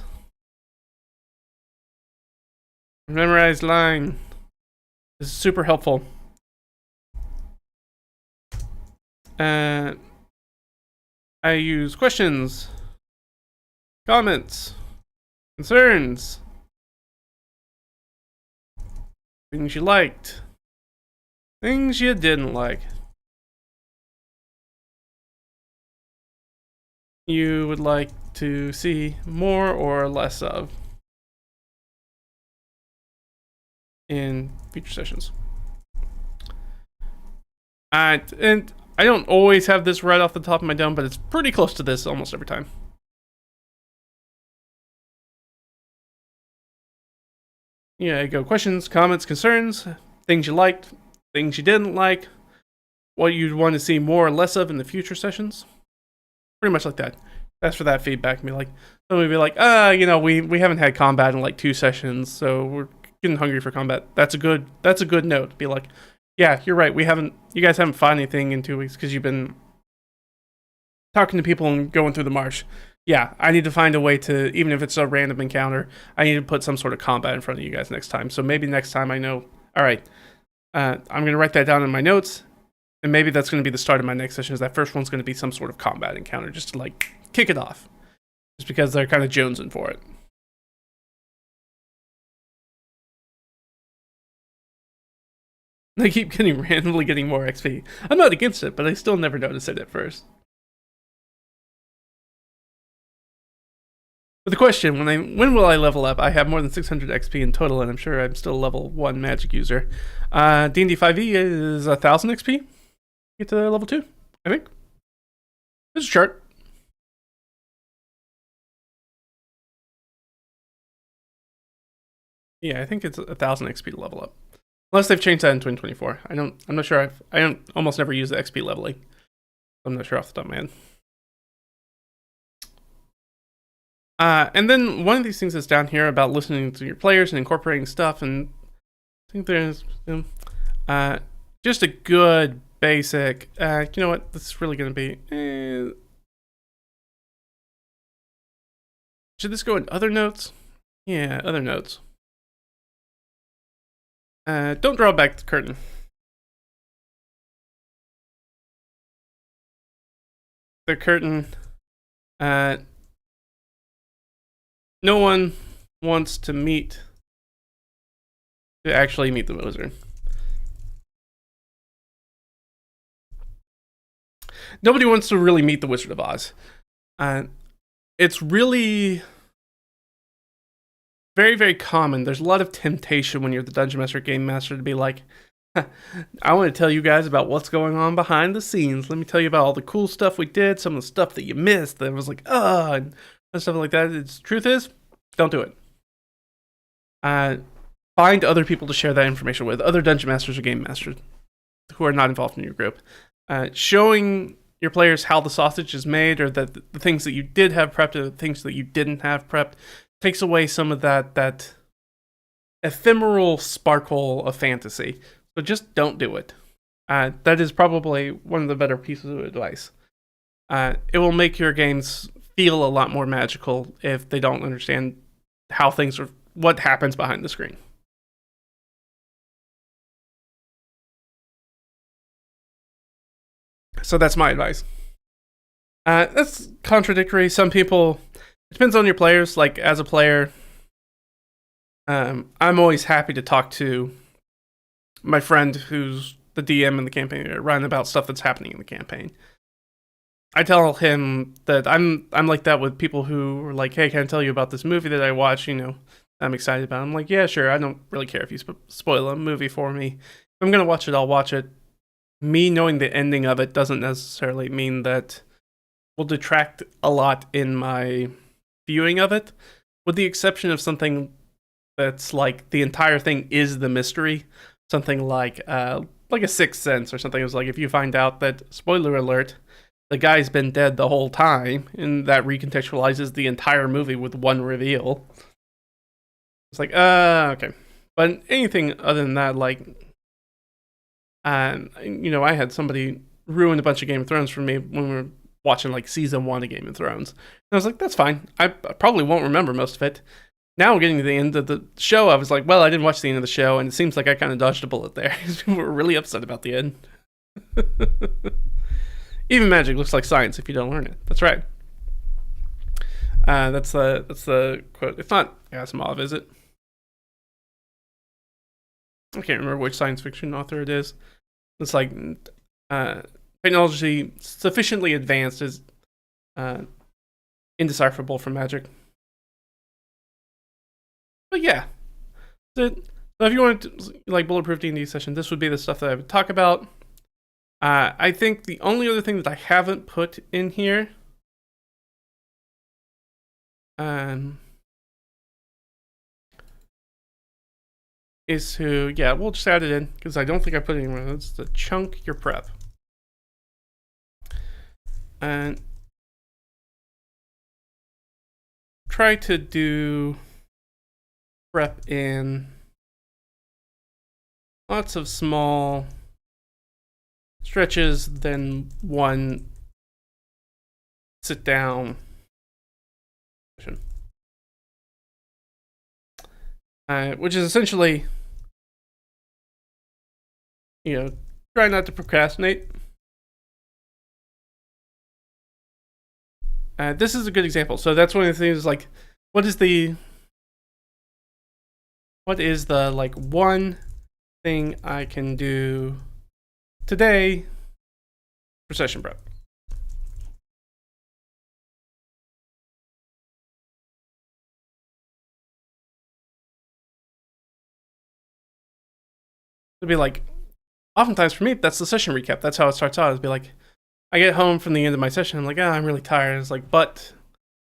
Memorize line. This is super helpful. I use questions, comments, concerns, things you liked, things you didn't like. You would like to see more or less of in future sessions. And I don't always have this right off the top of my dome, but it's pretty close to this almost every time. Yeah, you go questions, comments, concerns, things you liked, things you didn't like, what you'd want to see more or less of in the future sessions. Pretty much like that. That's for that feedback. Somebody would be like, we haven't had combat in like 2 sessions, so we're getting hungry for combat. That's a good note. Be like, yeah, you're right. You guys haven't fought anything in 2 weeks because you've been talking to people and going through the marsh. Yeah, I need to find a way to, even if it's a random encounter, I need to put some sort of combat in front of you guys next time. So maybe next time I know, all right, I'm going to write that down in my notes, and maybe that's going to be the start of my next session, is that first one's going to be some sort of combat encounter, just to like kick it off. Just because they're kind of jonesing for it. They keep randomly getting more XP. I'm not against it, but I still never noticed it at first. But the question, when will I level up? I have more than 600 XP in total, and I'm sure I'm still a level 1 magic user. D&D 5e is 1,000 XP. Get to level 2, I think. There's a chart. Yeah, I think it's 1,000 XP to level up. Unless they've changed that in 2024. I'm not sure. I don't almost never use the XP leveling. I'm not sure off the top of my head. And then one of these things that's down here about listening to your players and incorporating stuff, and I think there's just a good basic. You know what? This is really going to be. Should this go in other notes? Yeah, other notes. Don't draw back the curtain. The curtain no one wants to actually meet the wizard. Nobody wants to really meet the Wizard of Oz. It's really very, very common. There's a lot of temptation when you're the Dungeon Master, Game Master, to be like, I want to tell you guys about what's going on behind the scenes. Let me tell you about all the cool stuff we did, some of the stuff that you missed. That was like, and stuff like that. The truth is, don't do it. Find other people to share that information with, other Dungeon Masters or Game Masters who are not involved in your group. Showing your players how the sausage is made, or that the things that you did have prepped or the things that you didn't have prepped, takes away some of that ephemeral sparkle of fantasy. So just don't do it. That is probably one of the better pieces of advice. It will make your games feel a lot more magical if they don't understand how things are, what happens behind the screen. So that's my advice. That's contradictory. Some people, it depends on your players. Like, as a player, I'm always happy to talk to my friend who's the DM in the campaign, run about stuff that's happening in the campaign. I tell him that I'm like that with people who are like, hey, can I tell you about this movie that I watched, I'm excited about. I'm like, yeah, sure. I don't really care if you spoil a movie for me. If I'm going to watch it, I'll watch it. Me knowing the ending of it doesn't necessarily mean that will detract a lot in my viewing of it, with the exception of something that's like the entire thing is the mystery. Something like a Sixth Sense or something. It was like, if you find out that, spoiler alert, the guy's been dead the whole time, and that recontextualizes the entire movie with one reveal. It's like, okay. But anything other than that, like, I had somebody ruin a bunch of Game of Thrones for me when we were watching like season 1 of Game of Thrones. And I was like, that's fine. I probably won't remember most of it. Now getting to the end of the show, I was like, well, I didn't watch the end of the show, and it seems like I kind of dodged a bullet there. People were really upset about the end. Even magic looks like science if you don't learn it. That's right. That's the quote. It's not Asimov, is it? I can't remember which science fiction author it is. It's like technology sufficiently advanced is indecipherable from magic. But yeah, so if you want to, like, Bulletproof D&D session, this would be the stuff that I would talk about. I think the only other thing that I haven't put in here is to, we'll just add it in, because I don't think I put it anywhere. It's to chunk your prep. And try to do prep in lots of small stretches, then one sit down session. Which is essentially, try not to procrastinate. This is a good example. So that's one of the things, like, what is the like one thing I can do today for session prep? It'd be like, oftentimes for me, that's the session recap. That's how it starts out. It'd be like, I get home from the end of my session, I'm like, I'm really tired. It's like, but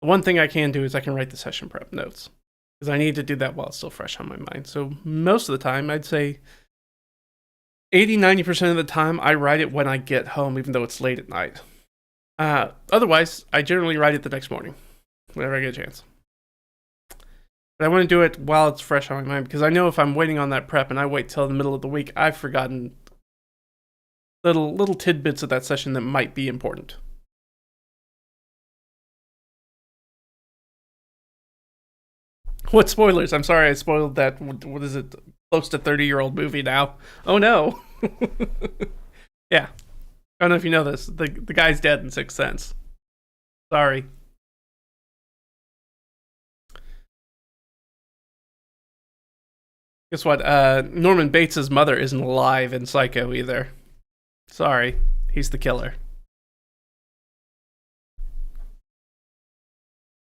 the one thing I can do is I can write the session prep notes, because I need to do that while it's still fresh on my mind. So most of the time, I'd say 80-90% of the time, I write it when I get home, even though it's late at night. Otherwise, I generally write it the next morning, whenever I get a chance. But I want to do it while it's fresh on my mind, because I know if I'm waiting on that prep and I wait till the middle of the week, I've forgotten little tidbits of that session that might be important. What spoilers? I'm sorry I spoiled that. What is it? Close to 30-year-old movie now. Oh no. Yeah. I don't know if you know this. The guy's dead in Sixth Sense. Sorry. Guess what? Norman Bates' mother isn't alive in Psycho either. Sorry, he's the killer.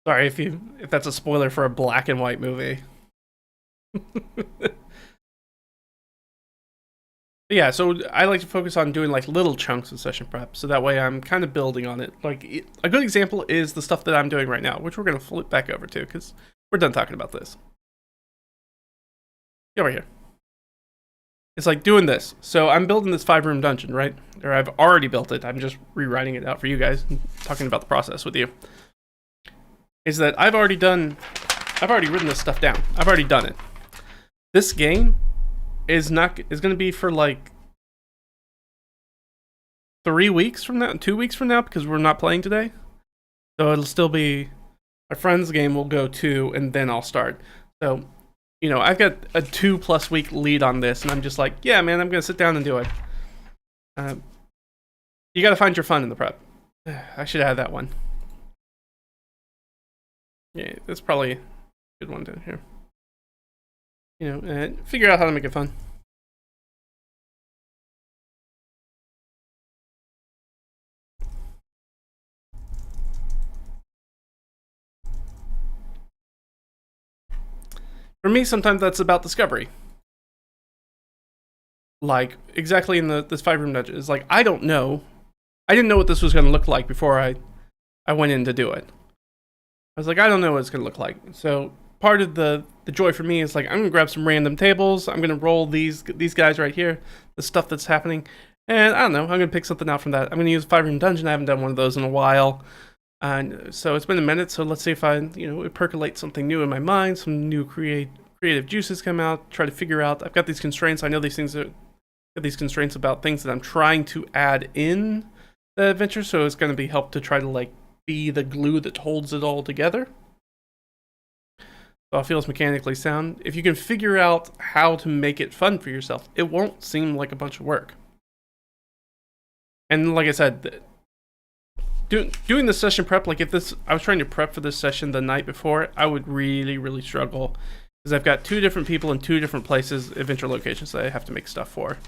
Sorry if that's a spoiler for a black and white movie. Yeah, so I like to focus on doing like little chunks of session prep, so that way I'm kind of building on it. Like a good example is the stuff that I'm doing right now, which we're gonna flip back over to because we're done talking about this. Get over here. It's like doing this. So I'm building this 5-room dungeon, right? Or I've already built it. I'm just rewriting it out for you guys, talking about the process with you. Is that I've already written this stuff down. I've already done it. This game is going to be for like 3 weeks from now, 2 weeks from now, because we're not playing today. So it'll still be my friend's game will go 2, and then I'll start. So, you know, I've got a 2+ week lead on this, and I'm just like, yeah, man, I'm gonna sit down and do it. You got to find your fun in the prep. I should add that one. Yeah, that's probably a good one down here. You know, figure out how to make it fun. For me, sometimes that's about discovery. Like, exactly in this 5-room dungeon. It's like, I don't know. I didn't know what this was going to look like before I went in to do it. I was like, I don't know what it's going to look like. So part of the joy for me is like, I'm going to grab some random tables. I'm going to roll these guys right here, the stuff that's happening. And I don't know, I'm going to pick something out from that. I'm going to use 5-room dungeon. I haven't done one of those in a while. And so it's been a minute. So let's see if it percolates something new in my mind, some new creative juices come out, try to figure out. I've got these constraints. I know these things got these constraints about things that I'm trying to add in the adventure. So it's going to be help to try to like be the glue that holds it all together. So it feels mechanically sound. If you can figure out how to make it fun for yourself, it won't seem like a bunch of work. And like I said, doing the session prep, like if I was trying to prep for this session the night before, I would really, really struggle. Because I've got 2 different people in 2 different places, adventure locations that I have to make stuff for.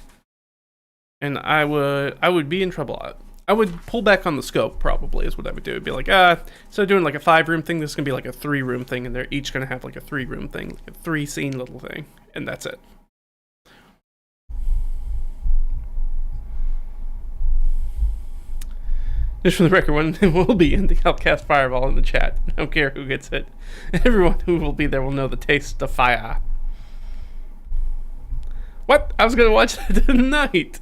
And I would be in trouble. I would pull back on the scope, probably, is what I would do. It'd be like, instead of doing like a 5-room thing, this is going to be like a 3-room thing, and they're each going to have like a 3-room thing, like a 3-scene little thing, and that's it. Just for the record, one will be in the Outcast Fireball in the chat. I don't care who gets it. Everyone who will be there will know the taste of fire. What? I was going to watch that tonight.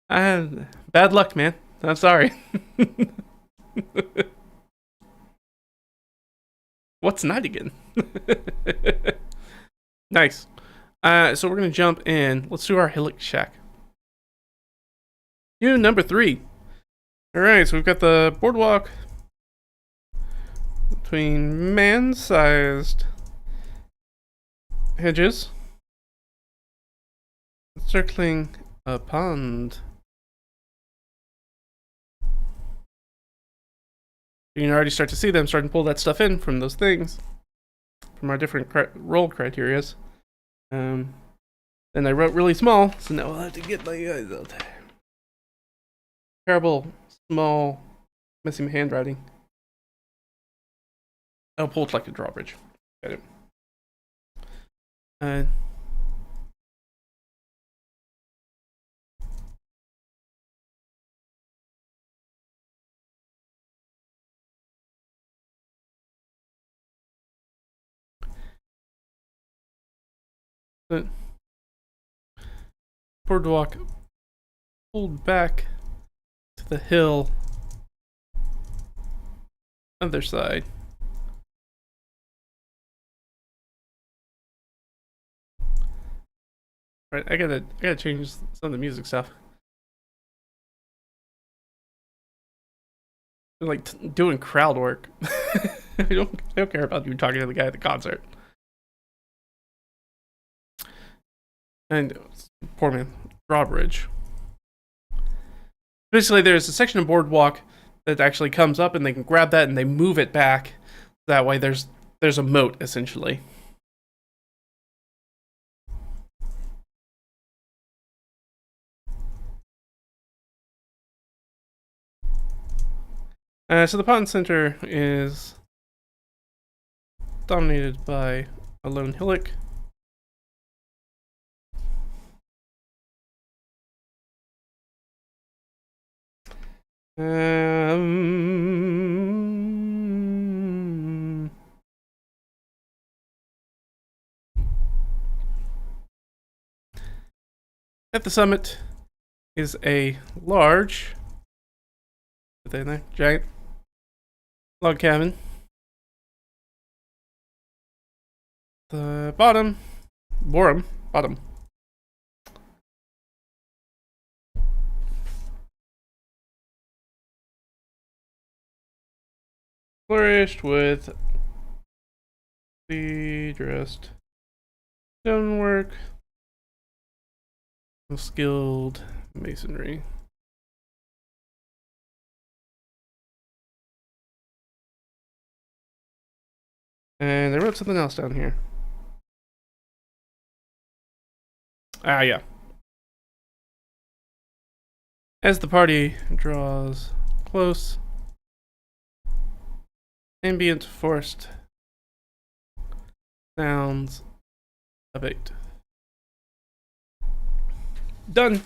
Bad luck, man. I'm sorry. What's night again? Nice. So we're going to jump in. Let's do our Hillock Shack. Unit number 3. Alright, so we've got the boardwalk between man-sized hedges circling a pond. You can already start to see them starting to pull that stuff in from those things, from our different roll criterias. And I wrote really small, so now I'll have to get my eyes out. Terrible, small, messy handwriting. I'll pull it like a drawbridge. Got it. Boardwalk pulled back to the hill other side. Right, I gotta change some of the music stuff. Like doing crowd work. I don't care about you talking to the guy at the concert. And poor man, drawbridge. Basically, there's a section of boardwalk that actually comes up, and they can grab that and they move it back. That way, there's a moat essentially. So the pond center is dominated by a lone hillock. At the summit is a large, giant log cabin. The bottom, flourished with the dressed stonework, skilled masonry. And I wrote something else down here. Ah, yeah. As the party draws close, ambient forest sounds abate. Done.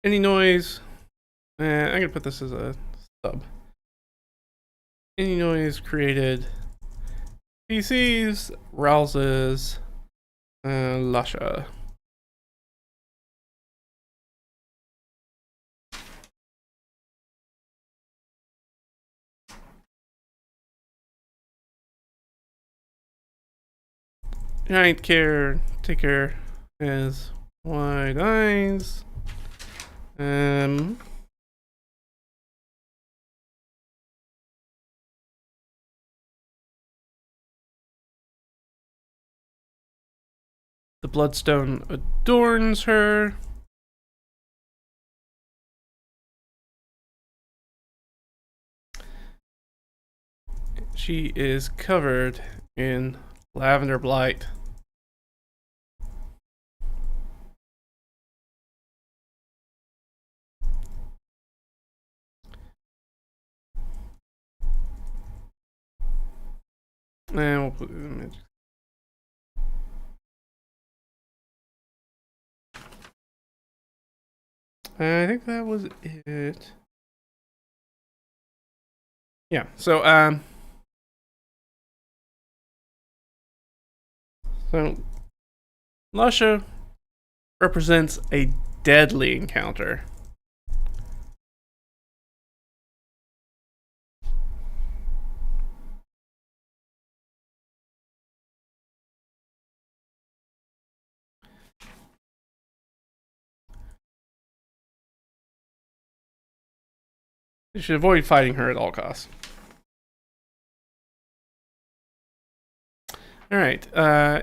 Any noise, I'm gonna put this as a sub. Any noise created PCs rouses Lasha. Giant caretaker has wide eyes. The bloodstone adorns her. She is covered in lavender blight. And we'll put image. I think that was it. Yeah, so Lasha represents a deadly encounter. You should avoid fighting her at all costs. Alright,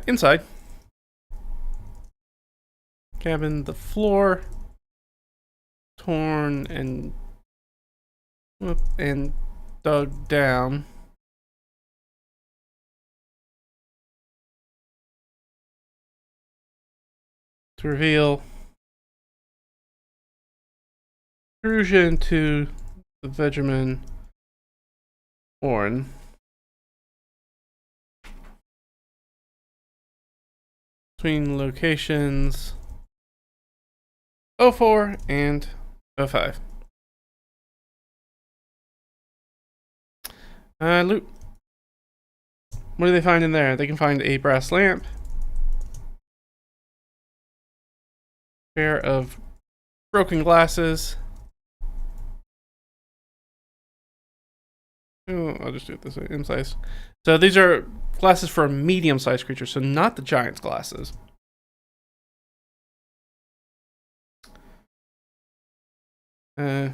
inside. Cabin, the floor torn and dug down. To reveal intrusion to the Vegeman Orn. Between locations 04 and 05. Loot. What do they find in there? They can find a brass lamp, pair of broken glasses. Oh, I'll just do it this way, in size. So these are glasses for a medium-sized creature, so not the giant's glasses. Find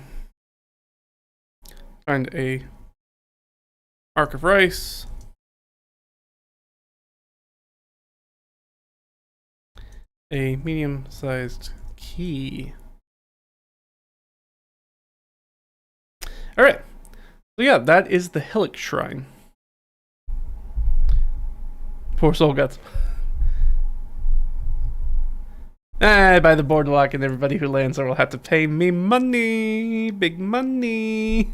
a arc of rice. A medium-sized key. All right. So yeah, that is the Hillock Shrine. Poor soul guts. By the boardwalk, and everybody who lands there will have to pay me money. Big money.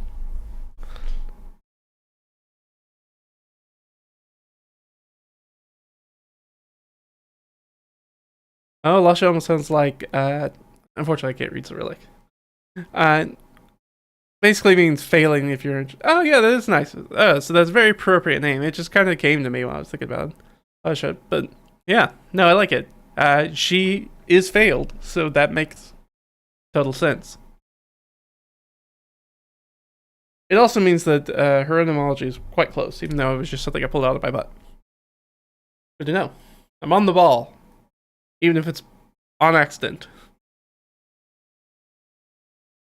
Oh, Lusha almost sounds like, unfortunately I can't read Cyrillic. Basically means failing if you're, oh yeah, that is nice. So that's a very appropriate name. It just kind of came to me while I was thinking about Lusha. But yeah, no, I like it. She is failed, so that makes total sense. It also means that her etymology is quite close, even though it was just something I pulled out of my butt. Good to know. I'm on the ball. Even if it's on accident.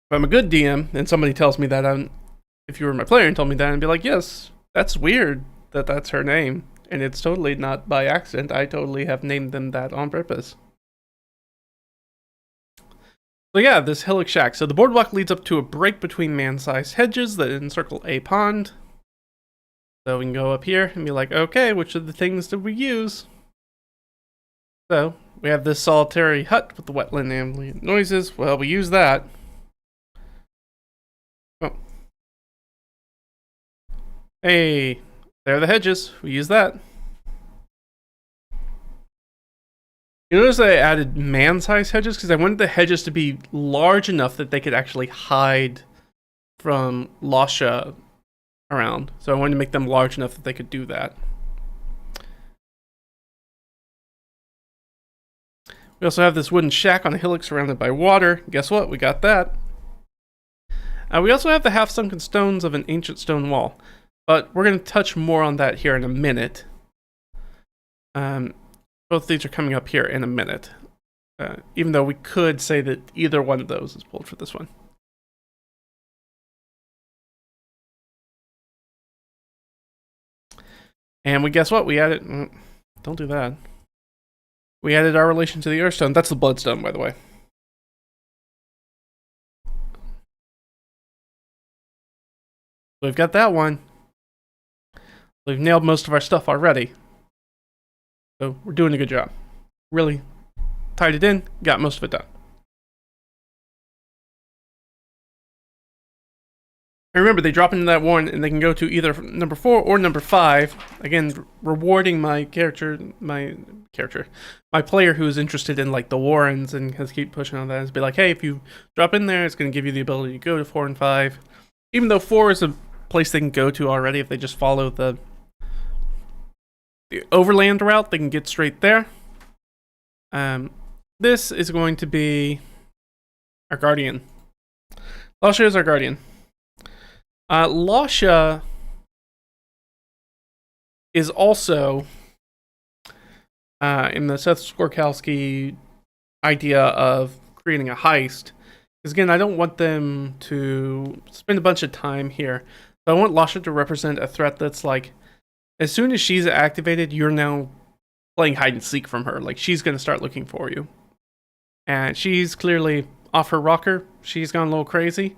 If I'm a good DM and somebody tells me that, if you were my player and told me that, I'd be like, yes, that's weird that that's her name. And it's totally not by accident. I totally have named them that on purpose. So yeah, this hillock shack. So the boardwalk leads up to a break between man-sized hedges that encircle a pond. So we can go up here and be like, okay, which of the things did we use? So we have this solitary hut with the wetland ambient noises. Well, we use that. Oh. Hey, there are the hedges. We use that. You notice I added man-sized hedges because I wanted the hedges to be large enough that they could actually hide from Lasha around. So I wanted to make them large enough that they could do that. We also have this wooden shack on a hillock surrounded by water. Guess what? We got that. We also have the half-sunken stones of an ancient stone wall. But we're going to touch more on that here in a minute. Both of these are coming up here in a minute. Even though we could say that either one of those is pulled for this one. And we guess what? We added... Don't do that. We added our relation to the Earthstone. That's the Bloodstone, by the way. We've got that one. We've nailed most of our stuff already. So we're doing a good job. Really tied it in, got most of it done. And remember, they drop into that one and they can go to either number 4 or number 5. Again, rewarding my player who is interested in like the Warrens and has keep pushing on that. Is be like, hey, if you drop in there, it's going to give you the ability to go to 4 and 5. Even though 4 is a place they can go to already, if they just follow the overland route, they can get straight there. This is going to be our guardian. Lasha is our guardian. Lasha is also in the Seth Skorkowski idea of creating a heist. Because again, I don't want them to spend a bunch of time here. So I want Lasha to represent a threat that's like, as soon as she's activated, you're now playing hide and seek from her. Like, she's going to start looking for you. And she's clearly off her rocker. She's gone a little crazy.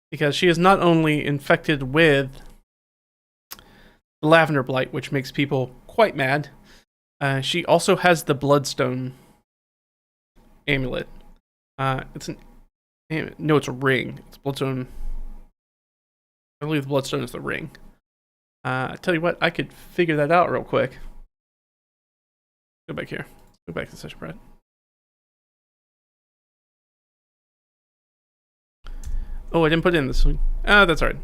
Because she is not only infected with the Lavender Blight, which makes people quite mad, she also has the Bloodstone amulet. It's a ring. It's Bloodstone. I believe the Bloodstone is the ring. I tell you what, I could figure that out real quick. Go back here. Go back to the session, Brad. Oh, I didn't put it in this one. That's alright.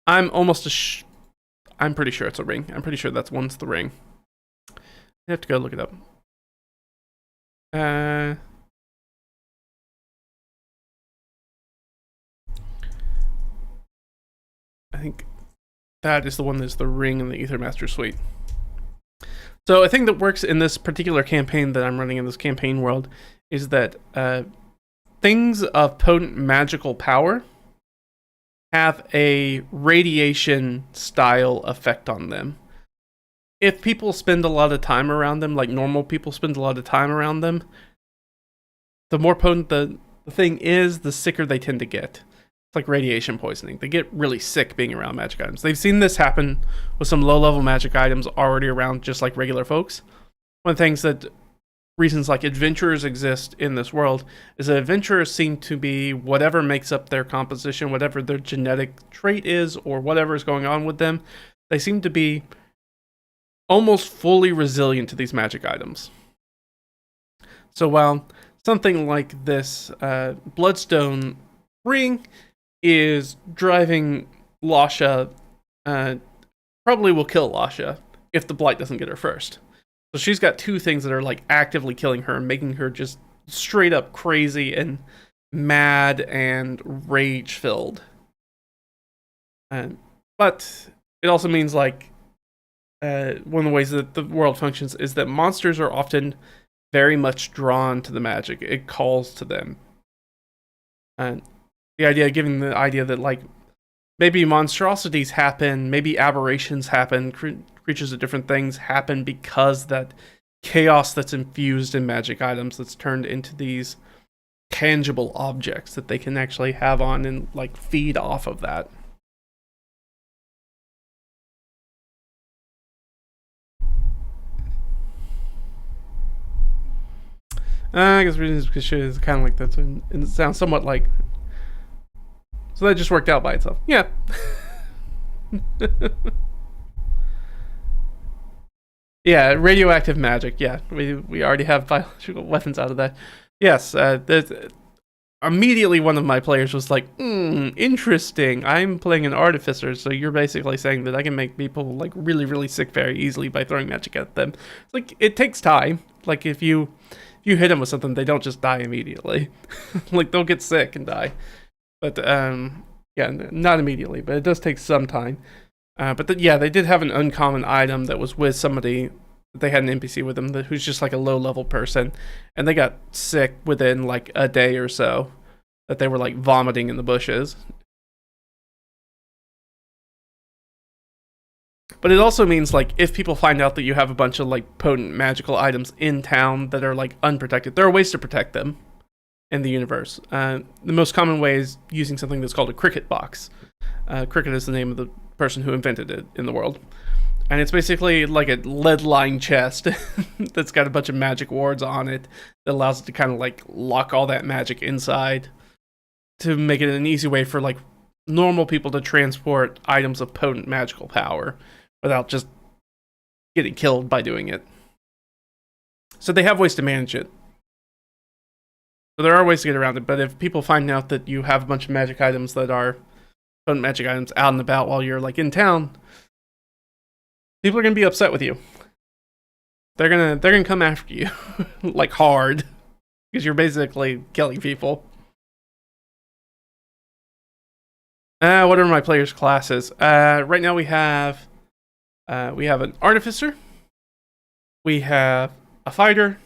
I'm pretty sure it's a ring. I'm pretty sure that's one's the ring. I have to go look it up. I think that is the one that's the ring in the Aethermaster suite. So a thing that works in this particular campaign that I'm running in this campaign world is that things of potent magical power have a radiation style effect on them. If people spend a lot of time around them, like normal people spend a lot of time around them, the more potent the thing is, the sicker they tend to get. It's like radiation poisoning. They get really sick being around magic items. They've seen this happen with some low-level magic items already around just like regular folks. One of the things that reasons like adventurers exist in this world is that adventurers seem to be whatever makes up their composition, whatever their genetic trait is, or whatever is going on with them. They seem to be almost fully resilient to these magic items. So while something like this Bloodstone ring is driving Lasha, probably will kill Lasha if the blight doesn't get her first. So she's got two things that are like actively killing her and making her just straight up crazy and mad and rage filled. But it also means like one of the ways that the world functions is that monsters are often very much drawn to the magic. It calls to them. And the idea, giving the idea that like maybe monstrosities happen, maybe aberrations happen, creatures of different things happen because that chaos that's infused in magic items that's turned into these tangible objects that they can actually have on and like feed off of that. I guess because shit is kind of like that, and it sounds somewhat like. So that just worked out by itself. Yeah. Yeah, radioactive magic. Yeah, we already have biological weapons out of that. Yes, immediately one of my players was like, interesting. I'm playing an artificer, so you're basically saying that I can make people like really, really sick very easily by throwing magic at them. It's like, it takes time. Like if you hit them with something, they don't just die immediately. Like they'll get sick and die. But yeah, not immediately, but it does take some time. But yeah, they did have an uncommon item that was with somebody. They had an NPC with them who's just like a low-level person, and they got sick within like a day or so. That they were like vomiting in the bushes. But it also means like if people find out that you have a bunch of like potent magical items in town that are like unprotected, there are ways to protect them in the universe. The most common way is using something that's called a cricket box. Cricket is the name of the person who invented it in the world. And it's basically like a lead-lined chest that's got a bunch of magic wards on it that allows it to kind of like lock all that magic inside to make it an easy way for like normal people to transport items of potent magical power without just getting killed by doing it. So they have ways to manage it. So there are ways to get around it, but if people find out that you have a bunch of magic items that are potent magic items out and about while you're like in town, people are gonna be upset with you. They're gonna come after you like hard because you're basically killing people. What are my players' classes? Right now we have an artificer, we have a fighter,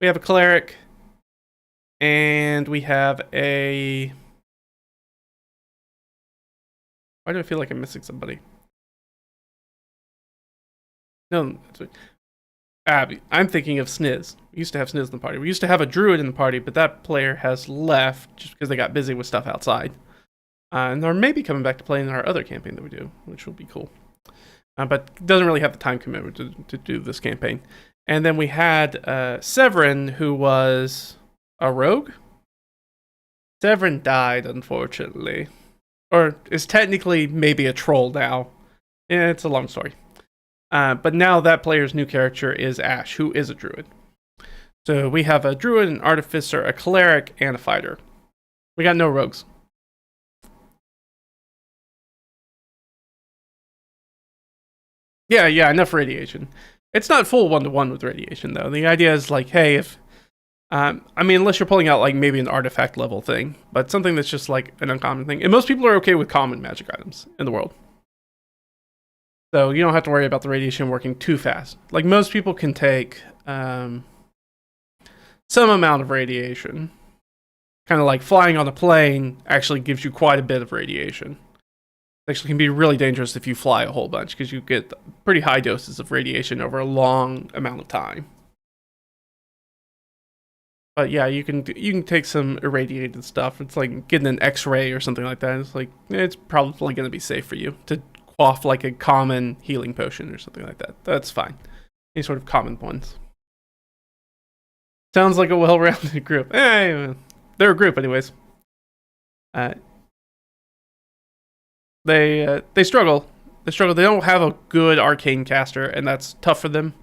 we have a cleric, and we have a. Why do I feel like I'm missing somebody? No, I'm thinking of Sniz. We used to have Sniz in the party. We used to have a druid in the party, but that player has left just because they got busy with stuff outside. And they're maybe coming back to play in our other campaign that we do, which will be cool. But doesn't really have the time commitment to do this campaign. And then we had Severin, who was a rogue. Severin died, unfortunately. Or is technically maybe a troll now. Yeah, it's a long story. But now that player's new character is Ash, who is a druid. So we have a druid, an artificer, a cleric, and a fighter. We got no rogues. Yeah, enough radiation. It's not full one-to-one with radiation, though. The idea is like, hey, if... I mean, unless you're pulling out like maybe an artifact level thing, but something that's just like an uncommon thing. And most people are okay with common magic items in the world. So you don't have to worry about the radiation working too fast. Like most people can take some amount of radiation. Kind of like flying on a plane actually gives you quite a bit of radiation. It actually can be really dangerous if you fly a whole bunch because you get pretty high doses of radiation over a long amount of time. But yeah, you can take some irradiated stuff. It's like getting an X-ray or something like that. It's like it's probably going to be safe for you to quaff like a common healing potion or something like that. That's fine. Any sort of common ones. Sounds like a well-rounded group. They're a group anyways. They struggle. They struggle. They don't have a good arcane caster, and that's tough for them.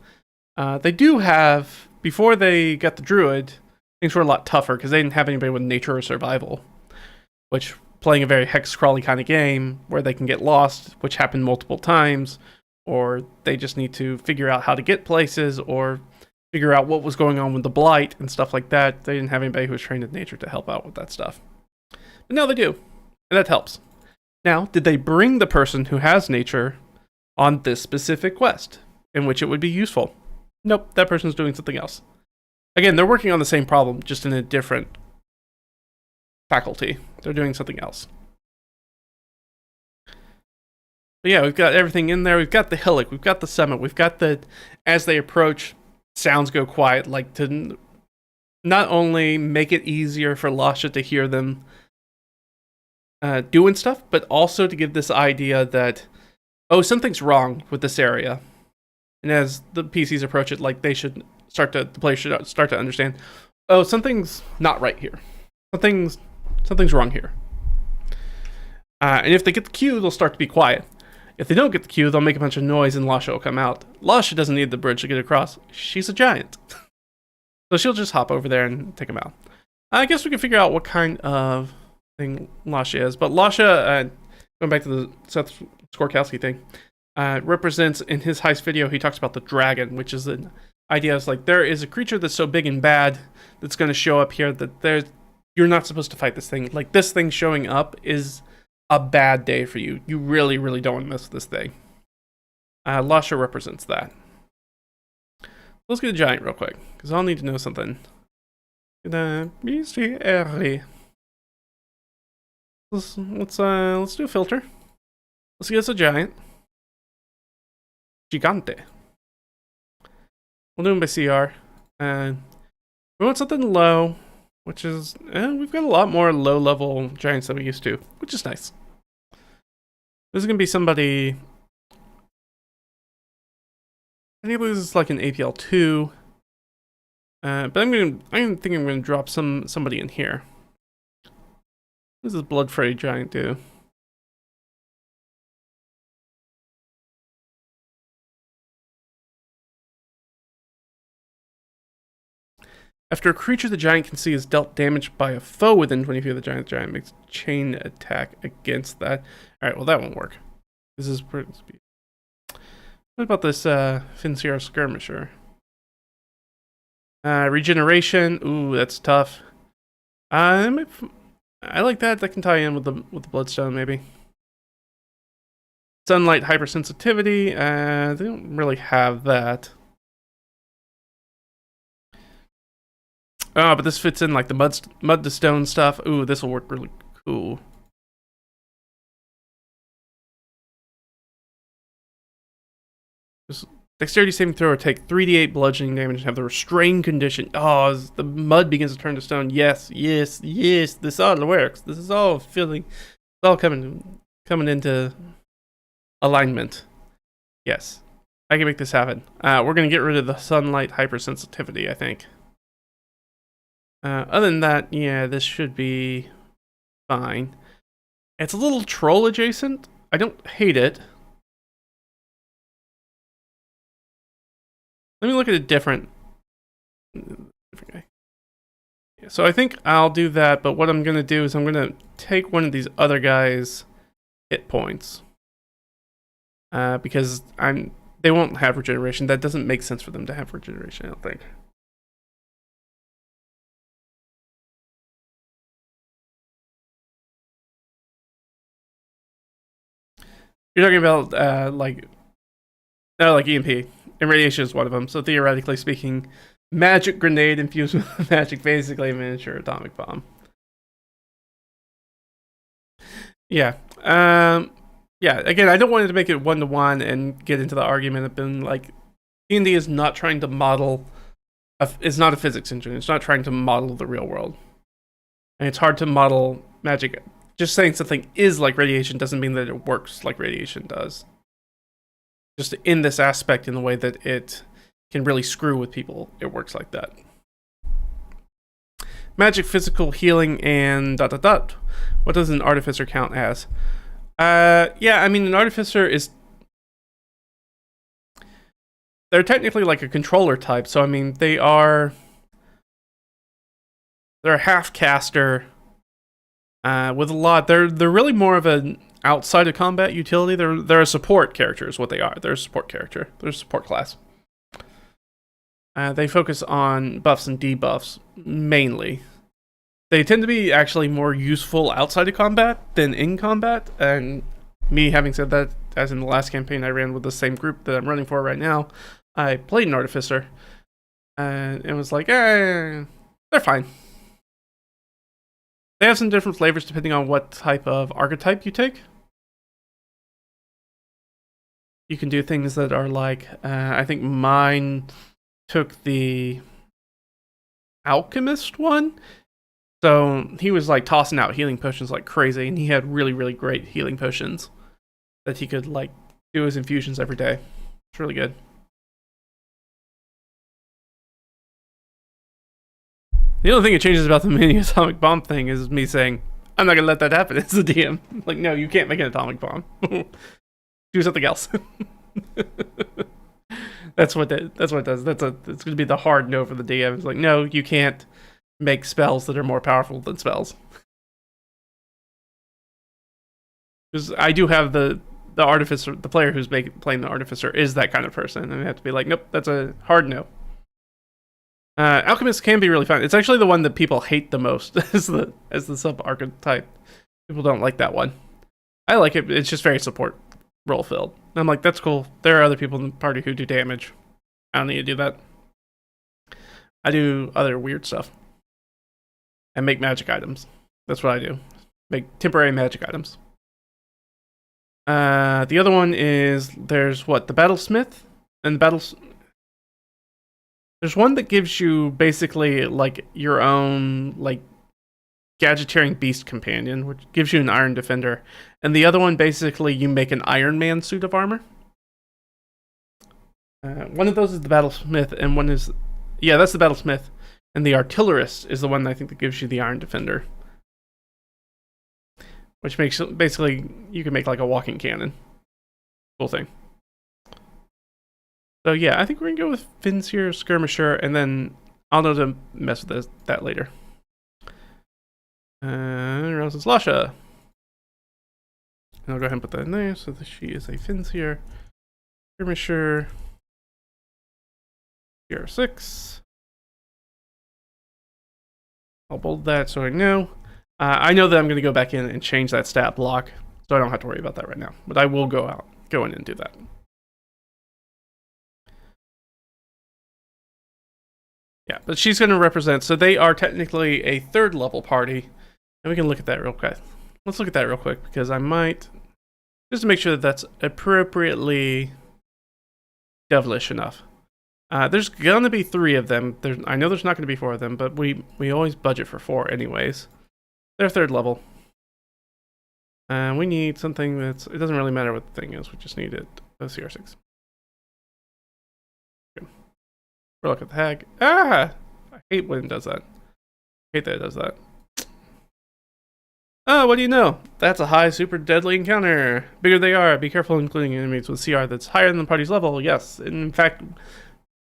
They do have, before they got the druid, things were a lot tougher because they didn't have anybody with nature or survival, which, playing a very hex crawly kind of game where they can get lost, which happened multiple times, or they just need to figure out how to get places, or figure out what was going on with the blight and stuff like that. They didn't have anybody who was trained in nature to help out with that stuff. But now they do, and that helps. Now, did they bring the person who has nature on this specific quest in which it would be useful? Nope, that person's doing something else. Again, they're working on the same problem, just in a different faculty. They're doing something else. But yeah, we've got everything in there. We've got the hillock. We've got the summit. We've got the, as they approach, sounds go quiet, like to not only make it easier for Lasha to hear them doing stuff, but also to give this idea that, oh, something's wrong with this area. And as the PCs approach it, like the players should start to understand, oh, something's not right here. Something's wrong here. And if they get the cue, they'll start to be quiet. If they don't get the cue, they'll make a bunch of noise and Lasha will come out. Lasha doesn't need the bridge to get across. She's a giant. So she'll just hop over there and take them out. I guess we can figure out what kind of thing Lasha is. But Lasha, going back to the Seth Skorkowski thing, represents, in his heist video, he talks about the dragon, which is the idea is like there is a creature that's so big and bad that's going to show up here that you're not supposed to fight this thing. Like, this thing showing up is a bad day for you. You really, really don't want to mess with this thing. Lasha represents that. Let's get a giant real quick, because I'll need to know something. Let's do a filter. Let's get us a giant. Gigante. We'll do them by CR. We want something low, which is, we've got a lot more low-level giants than we used to, which is nice. This is going to be somebody, I think this is like an APL 2, but I think I'm going to drop somebody in here. What does this Blood Fray giant do? After a creature the giant can see is dealt damage by a foe within 20 feet of the giant makes a chain attack against that. Alright, well that won't work. This is pretty speed. What about this Finseer Skirmisher? Regeneration. Ooh, that's tough. I like that. That can tie in with the Bloodstone, maybe. Sunlight hypersensitivity. They don't really have that. Oh, but this fits in like the mud to stone stuff. Ooh, this will work really cool. Just dexterity saving throw or take 3d8 bludgeoning damage and have the restrain condition. Oh, as the mud begins to turn to stone. Yes. This all works. This is all feeling. It's all coming into alignment. Yes, I can make this happen. We're gonna get rid of the sunlight hypersensitivity, I think. Other than that, yeah, this should be fine. It's a little troll adjacent. I don't hate it. Let me look at a different guy. So I think I'll do that, but what I'm going to do is I'm going to take one of these other guys' hit points. Because they won't have regeneration. That doesn't make sense for them to have regeneration, I don't think. You're talking about like EMP, and radiation is one of them. So theoretically speaking, magic grenade infused with magic, basically a miniature atomic bomb. Yeah. Yeah. Again, I don't want to make it 1-to-1 and get into the argument of being like D&D is not trying to model it's not a physics engine. It's not trying to model the real world. And it's hard to model magic. Just saying something is like radiation doesn't mean that it works like radiation does. Just in this aspect, in the way that it can really screw with people, it works like that. Magic, physical, healing, and ... What does an artificer count as? Yeah, I mean, an artificer is... They're technically like a controller type, so I mean, they're a half caster with a lot. They're really more of an outside of combat utility. They're a support character is what they are. They're a support character. They're a support class. They focus on buffs and debuffs mainly. They tend to be actually more useful outside of combat than in combat. And me having said that, as in the last campaign I ran with the same group that I'm running for right now, I played an artificer, and it was like, they're fine. They have some different flavors depending on what type of archetype you take. You can do things that are like, I think mine took the alchemist one. So he was like tossing out healing potions like crazy, and he had really, really great healing potions that he could like do his infusions every day. It's really good. The only thing that changes about the mini atomic bomb thing is me saying, I'm not gonna let that happen as a DM. Like, no, you can't make an atomic bomb. Do something else. That's what it does. It's gonna be the hard no for the DM. It's like, no, you can't make spells that are more powerful than spells. Because I do have the artificer, the player who's playing the artificer is that kind of person, and I have to be like, nope, that's a hard no. Alchemist can be really fun. It's actually the one that people hate the most as the sub archetype. People don't like that one. I like it. It's just very support role filled. I'm like, that's cool. There are other people in the party who do damage. I don't need to do that. I do other weird stuff. And make magic items. That's what I do. Make temporary magic items. The other one is, there's what? The Battlesmith? And there's one that gives you basically like your own like gadgeteering beast companion, which gives you an iron defender. And the other one, basically, you make an Iron Man suit of armor. One of those is the Battlesmith, and one is... Yeah, that's the Battlesmith. And the Artillerist is the one I think that gives you the Iron Defender. Which makes, basically, you can make like a walking cannon. Cool thing. So yeah, I think we're going to go with Finn's here, Skirmisher, and then I'll know to mess with that later. Rouses Lasha. And I'll go ahead and put that in there so that she is a Finn's here. Skirmisher. CR6. I'll bold that so I know. I know that I'm going to go back in and change that stat block, so I don't have to worry about that right now. But I will go in and do that. Yeah, but she's going to represent, so they are technically a 3rd level party. And we can look at that real quick. Let's look at that real quick, because I might, just to make sure that that's appropriately devilish enough. There's going to be 3 of them. I know there's not going to be 4 of them, but we always budget for 4 anyways. They're 3rd level. We need something that's, it doesn't really matter what the thing is, we just need it, a CR6. Okay. We're looking at the hag. I hate when it does that. I hate that it does that. Oh, what do you know? That's a high, super deadly encounter. Bigger they are, be careful including enemies with CR that's higher than the party's level. Yes, in fact,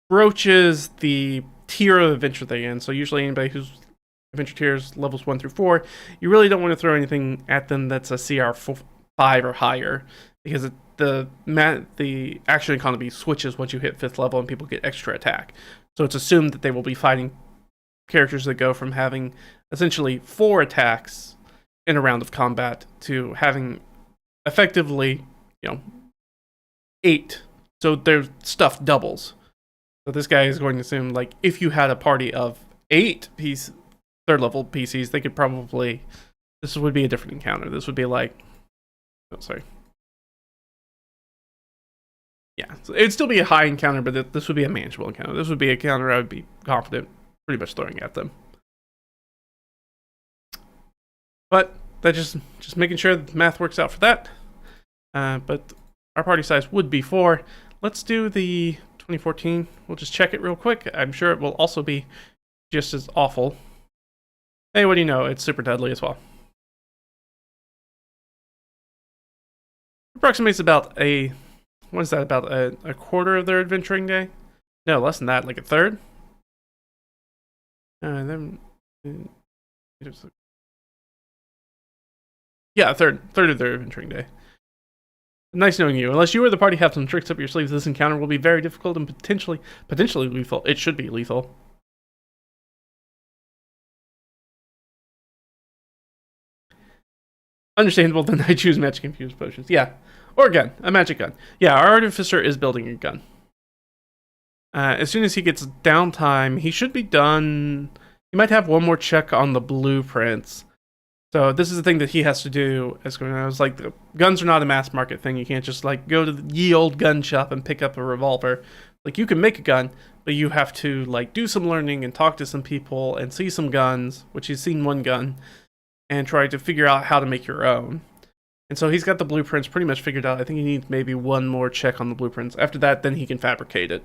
broaches the tier of adventure they're in. So usually anybody who's adventure tiers levels 1 through 4, you really don't want to throw anything at them that's a CR 5 or higher, because the action economy switches once you hit 5th level and people get extra attack. So it's assumed that they will be fighting characters that go from having essentially 4 attacks in a round of combat to having effectively, 8. So their stuff doubles. So this guy is going to assume, like, if you had a party of 8 3rd level PCs, they could probably, this would be a different encounter. This would be like, oh, sorry. Yeah, so it'd still be a high encounter, but this would be a manageable encounter. This would be a encounter I would be confident pretty much throwing at them. But that just making sure the math works out for that. But our party size would be 4. Let's do the 2014. We'll just check it real quick. I'm sure it will also be just as awful. Hey, what do you know? It's super deadly as well. Approximates about a, what is that, about a quarter of their adventuring day? No, less than that, like a third. Then, yeah, a third of their adventuring day. Nice knowing you. Unless you or the party have some tricks up your sleeves, this encounter will be very difficult and potentially lethal. It should be lethal. Understandable, then I choose magic infused potions. Yeah. Or a gun. A magic gun. Yeah, our artificer is building a gun. As soon as he gets downtime, he should be done. He might have one more check on the blueprints. So this is the thing that he has to do. As I was like, the guns are not a mass market thing. You can't just like go to the ye old gun shop and pick up a revolver. Like, you can make a gun, but you have to like do some learning and talk to some people and see some guns, which he's seen one gun, and try to figure out how to make your own. And so he's got the blueprints pretty much figured out. I think he needs maybe one more check on the blueprints. After that, then he can fabricate it.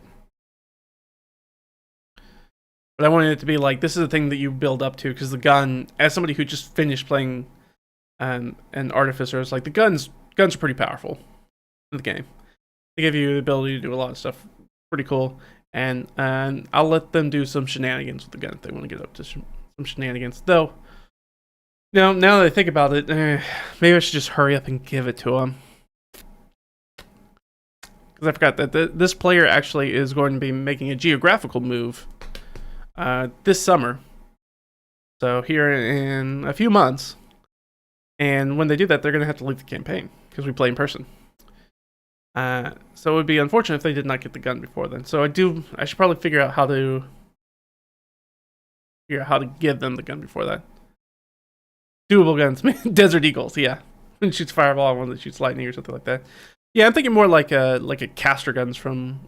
But I wanted it to be like, this is the thing that you build up to, because the gun, as somebody who just finished playing an artificer, is like, the guns are pretty powerful in the game. They give you the ability to do a lot of stuff pretty cool, and I'll let them do some shenanigans with the gun if they want to get up to some shenanigans. Though, now that I think about it, maybe I should just hurry up and give it to them. Because I forgot that this player actually is going to be making a geographical move this summer. So here in a few months. And when they do that, they're going to have to leave the campaign, because we play in person. So it would be unfortunate if they did not get the gun before then. So I should probably figure out how to give them the gun before that. Doable guns. Desert Eagles, yeah. One shoots fireball, one that shoots lightning or something like that. Yeah, I'm thinking more like a caster guns from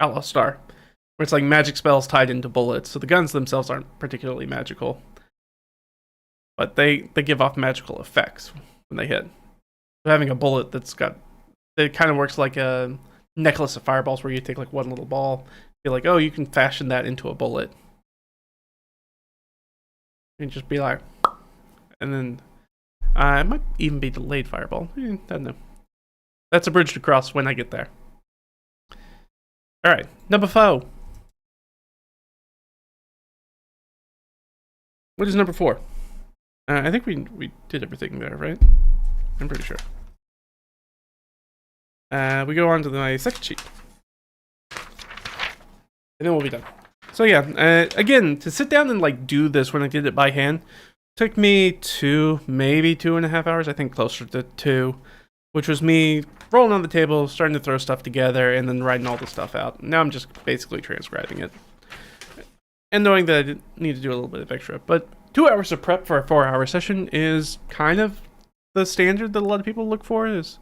Outlaw Star, where it's like magic spells tied into bullets. So the guns themselves aren't particularly magical, but they give off magical effects when they hit. So having a bullet that kind of works like a necklace of fireballs, where you take like one little ball, be like, oh, you can fashion that into a bullet. And just be like, and then it might even be delayed fireball. I don't know. That's a bridge to cross when I get there. All right, number 4. What is number 4? I think we did everything there, right? I'm pretty sure. We go on to my second sheet, and then we'll be done. So yeah, again, to sit down and like do this when I did it by hand took me maybe 2.5 hours. I think closer to 2, which was me rolling on the table, starting to throw stuff together, and then writing all the stuff out. Now I'm just basically transcribing it, and knowing that I need to do a little bit of extra. But 2 hours of prep for a 4-hour session is kind of the standard that a lot of people look for. Is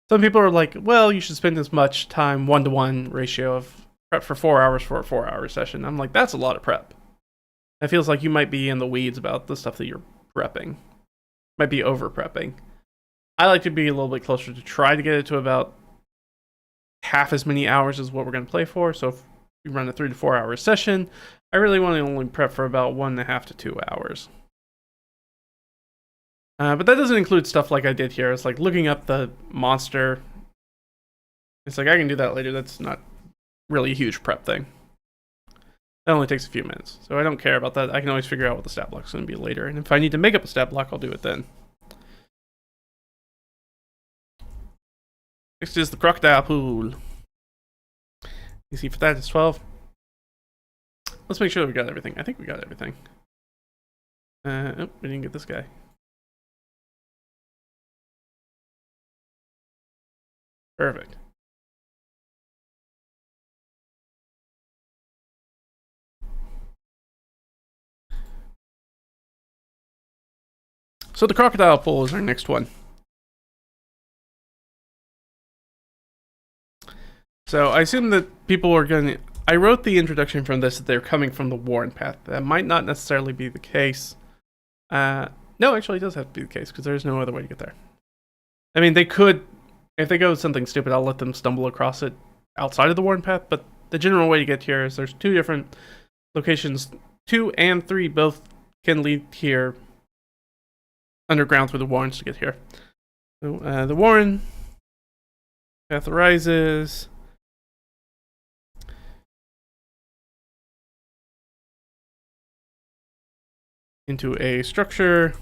some people are like, well, you should spend as much time 1-to-1 ratio of prep for 4 hours for a 4-hour session. I'm like, that's a lot of prep. It feels like you might be in the weeds about the stuff that you're prepping. Might be over prepping. I like to be a little bit closer to try to get it to about half as many hours as what we're going to play for. So if we run a 3 to 4 hour session, I really want to only prep for about 1.5 to 2 hours. But that doesn't include stuff like I did here. It's like looking up the monster. It's like, I can do that later. That's not really a huge prep thing. That only takes a few minutes. So I don't care about that. I can always figure out what the stat block is going to be later. And if I need to make up a stat block, I'll do it then. Next is the crocodile pool. You see, for that is 12. Let's make sure that we got everything. I think we got everything. Oh, we didn't get this guy. Perfect. So the crocodile pool is our next one. So I assume that people are going to... I wrote the introduction from this that they're coming from the Warren path. That might not necessarily be the case. No, actually it does have to be the case, because there's no other way to get there. I mean, they could... If they go with something stupid, I'll let them stumble across it outside of the Warren path, but the general way to get here is there's 2 different locations. 2 and 3 both can lead here underground through the Warrens to get here. So, the Warren path rises into a structure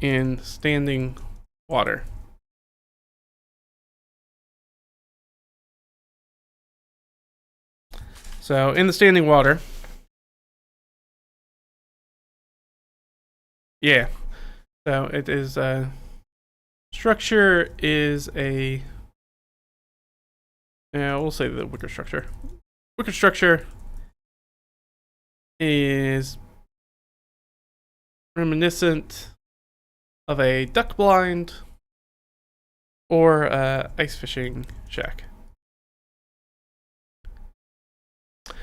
in standing water. So in the standing water, yeah. So it is structure is a we'll say the wicker structure. Wicker structure is reminiscent of a duck blind or ice fishing shack.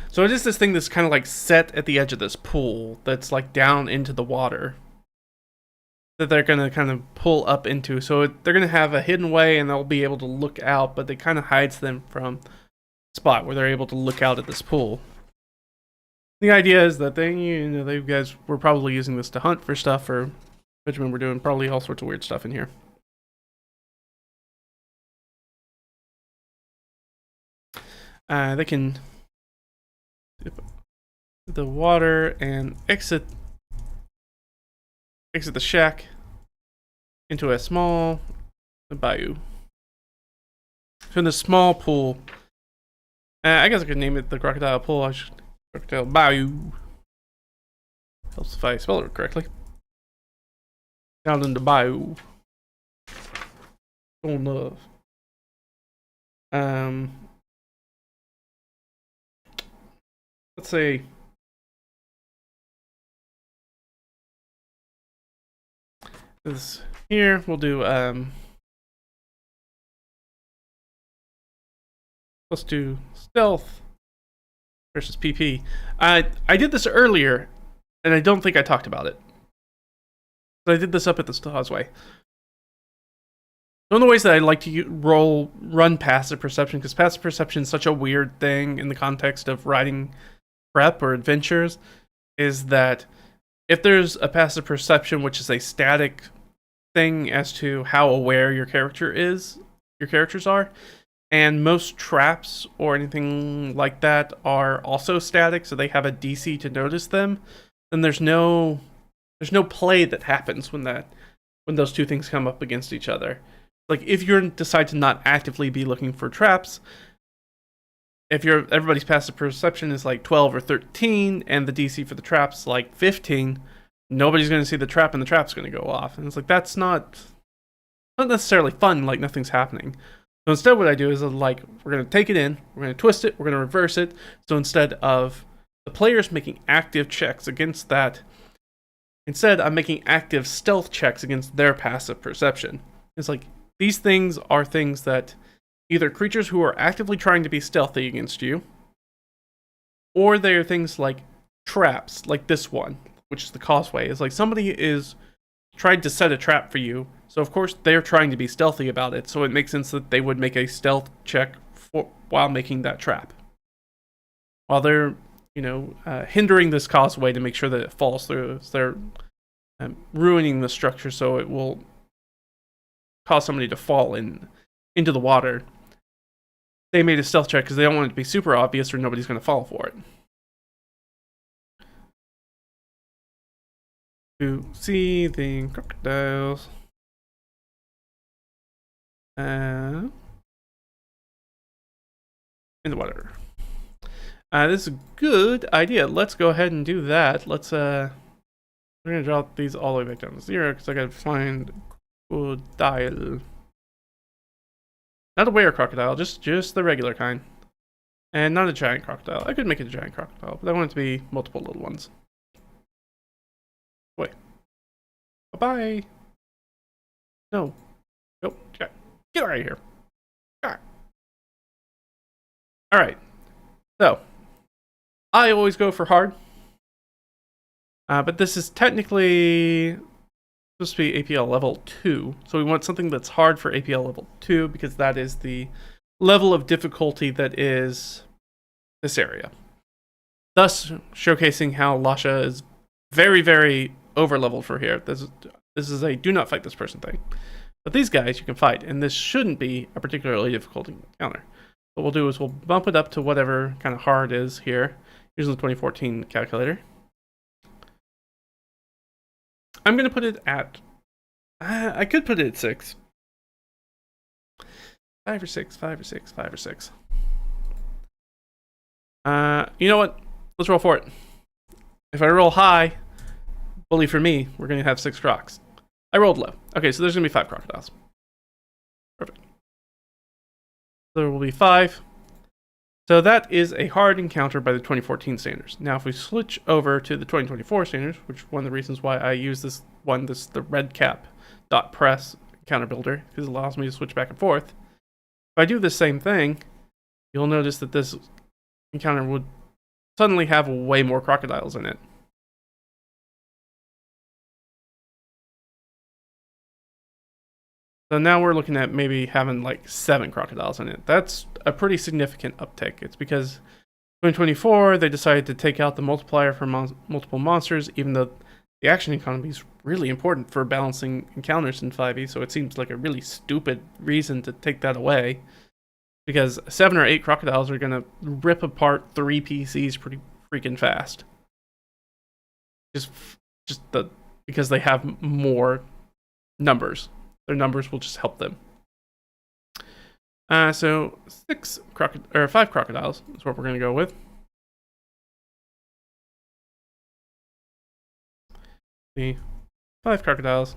So it is this thing that's kind of like set at the edge of this pool that's like down into the water that they're going to kind of pull up into. So they're going to have a hidden way and they'll be able to look out, but it kind of hides them from the spot where they're able to look out at this pool. The idea is that they guys were probably using this to hunt for stuff, or Benjamin were doing probably all sorts of weird stuff in here. They can dip the water and exit the shack into a small bayou. So in this small pool, I guess I could name it the Crocodile Pool. Crocodile Bayou. Helps if I spell it correctly. Down in the bayou. Oh no. Let's say this here. We'll do let's do stealth versus PP. I did this earlier, and I don't think I talked about it. But I did this up at the causeway. One of the ways that I like to run passive perception, because passive perception is such a weird thing in the context of writing prep or adventures, is that if there's a passive perception which is a static thing as to how aware your characters are, and most traps or anything like that are also static, so they have a DC to notice them, then there's no play that happens when those 2 things come up against each other. Like, if you decide to not actively be looking for traps, if everybody's passive perception is like 12 or 13, and the DC for the trap's like 15, nobody's going to see the trap, and the trap's going to go off. And it's like, that's not necessarily fun, like nothing's happening. So instead what I do is like, we're going to take it in, we're going to twist it, we're going to reverse it. So instead of the players making active checks against that, instead I'm making active stealth checks against their passive perception. It's like, these things are things that either creatures who are actively trying to be stealthy against you, or they are things like traps, like this one, which is the causeway. It's like somebody is tried to set a trap for you, so of course they're trying to be stealthy about it, so it makes sense that they would make a stealth check while making that trap. While they're, hindering this causeway to make sure that it falls through. So they're ruining the structure so it will cause somebody to fall into the water. They made a stealth check because they don't want it to be super obvious or nobody's going to fall for it. To see the crocodiles. In the water. This is a good idea. Let's go ahead and do that. Let's we're gonna drop these all the way back down to 0 because I gotta find crocodile. Not a were crocodile, just the regular kind. And not a giant crocodile. I could make it a giant crocodile, but I want it to be multiple little ones. Wait. Bye-bye. No. Nope. Get out of here. Alright. So, I always go for hard. But this is technically supposed to be APL level 2. So we want something that's hard for APL level 2 because that is the level of difficulty that is this area. Thus, showcasing how Lasha is very, very over-leveled for here. This is a do not fight this person thing. But these guys you can fight, and this shouldn't be a particularly difficult encounter. What we'll do is we'll bump it up to whatever kind of hard is here, using the 2014 calculator. I'm going to put it at... I could put it at 6. 5 or 6, 5 or 6, 5 or 6. You know what? Let's roll for it. If I roll high, bully for me, we're going to have 6 crocs. I rolled low. Okay, so there's going to be 5 crocodiles. Perfect. There will be 5. So that is a hard encounter by the 2014 standards. Now, if we switch over to the 2024 standards, which is one of the reasons why I use this one, the redcap.press encounter builder, because it allows me to switch back and forth. If I do the same thing, you'll notice that this encounter would suddenly have way more crocodiles in it. So now we're looking at maybe having like 7 crocodiles in it. That's a pretty significant uptick. It's because 2024, they decided to take out the multiplier for multiple monsters, even though the action economy is really important for balancing encounters in 5e, so it seems like a really stupid reason to take that away. Because 7 or 8 crocodiles are going to rip apart 3 PCs pretty freaking fast. Because they have more numbers. Their numbers will just help them. So 5 crocodiles is what we're going to go with. The 5 crocodiles.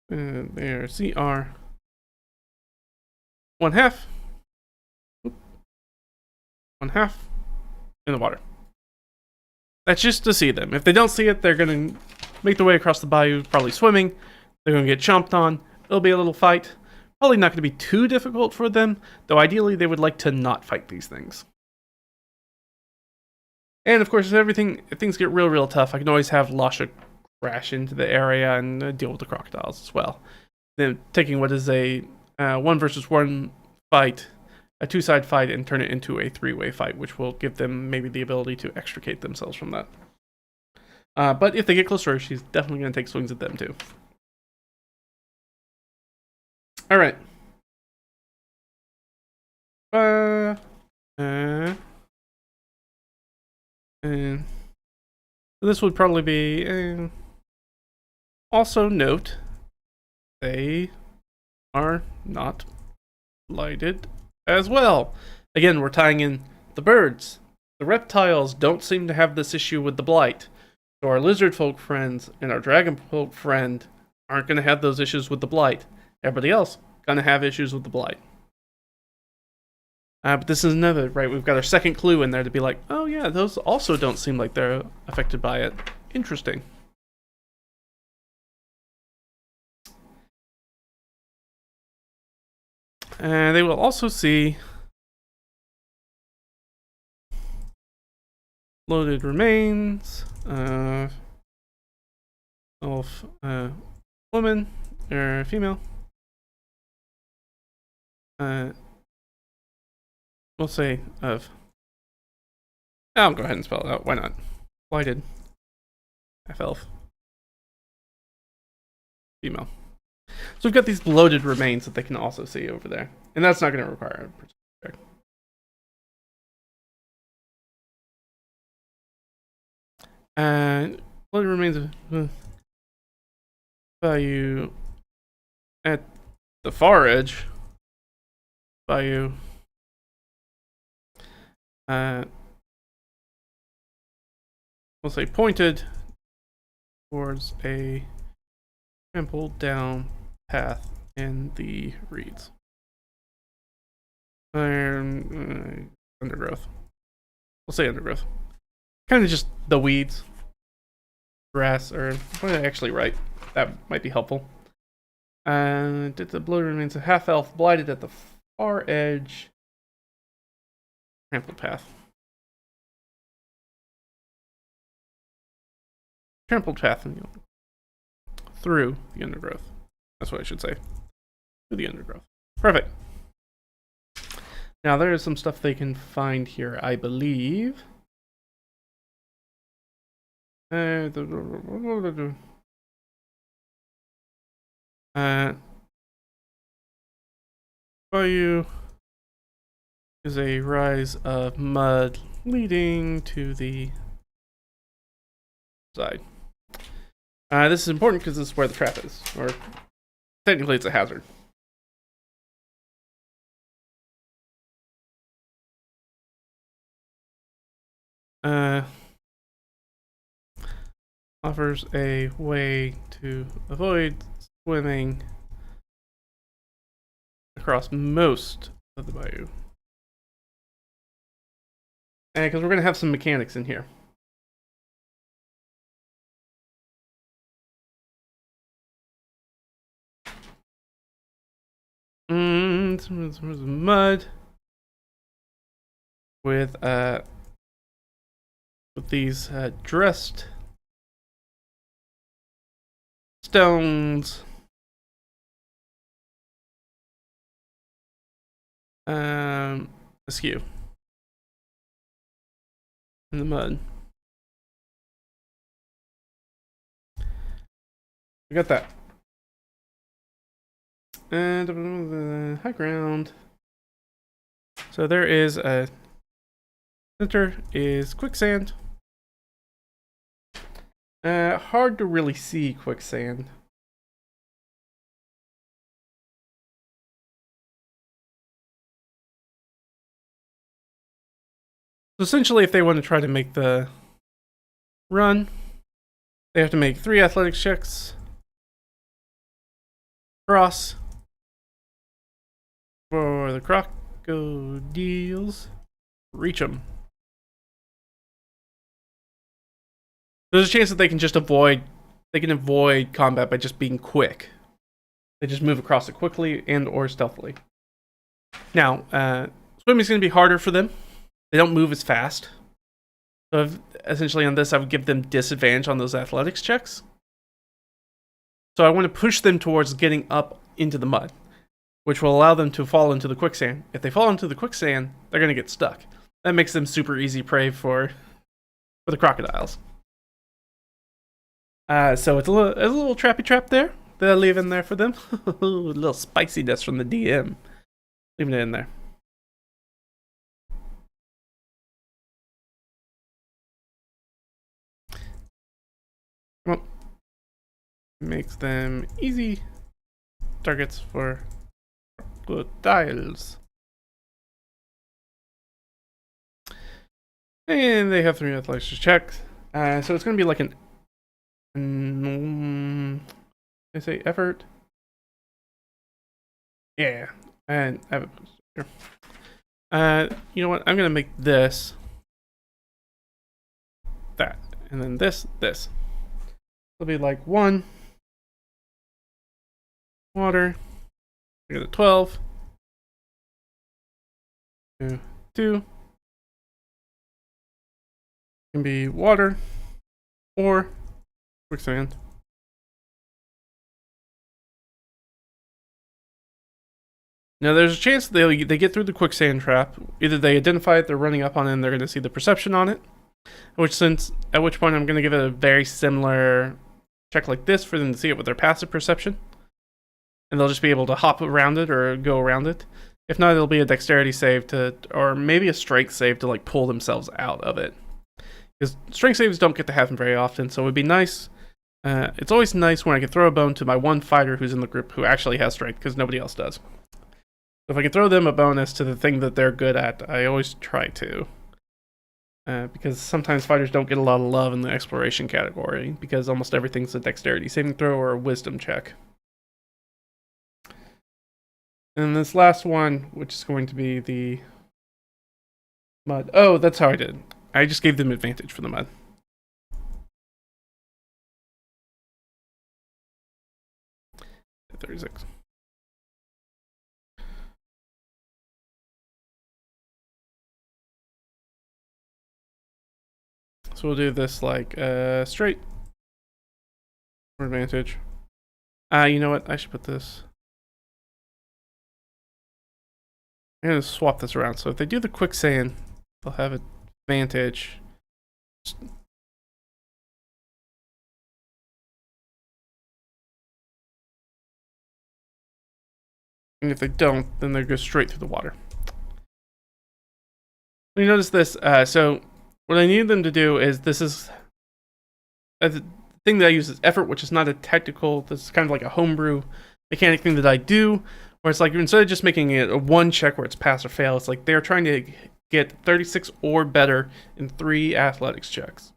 And they're CR 1/2. 1/2 in the water. That's just to see them. If they don't see it, they're going to make their way across the bayou, probably swimming. They're going to get chomped on. It'll be a little fight. Probably not going to be too difficult for them, though ideally they would like to not fight these things. And of course, if things get real tough, I can always have Lasha crash into the area and deal with the crocodiles as well. Then taking what is a 1 versus 1 fight, a 2-side fight, and turn it into a 3-way fight, which will give them maybe the ability to extricate themselves from that. But if they get closer, she's definitely going to take swings at them too. All right. And this would probably be... also note, they are not blighted as well. Again, we're tying in the birds. The reptiles don't seem to have this issue with the blight. So our lizard folk friends and our dragon folk friend aren't going to have those issues with the blight. Everybody else going to have issues with the blight. But this is another, right? We've got our second clue in there to be like, oh yeah, those also don't seem like they're affected by it. Interesting. And they will also see loaded remains of woman or female. We'll say of... I'll go ahead and spell it out. Why not? Blighted. Half-elf. Female. So we've got these bloated remains that they can also see over there. And that's not going to require a perception check. And bloated remains of value at the far edge. Value. We'll say pointed towards a trampled down path in the reeds. Undergrowth. We'll say undergrowth. Kind of just the weeds. grass, or what did I actually write? That might be helpful. Did the bloater remains a half elf, blighted at the far edge. Trampled path. Trampled path through the undergrowth. That's what I should say. Through the undergrowth. Perfect. Now there is some stuff they can find here, I believe. Bayou is a rise of mud leading to the side. This is important because this is where the trap is, or technically it's a hazard. Offers a way to avoid swimming across most of the bayou. And because we're going to have some mechanics in here. Some mud with these dressed stones. Askew in the mud. We got that. And the high ground. So there is a center is quicksand. Hard to really see quicksand. So essentially, if they want to try to make the run, they have to make 3 athletics checks. Cross. For the crocodiles. Reach them. There's a chance that they can just avoid combat by just being quick. They just move across it quickly and or stealthily. Now, swimming is going to be harder for them. They don't move as fast. So essentially on this, I would give them disadvantage on those athletics checks. So I want to push them towards getting up into the mud, which will allow them to fall into the quicksand. If they fall into the quicksand, they're going to get stuck. That makes them super easy prey for the crocodiles. So it's a little trappy trap there that I leave in there for them. A little spiciness from the DM. Leaving it in there. Well, makes them easy targets for crocodiles. And they have 3 athletics to check. So it's going to be like I say effort. Yeah, and I have it here. You know what? I'm going to make this that, and then this. It'll be like 1 water. I got a 12. 2. Can be water or quicksand. Now there's a chance they get through the quicksand trap. Either they identify it, they're running up on it, and they're going to see the perception on it. At which point I'm going to give it a very similar check like this for them to see it with their passive perception. And they'll just be able to hop around it or go around it. If not, it'll be a dexterity save or maybe a strength save to like pull themselves out of it. Because strength saves don't get to happen very often, so it would be nice. It's always nice when I can throw a bone to my one fighter who's in the group who actually has strength, because nobody else does. So if I can throw them a bonus to the thing that they're good at, I always try to. Because sometimes fighters don't get a lot of love in the exploration category, because almost everything's a dexterity saving throw or a wisdom check. And this last one, which is going to be the mud. Oh, that's how I did it. I just gave them advantage for the mud. 36. So we'll do this like straight for advantage. You know what? I should put this. I'm gonna swap this around. So if they do the quicksand, they'll have advantage. And if they don't, then they go straight through the water. You notice this. So what I need them to do is this is the thing that I use is effort, which is not a technical. This is kind of like a homebrew mechanic thing that I do, where it's like instead of just making it a one check where it's pass or fail, it's like they're trying to get 36 or better in 3 athletics checks.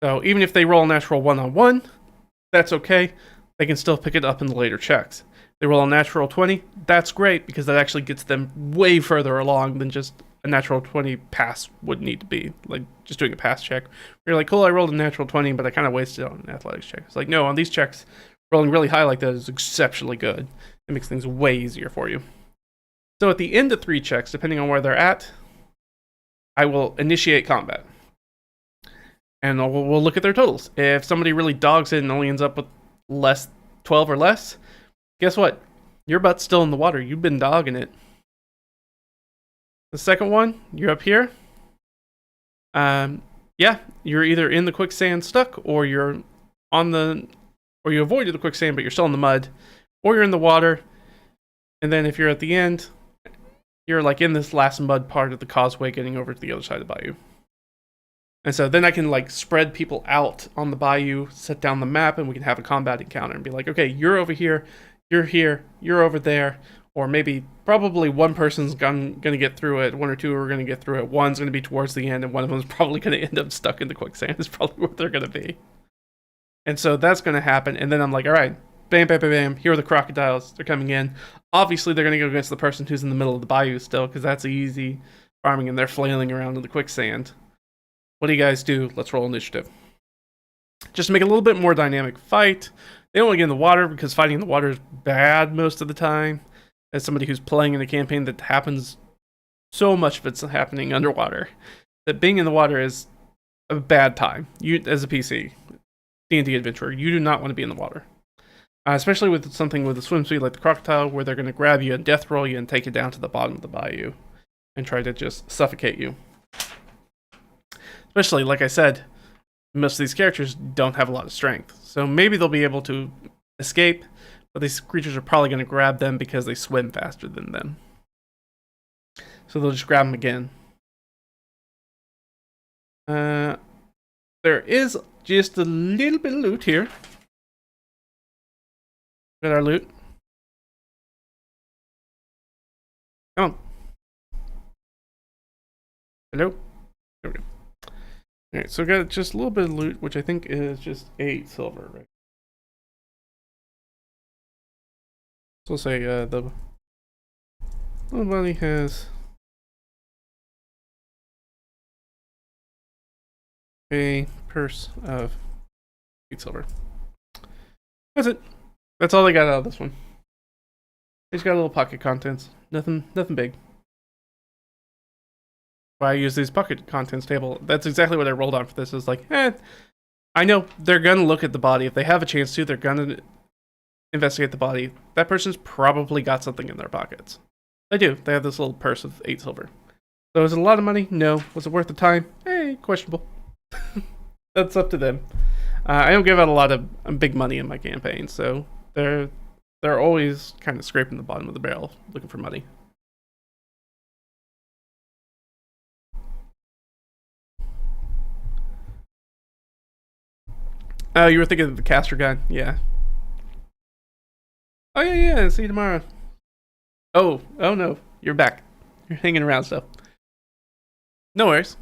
So even if they roll a natural 1-on-1, that's okay. They can still pick it up in the later checks. They roll a natural 20, that's great because that actually gets them way further along than just a natural 20 pass would need to be. Like just doing a pass check. You're like, cool, I rolled a natural 20, but I kind of wasted it on an athletics check. It's like, no, on these checks, rolling really high like that is exceptionally good. It makes things way easier for you. So at the end of 3 checks, depending on where they're at, I will initiate combat. And we'll look at their totals. If somebody really dogs it and only ends up with 12 or less, guess what? Your butt's still in the water. You've been dogging it. The second one, you're up here. Yeah, you're either in the quicksand stuck, or you're or you avoided the quicksand, but you're still in the mud, or you're in the water. And then if you're at the end, you're like in this last mud part of the causeway getting over to the other side of the bayou. And so then I can like spread people out on the bayou, set down the map, and we can have a combat encounter and be like, okay, you're over here, you're over there, or maybe probably one person's gonna get through it, 1 or 2 are gonna get through it, one's gonna be towards the end, and one of them's probably gonna end up stuck in the quicksand. Is probably where they're gonna be. And so that's gonna happen, and then I'm like, all right, bam, bam, bam, bam, here are the crocodiles, they're coming in. Obviously they're gonna go against the person who's in the middle of the bayou still, because that's easy farming, and they're flailing around in the quicksand. What do you guys do? Let's roll initiative. Just to make it a little bit more dynamic fight. They don't want to get in the water because fighting in the water is bad most of the time. As somebody who's playing in a campaign that happens, so much of it's happening underwater, that being in the water is a bad time. You, as a PC, D&D adventurer, you do not want to be in the water. Especially with something with a swim speed like the crocodile, where they're going to grab you and death roll you and take you down to the bottom of the bayou and try to just suffocate you. Especially, like I said, most of these characters don't have a lot of strength. So maybe they'll be able to escape, but these creatures are probably going to grab them because they swim faster than them. So they'll just grab them again. There is just a little bit of loot here. Got our loot. Come on. Hello? There we go. Alright, so we got just a little bit of loot, which I think is just 8 silver, right? So we'll say the little buddy has a purse of 8 silver. That's it. That's all I got out of this one. He's got a little pocket contents. Nothing big. Why I use these pocket contents table. That's exactly what I rolled on for this. Is like, I know they're gonna look at the body. If they have a chance to, they're gonna investigate the body. That person's probably got something in their pockets. They do. They have this little purse of 8 silver. So is it a lot of money? No. Was it worth the time? Questionable. That's up to them. I don't give out a lot of big money in my campaign, so they're always kind of scraping the bottom of the barrel looking for money. Oh, you were thinking of the caster gun? Yeah. Oh, yeah, see you tomorrow. Oh no, you're back. You're hanging around still. No worries.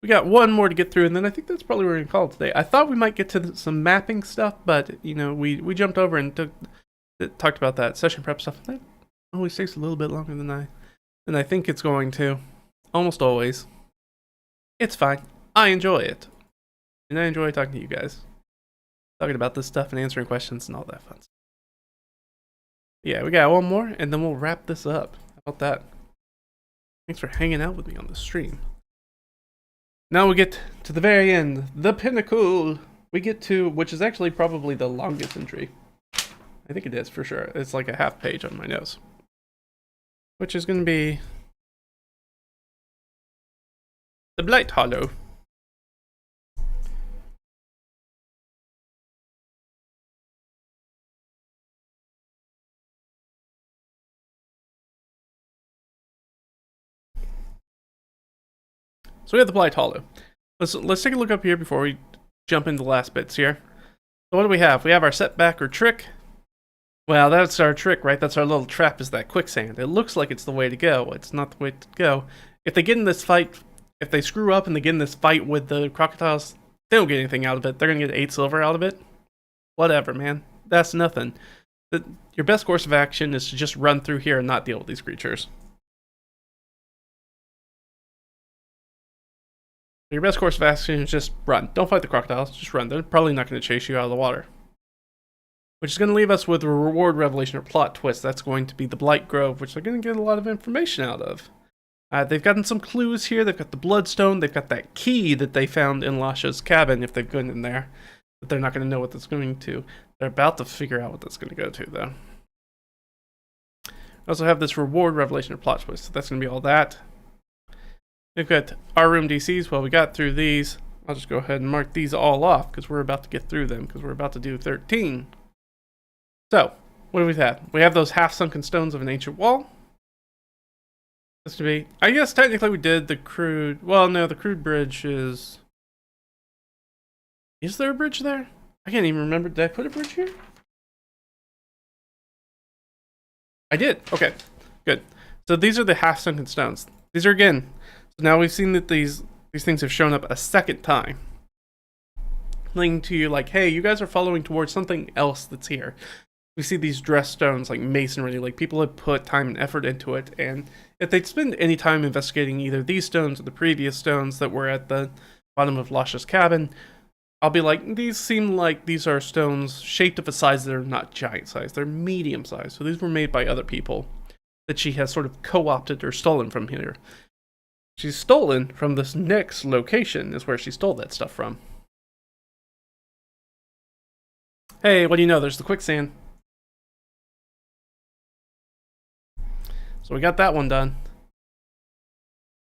We got one more to get through, and then I think that's probably what we're going to call it today. I thought we might get to some mapping stuff, but, you know, we jumped over and talked about that session prep stuff. That always takes a little bit longer than I think it's going to. Almost always. It's fine. I enjoy it. And I enjoy talking to you guys. talking about this stuff and answering questions and all that fun stuff. Yeah, we got one more, and then we'll wrap this up. How about that? Thanks for hanging out with me on the stream. Now we get to the very end, the pinnacle. We get to, which is actually probably the longest entry. I think it is for sure. It's like a half page on my nose, which is going to be the Blight Hollow. So we have the Blight Hollow. Let's take a look up here before we jump into the last bits here. So what do we have? We have our setback or trick. Well, that's our trick, right? That's our little trap, is that quicksand. It looks like it's the way to go. It's not the way to go. If they get in this fight, if they screw up and they get in this fight with the crocodiles, they don't get anything out of it. They're going to get 8 silver out of it. Whatever, man. That's nothing. Your best course of action is to just run through here and not deal with these creatures. Your best course of action is just run. Don't fight the crocodiles, just run. They're probably not going to chase you out of the water. Which is going to leave us with a reward, revelation, or plot twist. That's going to be the Blight Grove, which they're going to get a lot of information out of. They've gotten some clues here. They've got the Bloodstone. They've got that key that they found in Lasha's cabin, if they've gone in there. But they're not going to know what that's going to. They're about to figure out what that's going to go to, though. We also have this reward, revelation, or plot twist. So that's going to be all that. We've got our room DCs. Well, we got through these. I'll just go ahead and mark these all off because we're about to get through them because we're about to do 13. So, what do we have? We have those half-sunken stones of an ancient wall. This to be, I guess technically we did the crude, well, no, the crude bridge is there a bridge there? I can't even remember. Did I put a bridge here? I did. Okay, good. So these are the half-sunken stones. These are, again, so now we've seen that these things have shown up a second time. Linking to you like, hey, you guys are following towards something else that's here. We see these dress stones, like masonry, like people have put time and effort into it, and if they'd spend any time investigating either these stones or the previous stones that were at the bottom of Lasha's cabin, I'll be like, these seem like these are stones shaped of a size that are not giant size, they're medium size, so these were made by other people that she has sort of co-opted or stolen from here. She's stolen from this next location is where she stole that stuff from. Hey, what do you know? There's the quicksand. So we got that one done.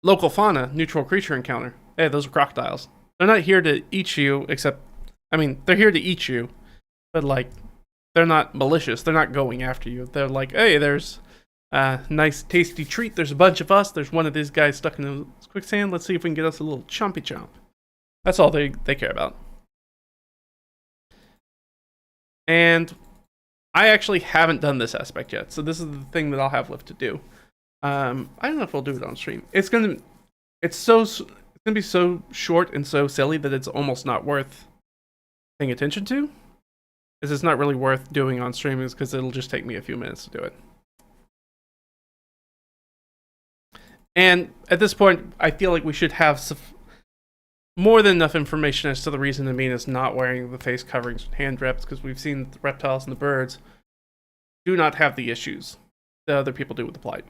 Local fauna, neutral creature encounter. Hey, those are crocodiles. They're not here to eat you, except, I mean, they're here to eat you, but like, they're not malicious. They're not going after you. They're like, hey, there's a nice tasty treat. There's a bunch of us. There's one of these guys stuck in the quicksand. Let's see if we can get us a little chompy chomp. That's all they care about. And I actually haven't done this aspect yet, so this is the thing that I'll have left to do. I don't know if we'll do it on stream. It's gonna be so short and so silly that it's almost not worth paying attention to. It's not really worth doing on stream, is because it'll just take me a few minutes to do it. And at this point, I feel like we should have more than enough information as to the reason Amina's not wearing the face coverings and hand wraps, because we've seen the reptiles and the birds do not have the issues that other people do with the Blight.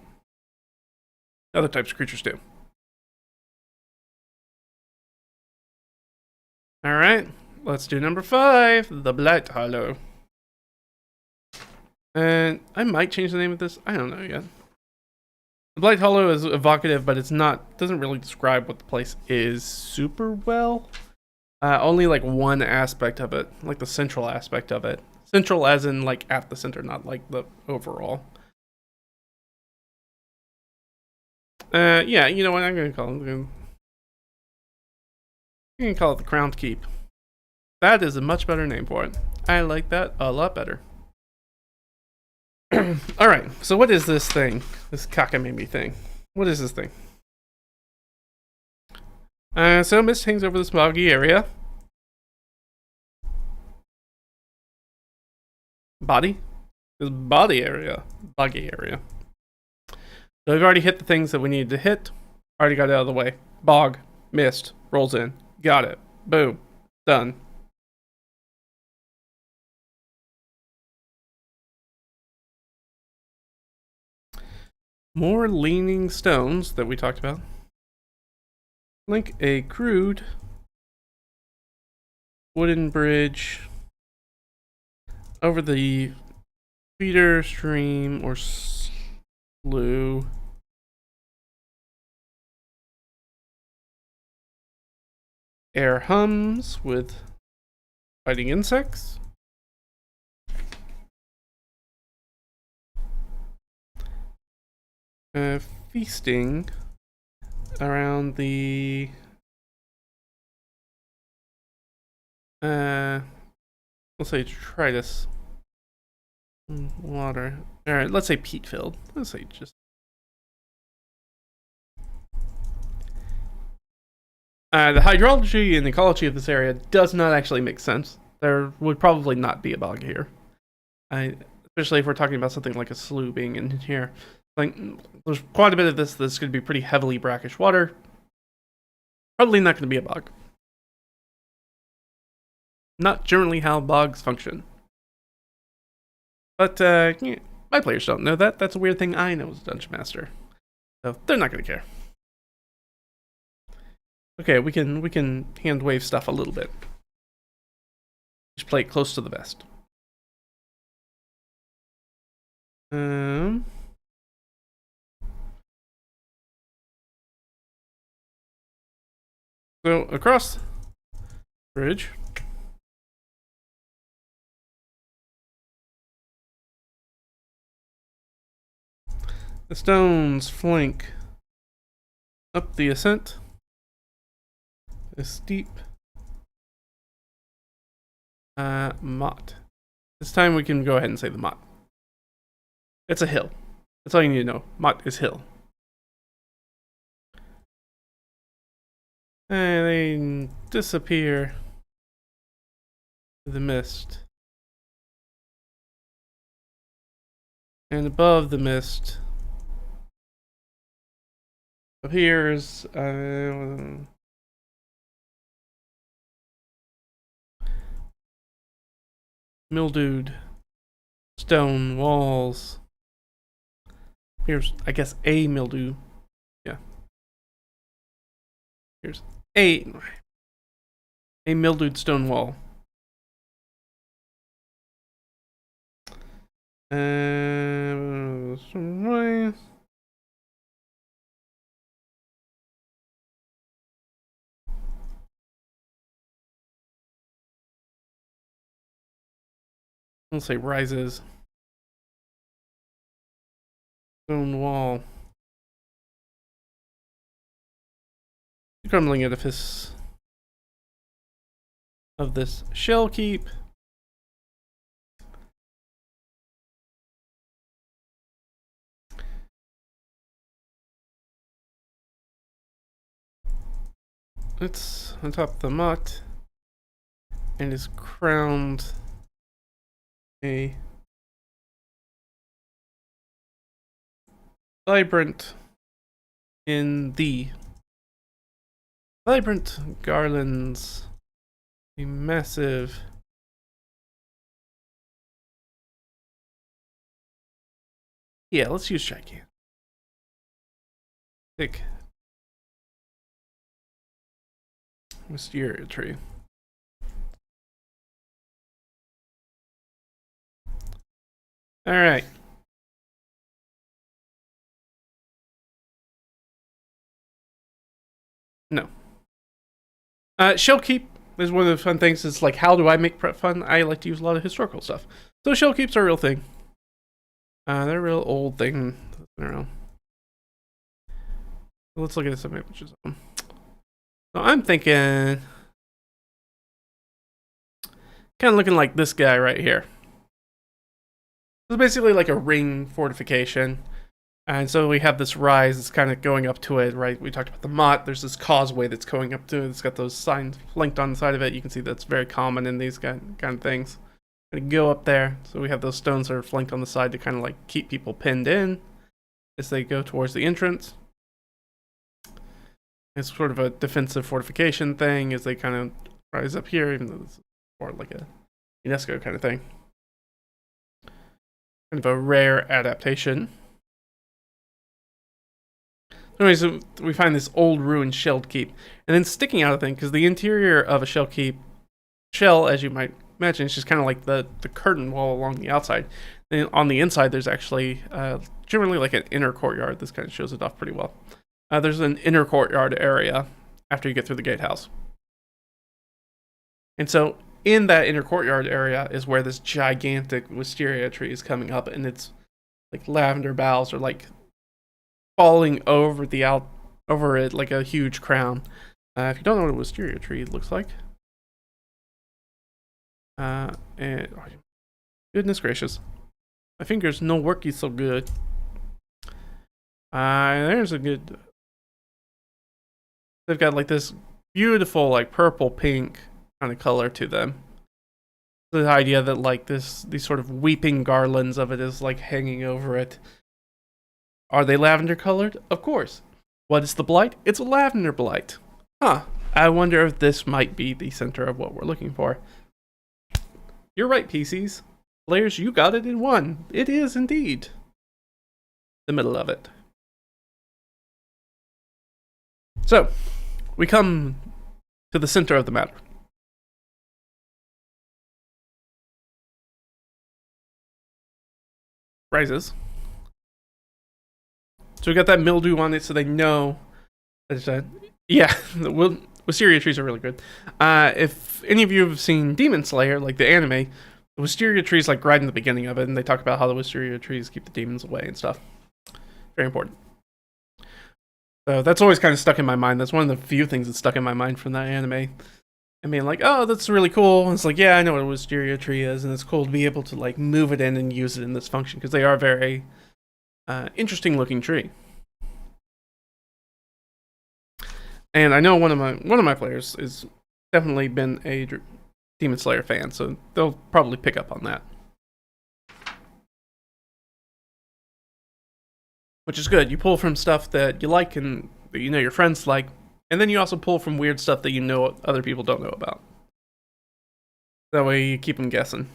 Other types of creatures do. Alright, let's do number 5, the Blight Hollow. And I might change the name of this, I don't know yet. The Blight Hollow is evocative, but doesn't really describe what the place is super well. Only like one aspect of it, like the central aspect of it. Central as in like at the center, not like the overall. Yeah, you know what, I'm going to call it. I'm going to call it the Crowned Keep. That is a much better name for it. I like that a lot better. Alright, so what is this thing? This cockamamie thing. What is this thing? So mist hangs over this boggy area. Body? This body area. Boggy area. So we've already hit the things that we needed to hit. Already got it out of the way. Bog. Mist. Rolls in. Got it. Boom. Done. More leaning stones that we talked about. Link a crude wooden bridge over the feeder stream or slough. Air hums with fighting insects. Feasting around the let's say detritus water. All right, let's say peat filled. Let's say just the hydrology and ecology of this area does not actually make sense. There would probably not be a bog here. Especially if we're talking about something like a slough being in here. Like, there's quite a bit of this that's going to be pretty heavily brackish water. Probably not going to be a bog. Not generally how bogs function. But yeah, my players don't know that. That's a weird thing I know as a dungeon master. So they're not going to care. Okay, we can hand wave stuff a little bit. Just play it close to the vest. So across bridge. The stones flank up the ascent. A steep motte. This time we can go ahead and say the motte. It's a hill. That's all you need to know. Motte is hill. And they disappear in the mist. And above the mist appears mildewed stone walls. Here's, I guess, a mildew. Yeah. Here's a mildewed stone wall. I'll say rises. Stone wall. Crumbling edifice of this shell keep. It's on top of the motte and is crowned a vibrant garlands, a massive let's use gigantic wisteria tree. All right. No. Shell keep is one of the fun things. It's like, how do I make prep fun? I like to use a lot of historical stuff. So shell keeps are a real thing. They're a real old thing that's been around. Let's look at some images of them. So I'm thinking, kind of looking like this guy right here. It's basically like a ring fortification. And so we have this rise that's kind of going up to it, right? We talked about the motte. There's this causeway that's going up to it. It's got those signs flanked on the side of it. You can see that's very common in these kind of things. And go up there. So we have those stones that are flanked on the side to kind of like keep people pinned in as they go towards the entrance. It's sort of a defensive fortification thing as they kind of rise up here, even though it's more like a UNESCO kind of thing. Kind of a rare adaptation. Anyways, so we find this old ruined shelled keep, and then sticking out of the thing, because the interior of a shell, as you might imagine, is just kind of like the curtain wall along the outside. And on the inside, there's actually generally like an inner courtyard. This kind of shows it off pretty well. There's an inner courtyard area after you get through the gatehouse. And so in that inner courtyard area is where this gigantic wisteria tree is coming up, and its like lavender boughs are like falling over over it like a huge crown. If you don't know what a wisteria tree looks like, and oh, goodness gracious, my fingers no worky so good. There's a good. They've got like this beautiful like purple pink kind of color to them. The idea that like these sort of weeping garlands of it is like hanging over it. Are they lavender colored? Of course. What is the blight? It's a lavender blight. Huh. I wonder if this might be the center of what we're looking for. You're right, PCs. Players, you got it in one. It is indeed the middle of it. So, we come to the center of the matter. Rises. So we got that mildew on it, so they know. Yeah, wisteria trees are really good. If any of you have seen Demon Slayer, like the anime, the wisteria trees like right in the beginning of it, and they talk about how the wisteria trees keep the demons away and stuff. Very important. So that's always kind of stuck in my mind. That's one of the few things that's stuck in my mind from that anime. I mean, like, oh, that's really cool. And it's like, yeah, I know what a wisteria tree is, and it's cool to be able to like move it in and use it in this function because they are very interesting looking tree. And I know one of my players is definitely been a Demon Slayer fan, so they'll probably pick up on that. Which is good. You pull from stuff that you like and that you know your friends like, and then you also pull from weird stuff that you know other people don't know about. That way you keep them guessing.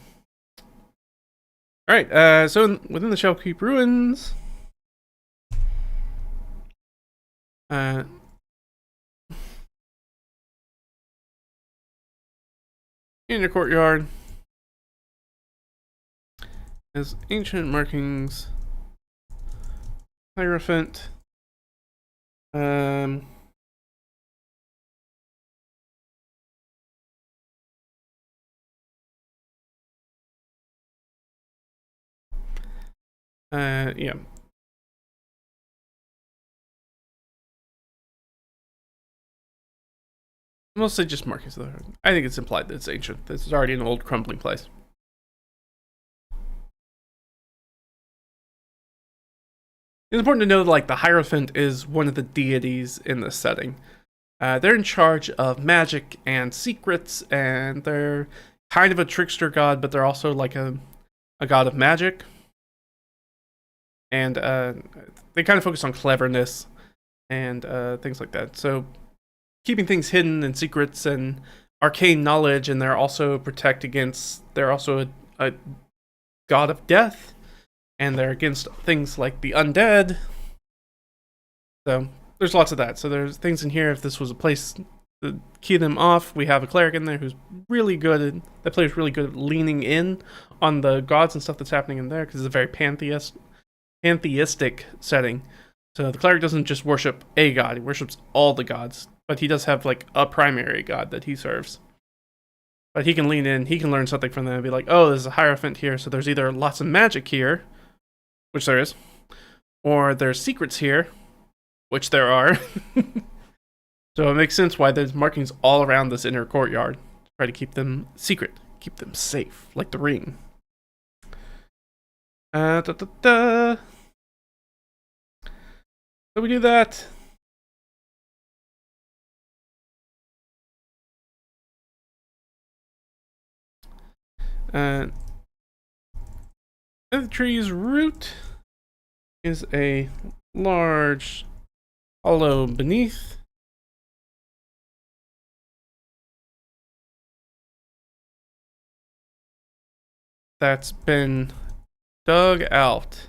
Alright, so within the Shellkeep Ruins, in your courtyard, has ancient markings, Hierophant, yeah. Mostly just markings. I think it's implied that it's ancient. This is already an old, crumbling place. It's important to know that, like, the Hierophant is one of the deities in this setting. They're in charge of magic and secrets, and they're kind of a trickster god, but they're also like a god of magic. And they kind of focus on cleverness and things like that. So keeping things hidden and secrets and arcane knowledge, and they're also they're also a god of death, and they're against things like the undead. So there's lots of that. So there's things in here. If this was a place to key them off, we have a cleric in there who's really good that player's really good at leaning in on the gods and stuff that's happening in there, because it's a very pantheistic setting. So the cleric doesn't just worship a god, he worships all the gods, but he does have like a primary god that he serves. But he can lean in, he can learn something from them and be like, oh, there's a Hierophant here, so there's either lots of magic here, which there is, or there's secrets here, which there are. So it makes sense why there's markings all around this inner courtyard. Try to keep them secret, keep them safe, like the ring. So we do that. And the tree's root is a large hollow beneath. That's been dug out.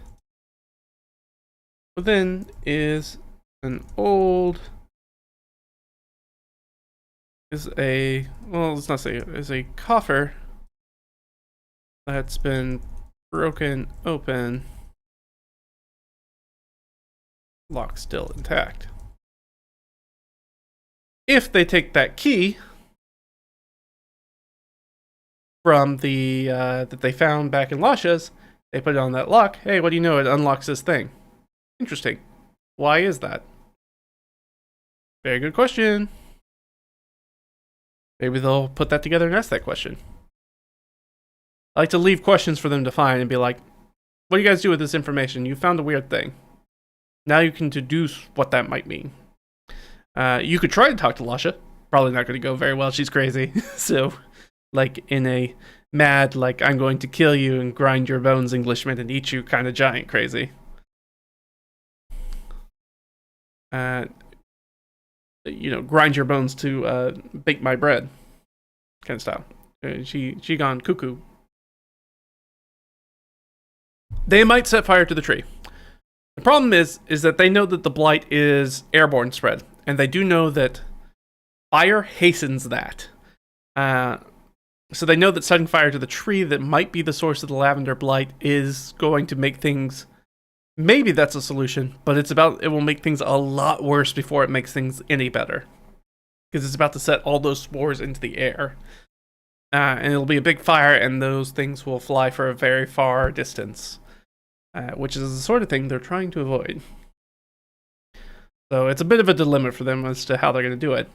Within is An old is a, well, let's not say it, is a coffer that's been broken open. Lock still intact. If they take that key from the that they found back in Lasha's, they put it on that lock. Hey, what do you know? It unlocks this thing. Interesting. Why is that? Very good question. Maybe they'll put that together and ask that question. I like to leave questions for them to find and be like, what do you guys do with this information? You found a weird thing. Now you can deduce what that might mean. You could try to talk to Lasha. Probably not going to go very well. She's crazy. So, like in a mad, like I'm going to kill you and grind your bones, Englishman, and eat you kind of giant crazy. Grind your bones to bake my bread kind of style. She gone cuckoo. They might set fire to the tree. The problem is that they know that the blight is airborne spread, and they do know that fire hastens that. So they know that setting fire to the tree that might be the source of the lavender blight is going to make things. Maybe that's a solution, but it will make things a lot worse before it makes things any better. Because it's about to set all those spores into the air. And it'll be a big fire, and those things will fly for a very far distance. Which is the sort of thing they're trying to avoid. So it's a bit of a dilemma for them as to how they're going to do it.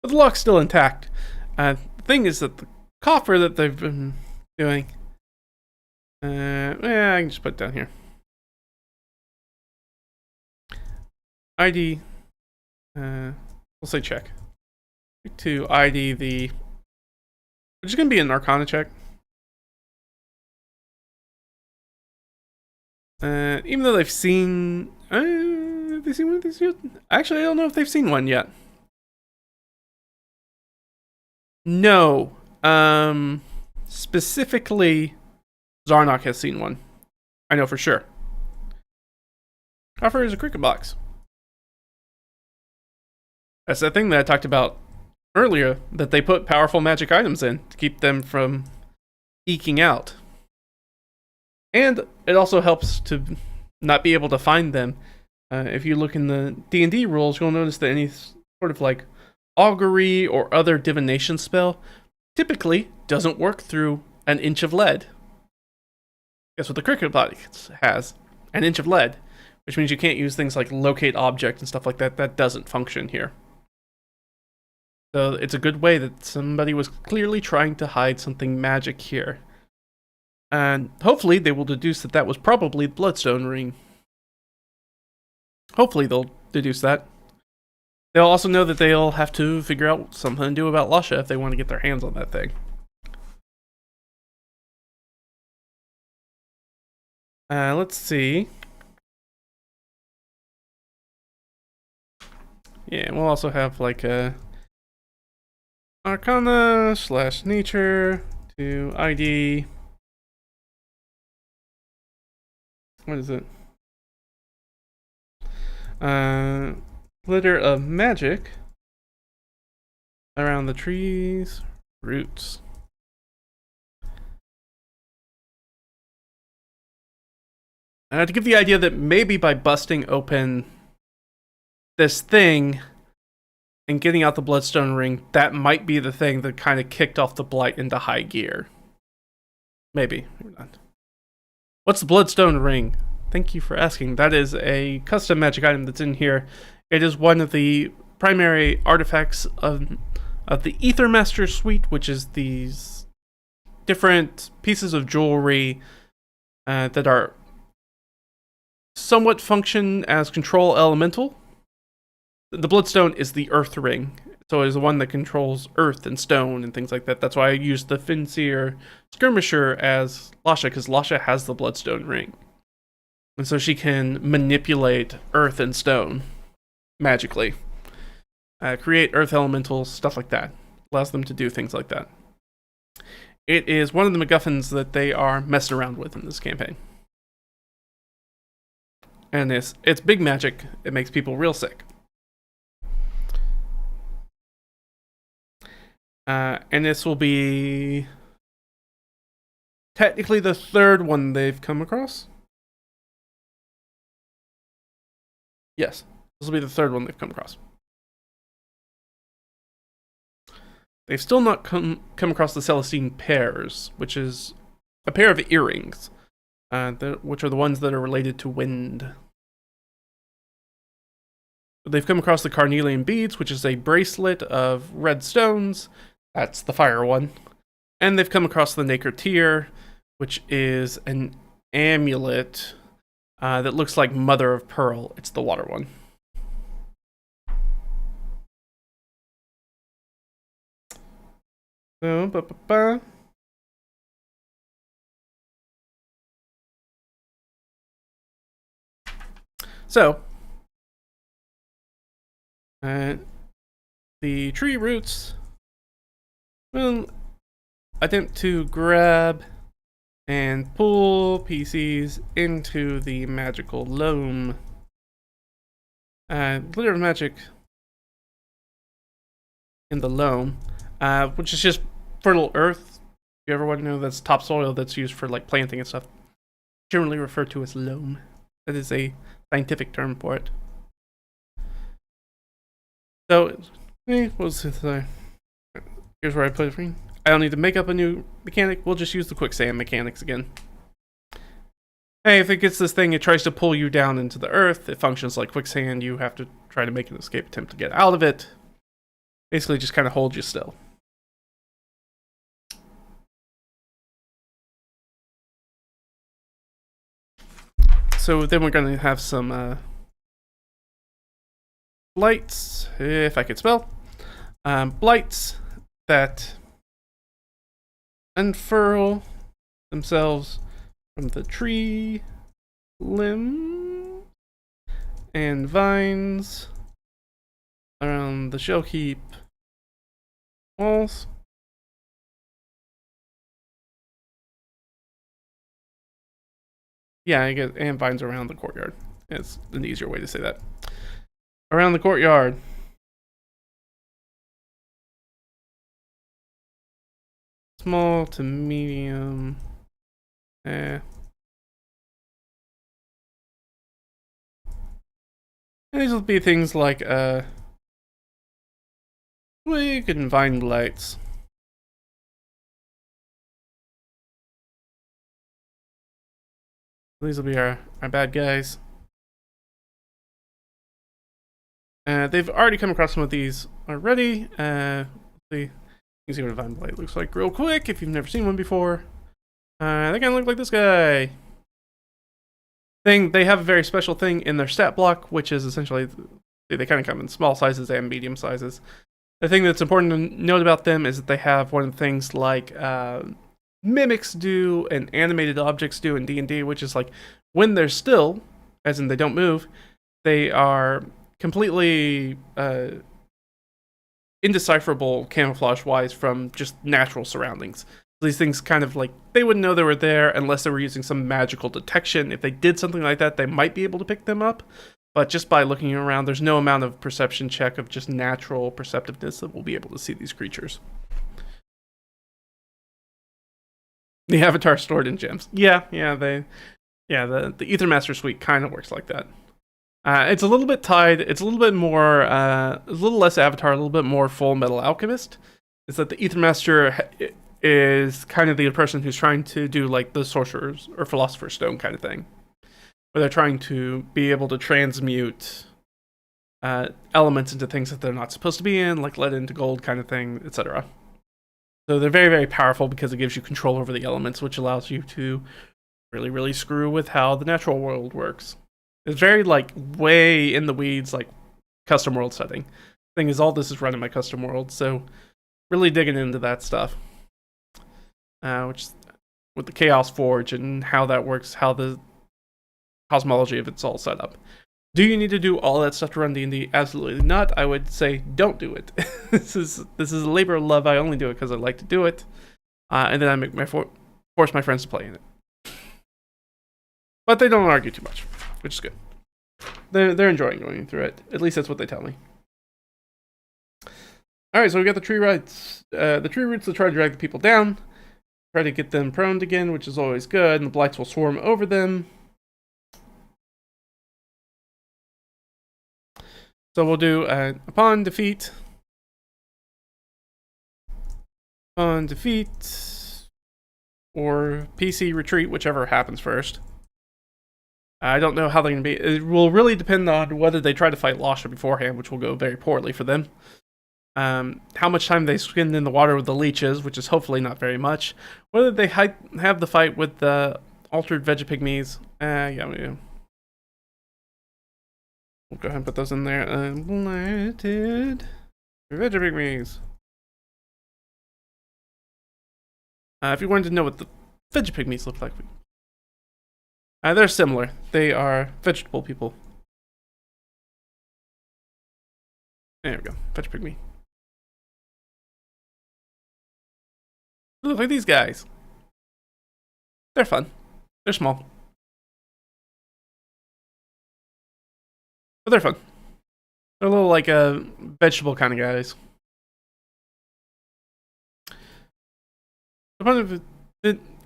But the lock's still intact. The thing is that the coffer that they've been doing... I can just put it down here. ID... we'll say check. To ID the... Which is going to be an Arcana check. Even though they've seen... have they seen one of these yet? Actually, I don't know if they've seen one yet. No. Specifically, Zarnok has seen one. I know for sure. Coffer is a cricket box. That's that thing that I talked about earlier, that they put powerful magic items in to keep them from eking out. And it also helps to not be able to find them. If you look in the D&D rules, you'll notice that any sort of like augury or other divination spell typically doesn't work through an inch of lead. Guess what the cricket box has? An inch of lead, which means you can't use things like locate object and stuff like that. That doesn't function here. So it's a good way that somebody was clearly trying to hide something magic here. And hopefully they will deduce that that was probably the Bloodstone Ring. Hopefully they'll deduce that. They'll also know that they'll have to figure out something to do about Lasha if they want to get their hands on that thing. Let's see. Yeah, we'll also have like a Arcana / Nature to ID. What is it? Glitter of magic around the tree's roots. To give the idea that maybe by busting open this thing and getting out the Bloodstone Ring, that might be the thing that kind of kicked off the blight into high gear. Maybe not. What's the Bloodstone Ring? Thank you for asking. That is a custom magic item that's in here. It is one of the primary artifacts of the Ethermaster suite, which is these different pieces of jewelry that are somewhat function as control elemental. The Bloodstone is the Earth Ring, so it is the one that controls earth and stone and things like that. That's why I used the Finseer Skirmisher as Lasha, because Lasha has the Bloodstone Ring. And so she can manipulate earth and stone magically. Create earth elementals, stuff like that. Allows them to do things like that. It is one of the MacGuffins that they are messing around with in this campaign. And it's big magic. It makes people real sick. And this will be technically the third one they've come across. Yes, this will be the third one they've come across. They've still not come across the Celestine pairs, which is a pair of earrings, which are the ones that are related to wind. They've come across the carnelian beads, which is a bracelet of red stones. That's the fire one. And they've come across the Nacre Tear, which is an amulet that looks like Mother of Pearl. It's the water one. So, the tree roots will attempt to grab and pull PCs into the magical loam. Glitter of magic in the loam, which is just fertile earth. If you ever want to know, that's topsoil that's used for like planting and stuff. Generally referred to as loam. That is a scientific term for it. So, here's where I put it for you. I don't need to make up a new mechanic. We'll just use the quicksand mechanics again. Hey, if it gets this thing, it tries to pull you down into the earth. It functions like quicksand. You have to try to make an escape attempt to get out of it. Basically, just kind of hold you still. So then we're going to have some blights, if I could spell. Blights that unfurl themselves from the tree limb and vines around the shell heap walls. Yeah, I guess, and vines around the courtyard. It's an easier way to say that. Around the courtyard. Small to medium. And these will be things like twig and vine blights. These will be our bad guys. They've already come across some of these already. You can see what a vine blight looks like real quick if you've never seen one before. They kind of look like this guy. They have a very special thing in their stat block, which is essentially they kind of come in small sizes and medium sizes. The thing that's important to note about them is that they have one of the things like mimics do and animated objects do in D&D, which is like when they're still, as in they don't move, they are completely indecipherable camouflage-wise from just natural surroundings. These things kind of like, they wouldn't know they were there unless they were using some magical detection. If they did something like that, they might be able to pick them up. But just by looking around, there's no amount of perception check of just natural perceptiveness that we'll be able to see these creatures. The avatar stored in gems. The Ethermaster suite kind of works like that. It's a little bit tied. It's a little bit more, a little less avatar, a little bit more Full Metal Alchemist. Is that the Ethermaster is kind of the person who's trying to do like the Sorcerer's or Philosopher's Stone kind of thing, where they're trying to be able to transmute elements into things that they're not supposed to be in, like lead into gold kind of thing, etc. So they're very, very powerful because it gives you control over the elements, which allows you to really, really screw with how the natural world works. It's very, like, way in the weeds, like, custom world setting. Thing is, all this is run in my custom world, so really digging into that stuff. Which, with the Chaos Forge and how that works, how the cosmology of it's all set up. Do you need to do all that stuff to run D&D? Absolutely not. I would say don't do it. This is a labor of love. I only do it because I like to do it, and then I make force my friends to play in it. But they don't argue too much, which is good. they're enjoying going through it. At least that's what they tell me. All right, so we got the tree roots. The tree roots will try to drag the people down, try to get them prone again, which is always good. And the blights will swarm over them. So we'll do upon defeat, or PC retreat, whichever happens first. I don't know how they're going to be. It will really depend on whether they try to fight Lasha beforehand, which will go very poorly for them. How much time they spend in the water with the leeches, which is hopefully not very much. Whether they have the fight with the altered Vegapygmies. Yeah, we'll go ahead and put those in there. Blighted Vegapygmies. If you wanted to know what the Vegapygmies look like, they're similar. They are vegetable people. There we go. Vegapygmy. Look at these guys. They're fun. They're small. But they're fun. They're a little like vegetable kind of guys.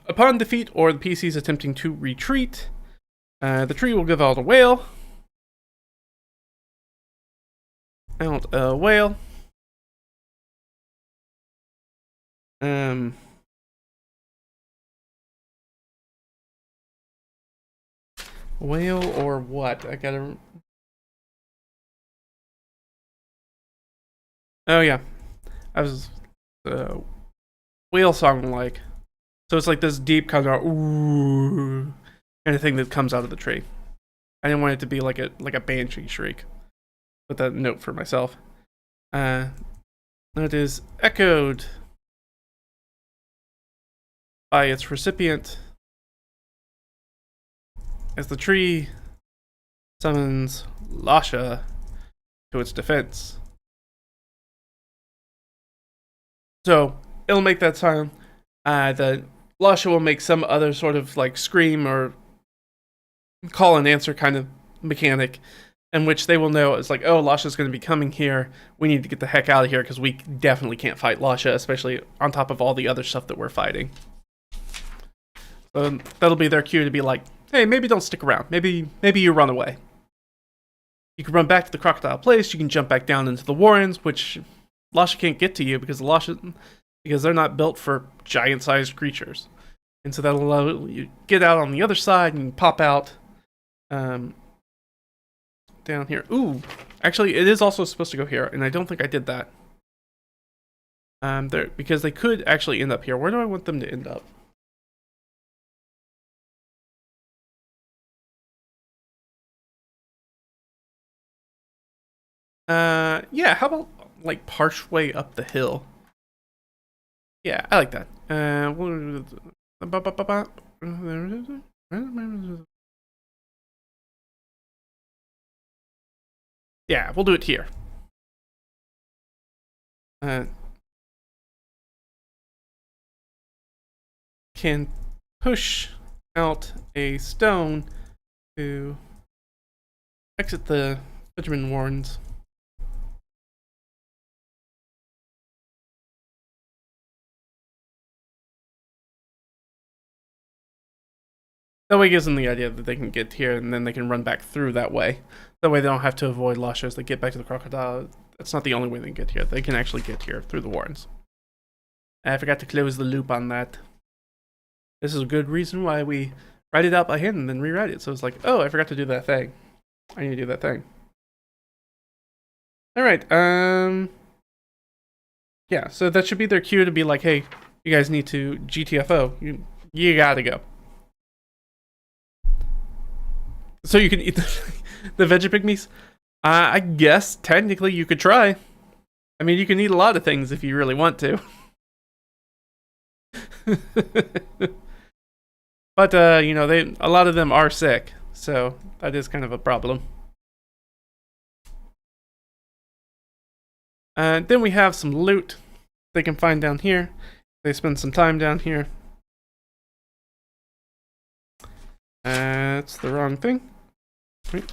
Upon defeat or the PCs attempting to retreat, the tree will give out a whale. Whale or what? I gotta... Oh yeah. I was... whale song like. So it's like this deep kind of ooh kind of thing that comes out of the tree. I didn't want it to be like a banshee shriek. Put that note for myself. That is echoed by its recipient as the tree summons Lasha to its defense. So it'll make that sound. The Lasha will make some other sort of like scream or call and answer kind of mechanic, in which they will know it's like, oh, Lasha's going to be coming here. We need to get the heck out of here because we definitely can't fight Lasha, especially on top of all the other stuff that we're fighting. So that'll be their cue to be like, hey, maybe don't stick around. Maybe you run away. You can run back to the crocodile place. You can jump back down into the warrens, which Lasha can't get to you because they're not built for giant-sized creatures. And so that'll allow you to get out on the other side and pop out down here. Ooh, actually, it is also supposed to go here, and I don't think I did that. Because they could actually end up here. Where do I want them to end up? Yeah, how about like partially up the hill? Yeah, I like that. Yeah, we'll do it here. Can push out a stone to exit the Benjamin Warrens. That way it gives them the idea that they can get here and then they can run back through that way. That way they don't have to avoid Lasha as they get back to the crocodile. That's not the only way they can get here. They can actually get here through the warrens. I forgot to close the loop on that. This is a good reason why we write it out by hand and then rewrite it. So it's like, oh, I forgot to do that thing. I need to do that thing. Alright, yeah, so that should be their cue to be like, hey, you guys need to GTFO. You gotta go. So you can eat the Vegapygmies? I guess, technically, you could try. I mean, you can eat a lot of things if you really want to. But, you know, a lot of them are sick, so that is kind of a problem. Then we have some loot they can find down here. They spend some time down here. It's the wrong thing. Wait.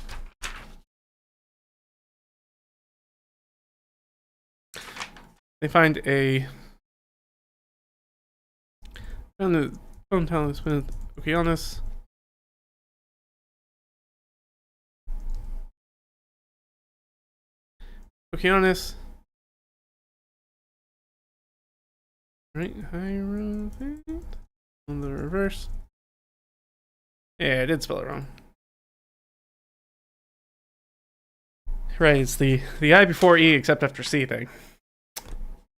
They find a found the phone talisman Okeanos. Okeanos. Right, Hierophant. On the reverse. Yeah, I did spell it wrong. Right, it's the I before E except after C thing.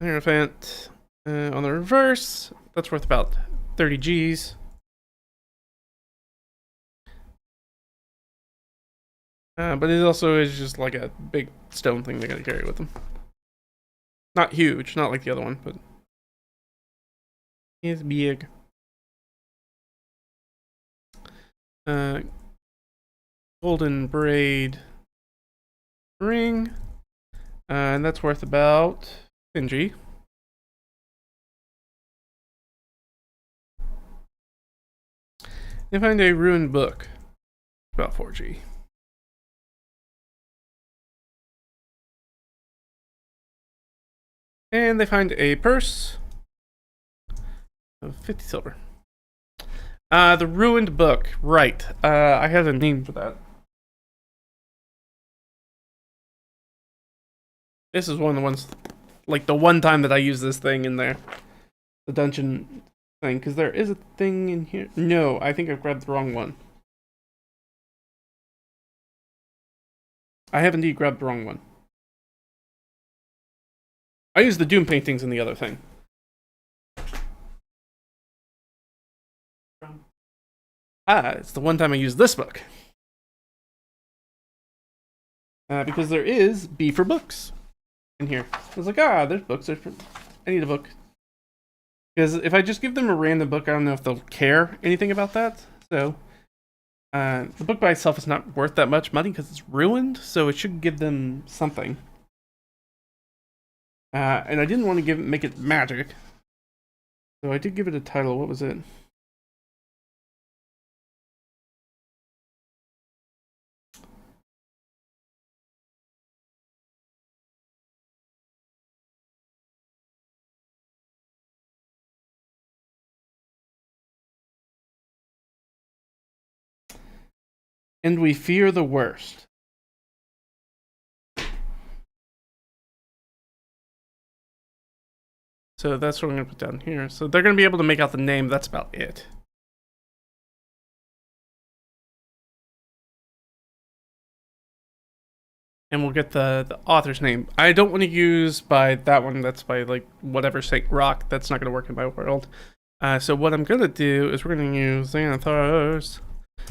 Hierophant. On the reverse, that's worth about 30 Gs. But it also is just like a big stone thing they gotta carry with them. Not huge, not like the other one, but it's big. Golden braid ring, and that's worth about 10 G. They find a ruined book, about 4 G. And they find a purse of 50 silver. The ruined book, right. I had a name for that. This is one of the ones, like the one time that I use this thing in there. The dungeon thing, because there is a thing in here. No, I think I've grabbed the wrong one. I have indeed grabbed the wrong one. I use the Doom paintings in the other thing. It's the one time I used this book. Because there is B for books in here. I was like, there's books. I need a book. Because if I just give them a random book, I don't know if they'll care anything about that. So, the book by itself is not worth that much money because it's ruined, so it should give them something. And I didn't want to make it magic. So I did give it a title. What was it? And we fear the worst. So that's what I'm going to put down here. So they're going to be able to make out the name. That's about it. And we'll get the author's name. I don't want to use by that one. That's by like whatever Saint Rock. That's not going to work in my world. So what I'm going to do is we're going to use Xanathar's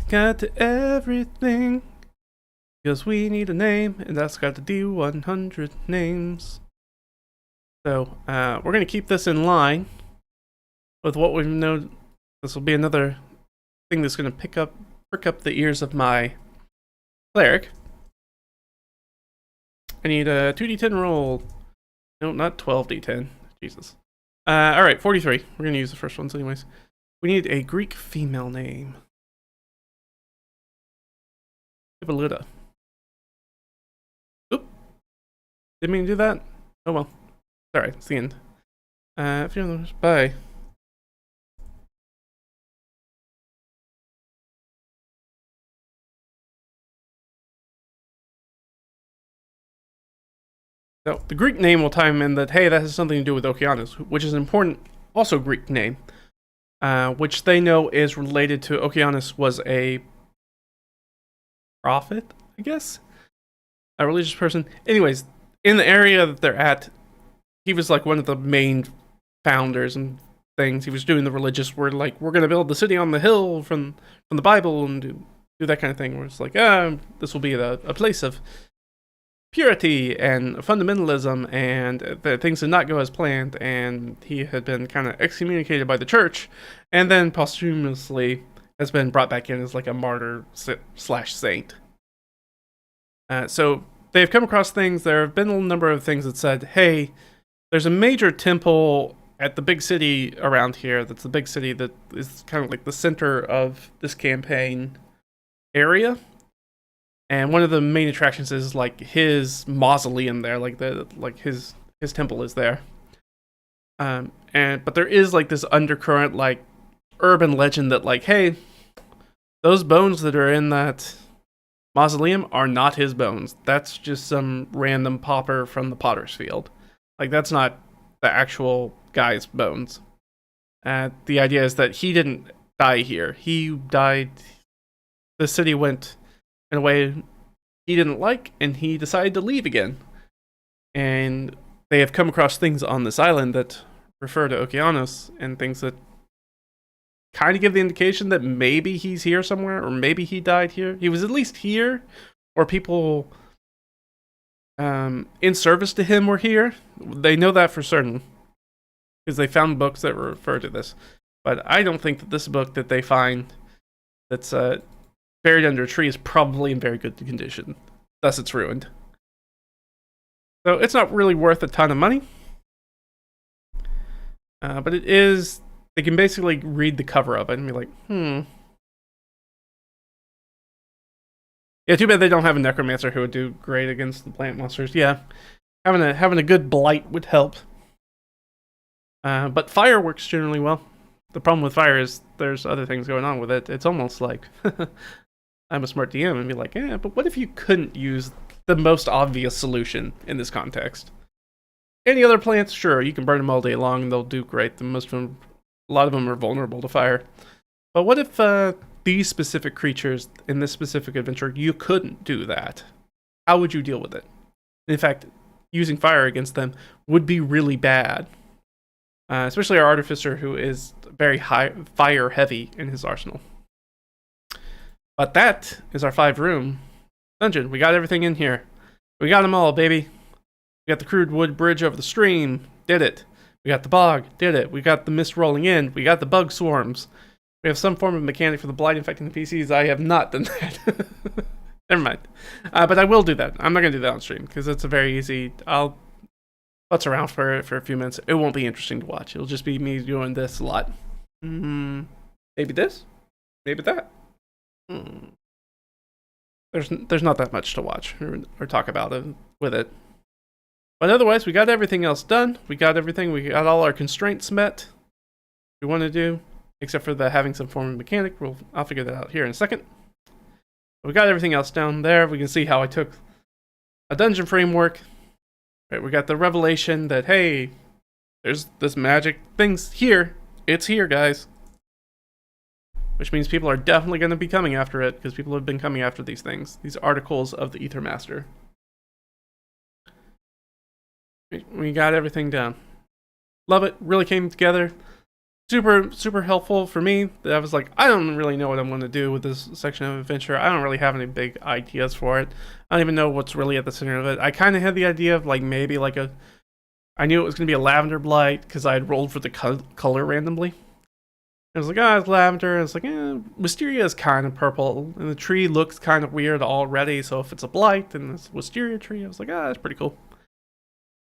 Got to Everything. Because we need a name. And that's got to do 100 names. So we're going to keep this in line with what we know. This will be another thing that's going to prick up the ears of my cleric. I need a 2d10 roll. No, not 12d10. Jesus. Alright, 43. We're going to use the first ones anyways. We need a Greek female name. Hippolyta. Oop. Didn't mean to do that. Oh well. Alright, it's the end. Bye. So, the Greek name will tie him in that, hey, that has something to do with Okeanos, which is an important, also Greek name, which they know is related to Okeanos was a prophet, I guess? A religious person. Anyways, in the area that they're at, he was like one of the main founders and things. He was doing the religious word, like, we're going to build the city on the hill from the Bible and do that kind of thing, where it's like, this will be a place of purity and fundamentalism, and that things did not go as planned, and he had been kind of excommunicated by the church, and then posthumously has been brought back in as like a martyr slash saint. So they've come across things. There have been a number of things that said, hey, there's a major temple at the big city around here. That's the big city that is kind of like the center of this campaign area. And one of the main attractions is like his mausoleum there, like his temple is there. But there is like this undercurrent, like urban legend that like, hey, those bones that are in that mausoleum are not his bones. That's just some random pauper from the potter's field. Like, that's not the actual guy's bones. The idea is that he didn't die here. He died. The city went in a way he didn't like, and he decided to leave again. And they have come across things on this island that refer to Okeanos, and things that kind of give the indication that maybe he's here somewhere, or maybe he died here. He was at least here, or people in service to him were here. They know that for certain, because they found books that refer to this. But I don't think that this book that they find that's buried under a tree is probably in very good condition. Thus, it's ruined. So it's not really worth a ton of money. But it is... They can basically read the cover of it and be like, Yeah, too bad they don't have a necromancer who would do great against the plant monsters. Yeah, having a good blight would help. But fire works generally well. The problem with fire is there's other things going on with it. It's almost like I'm a smart DM and be like, yeah, but what if you couldn't use the most obvious solution in this context? Any other plants, sure, you can burn them all day long and they'll do great. A lot of them are vulnerable to fire. But what if these specific creatures in this specific adventure, you couldn't do that? How would you deal with it? In fact, using fire against them would be really bad. Especially our artificer, who is very fire heavy in his arsenal. But that is our 5-room dungeon. We got everything in here. We got them all, baby. We got the crude wood bridge over the stream. Did it. We got the bog. Did it. We got the mist rolling in. We got the bug swarms. We have some form of mechanic for the blight infecting the PCs. I have not done that. Never mind. But I will do that. I'm not going to do that on stream, because it's a very easy... I'll putz around for a few minutes. It won't be interesting to watch. It'll just be me doing this a lot. Maybe this? Maybe that? There's not that much to watch or talk about with it. But otherwise, we got everything else done. We got everything. We got all our constraints met. We want to do, except for the having some form of mechanic. I'll figure that out here in a second. We got everything else down there. We can see how I took a dungeon framework. Right, we got the revelation that, hey, there's this magic thing's here. It's here, guys. Which means people are definitely going to be coming after it, because people have been coming after these things. These articles of the Ether Master. We got everything down. Love it. Really came together. Super, super helpful for me. I was like, I don't really know what I'm going to do with this section of adventure. I don't really have any big ideas for it. I don't even know what's really at the center of it. I kind of had the idea of like maybe like I knew it was going to be a lavender blight because I had rolled for the color randomly. I was like, it's lavender. I was like, wisteria is kind of purple, and the tree looks kind of weird already. So if it's a blight and it's a wisteria tree, I was like, that's pretty cool.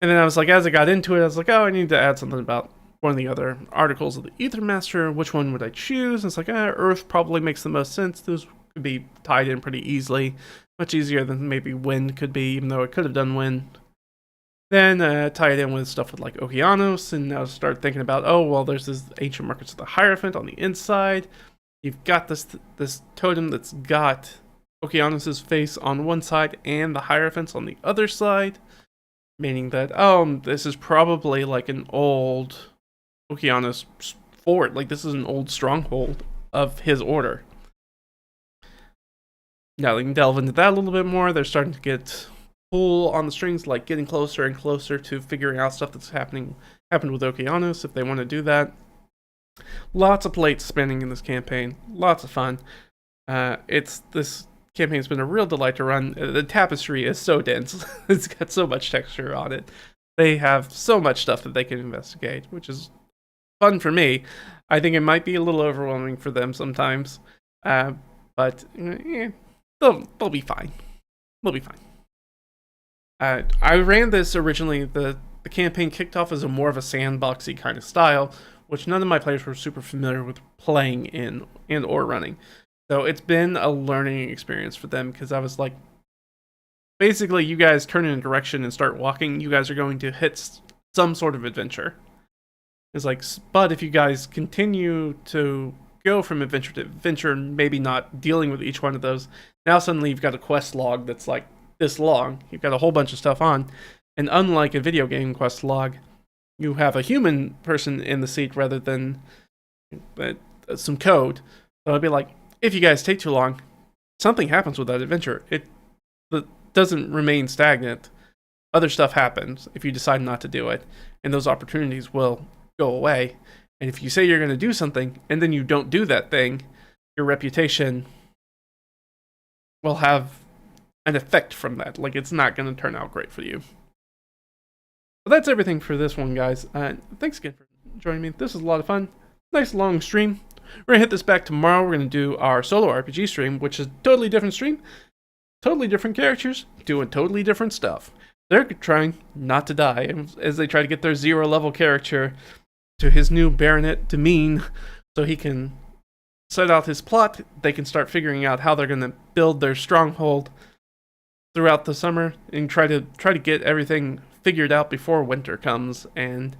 And then I was like, as I got into it, I was like, I need to add something about one of the other articles of the Ether Master. Which one would I choose? And it's like, Earth probably makes the most sense. Those could be tied in pretty easily. Much easier than maybe wind could be, even though it could have done wind. Then tie it in with stuff with like Okeanos, and now start thinking about, there's this ancient markets of the Hierophant on the inside. You've got this totem that's got Okeanos' face on one side and the Hierophant's on the other side. Meaning that, this is probably like an old Okeanos fort. Like, this is an old stronghold of his order. Now they can delve into that a little bit more. They're starting to get pull on the strings, like getting closer and closer to figuring out stuff that's happened with Okeanos, if they want to do that. Lots of plates spinning in this campaign. Lots of fun. This campaign's been a real delight to run. The tapestry is so dense. It's got so much texture on it. They have so much stuff that they can investigate, which is fun for me. I think it might be a little overwhelming for them sometimes. But they'll be fine. They'll be fine. I ran this originally. The campaign kicked off as more of a sandboxy kind of style, which none of my players were super familiar with playing in and or running. So it's been a learning experience for them, because I was like, basically, you guys turn in a direction and start walking, you guys are going to hit some sort of adventure. It's like, but if you guys continue to go from adventure to adventure, maybe not dealing with each one of those, now suddenly you've got a quest log that's like this long. You've got a whole bunch of stuff on. And unlike a video game quest log, you have a human person in the seat rather than some code. So it'd be like, if you guys take too long, something happens with that adventure. It doesn't remain stagnant. Other stuff happens if you decide not to do it, and those opportunities will go away. And if you say you're going to do something and then you don't do that thing, your reputation will have an effect from that. Like, it's not going to turn out great for you. So that's everything for this one, guys. Thanks again for joining me. This was a lot of fun. Nice long stream. We're going to hit this back tomorrow. We're going to do our solo RPG stream, which is a totally different stream. Totally different characters doing totally different stuff. They're trying not to die as they try to get their 0 level character to his new Baronet Demesne so he can set out his plot. They can start figuring out how they're going to build their stronghold throughout the summer and try to get everything figured out before winter comes and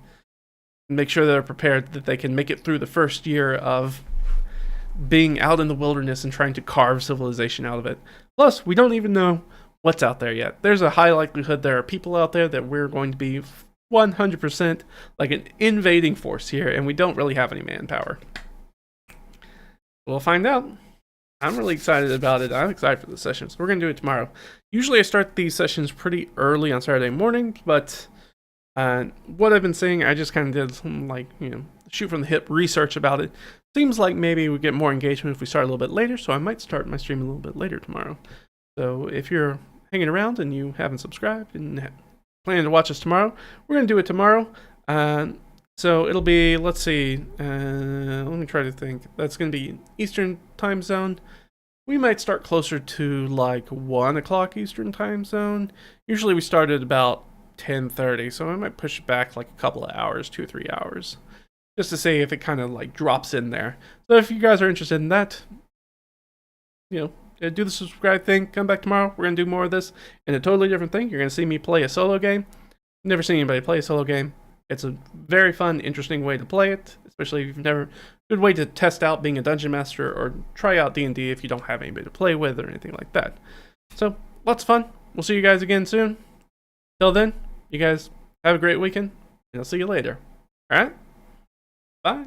make sure they're prepared that they can make it through the first year of being out in the wilderness and trying to carve civilization out of it. Plus, we don't even know what's out there yet. There's a high likelihood there are people out there that we're going to be 100% like an invading force here, and we don't really have any manpower. We'll find out. I'm really excited about it. I'm excited for the sessions. We're going to do it tomorrow. Usually I start these sessions pretty early on Saturday morning, but what I've been saying, I just kind of did some, like, shoot from the hip research about it. Seems like maybe we get more engagement if we start a little bit later, so I might start my stream a little bit later tomorrow. So if you're hanging around and you haven't subscribed and planning to watch us tomorrow, we're going to do it tomorrow. So it'll be, let's see, let me try to think. That's going to be Eastern time zone. We might start closer to like 1 o'clock Eastern time zone. Usually we start at about 10:30, so I might push it back like a couple of hours, 2 or 3 hours, just to see if it kind of like drops in there. So if you guys are interested in that, do the subscribe thing, come back tomorrow. We're going to do more of this in a totally different thing. You're going to see me play a solo game. Never seen anybody play a solo game. It's a very fun, interesting way to play it, especially if you've never... Good way to test out being a dungeon master or try out D&D if you don't have anybody to play with or anything like that. So, lots of fun. We'll see you guys again soon. Till then, you guys have a great weekend, and I'll see you later. Alright? Bye.